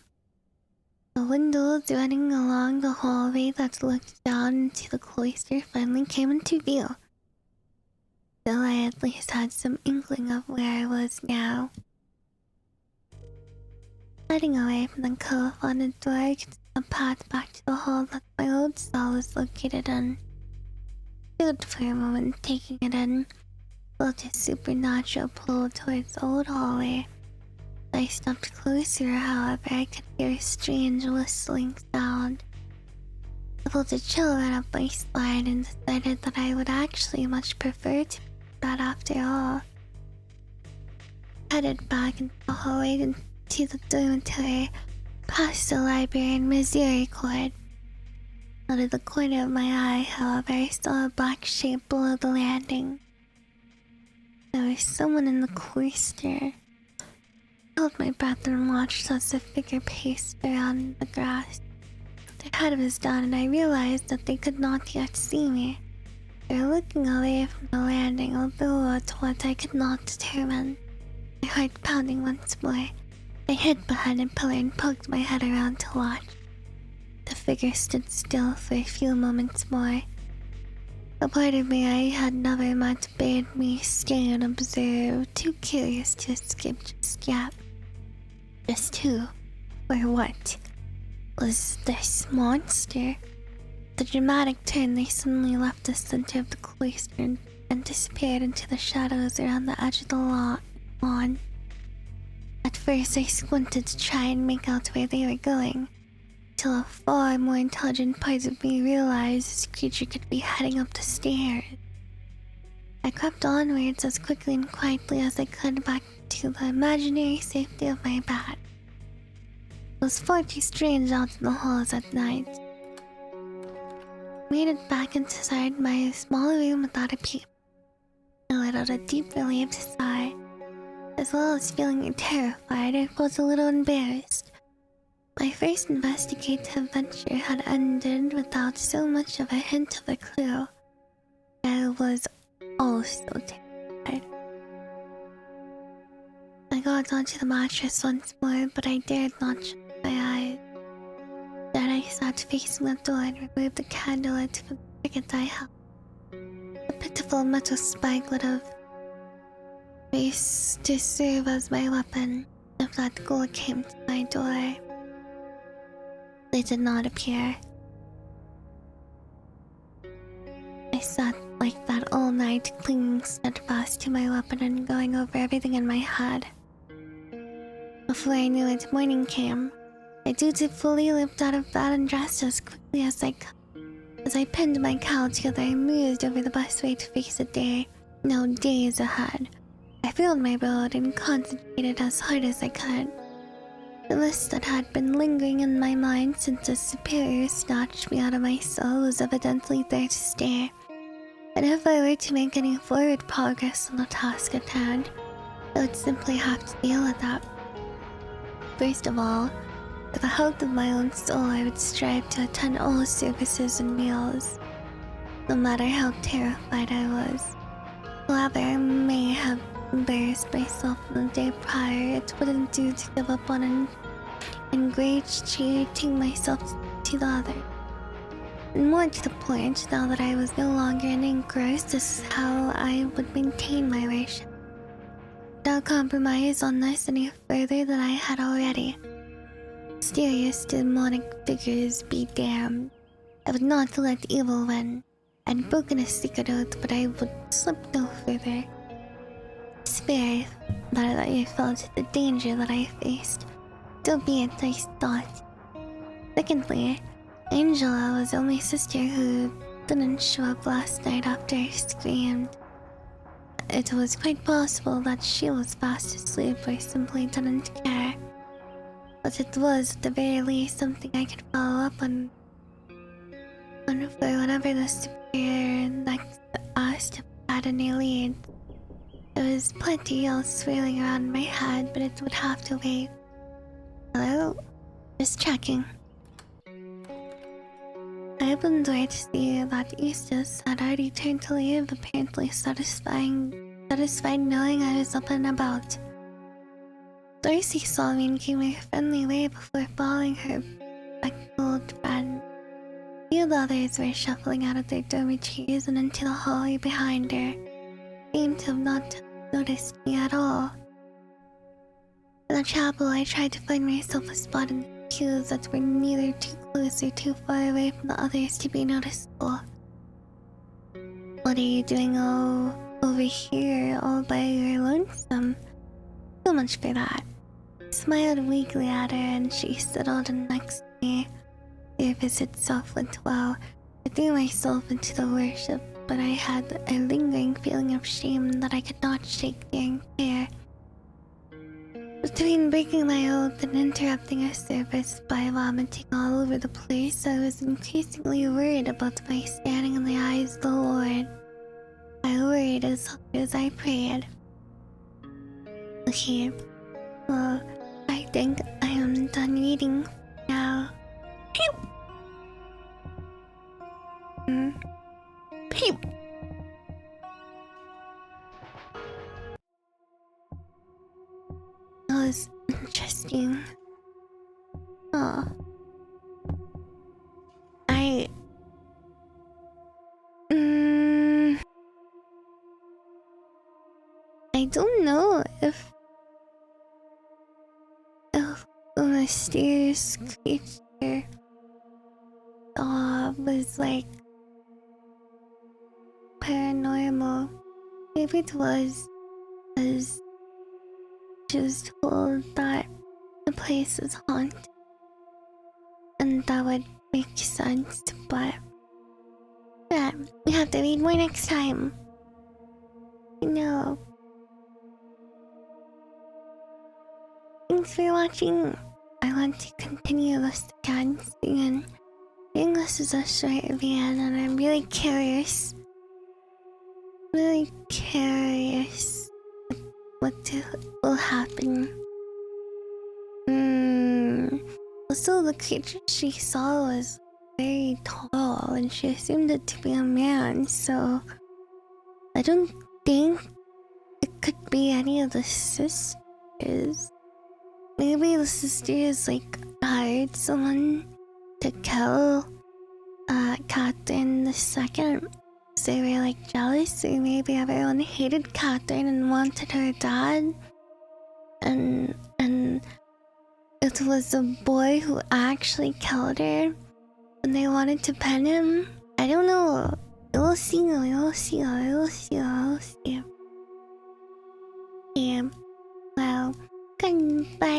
S1: The windows running along the hallway that looked down into the cloister finally came into view. Still, I at least had some inkling of where I was now. Heading away from the cove on the door, I could see a path back to the hall that my old cell was located in. Stood for a moment, taking it in. Felt a supernatural pull towards the old hallway. As I stepped closer, however, I could hear a strange whistling sound. I felt a chill run up my spine and decided that I would actually much prefer to be that after all. Headed back into the hallway into the dormitory, past the library and misericorde. Out of the corner of my eye, however, I saw a black shape below the landing. There was someone in the cloister. I held my breath and watched as the figure paced around the grass. Their head was down and I realized that they could not yet see me. They were looking away from the landing, although at what I could not determine. My heart pounding once more, I hid behind a pillar and poked my head around to watch. The figure stood still for a few moments more. A part of me I had never met bade me stay and observe, too curious to escape just yet. Just who, or what, was this monster? The dramatic turn, they suddenly left the center of the cloister and disappeared into the shadows around the edge of the lawn. At first I squinted to try and make out where they were going, till a far more intelligent part of me realized this creature could be heading up the stairs. I crept onwards as quickly and quietly as I could back to the imaginary safety of my bed. It was far too strange out in the halls at night. I made it back inside my small room without a peep. I let out a deep relieved sigh. As well as feeling terrified, I felt a little embarrassed. My first investigative venture had ended without so much of a hint of a clue. I was also terrified. I got onto the mattress once more, but I dared not shut my eyes. Then I sat facing the door and removed the candle lit from the cricket I held. A pitiful metal spike would have faced to serve as my weapon if that ghoul came to my door. They did not appear. I sat like that all night, clinging steadfast to my weapon and going over everything in my head. Before I knew it, morning came. I dutifully leaped out of bed and dressed as quickly as I could. As I pinned my cowl together, I mused over the best way to face the day. No days ahead. I filled my boat and concentrated as hard as I could. The list that had been lingering in my mind since a superior snatched me out of my cell was evidently there to stay. And if I were to make any forward progress on the task at hand, I would simply have to deal with that. First of all, for the health of my own soul, I would strive to attend all services and meals, no matter how terrified I was. However, I may have embarrassed myself on the day prior, it wouldn't do to give up on an ingratiating myself to the other. And more to the point, now that I was no longer engrossed, this is how I would maintain my ration. Without compromise on this any further than I had already. Mysterious demonic figures be damned. I would not let evil win. I'd broken a secret oath, but I would slip no further. Spare that I felt the danger that I faced. So be it, I thought. Secondly, Angela was the only sister who didn't show up last night after I screamed. It was quite possible that she was fast asleep or simply didn't care. But it was, at the very least, something I could follow up on for whenever the superior next asked if I had any leads. There was plenty else swirling around my head, but it would have to wait. Hello? Just checking. I opened the door to see that Eustace had already turned to leave, apparently satisfied knowing I was up and about. Darcy saw me and gave me a friendly wave before following her spectacled friend. Few of the others were shuffling out of their dormitories and into the hallway behind her. Seemed to have not noticed me at all. In the chapel, I tried to find myself a spot in the pews that were neither too close or too far away from the others to be noticeable. What are you doing over here all by your lonesome? So much for that. I smiled weakly at her and she settled in next to me. Their visit itself went well. I threw myself into the worship, but I had a lingering feeling of shame that I could not shake during prayer. Between breaking my oath and interrupting a service by vomiting all over the place, I was increasingly worried about my standing in the eyes of the Lord. I worried as hard as I prayed. Okay, well, I think I am done reading now. Pew! That was interesting. Oh. I don't know if the mysterious creature was like paranormal. Maybe it was, because she was told that the place is haunted. And that would make sense, but yeah, we have to read more next time. No. Thanks for watching. I want to continue this again soon. I think this is a short video and I'm really curious. What will happen. Also, the creature she saw was very tall and she assumed it to be a man, so I don't think it could be any of the sisters. Maybe the sisters like hired someone to kill Catherine the second. So they were like jealous, or maybe everyone hated Catherine and wanted her dead. And it was the boy who actually killed her and they wanted to pen him. I don't know. We'll see. Yeah. Well, goodbye.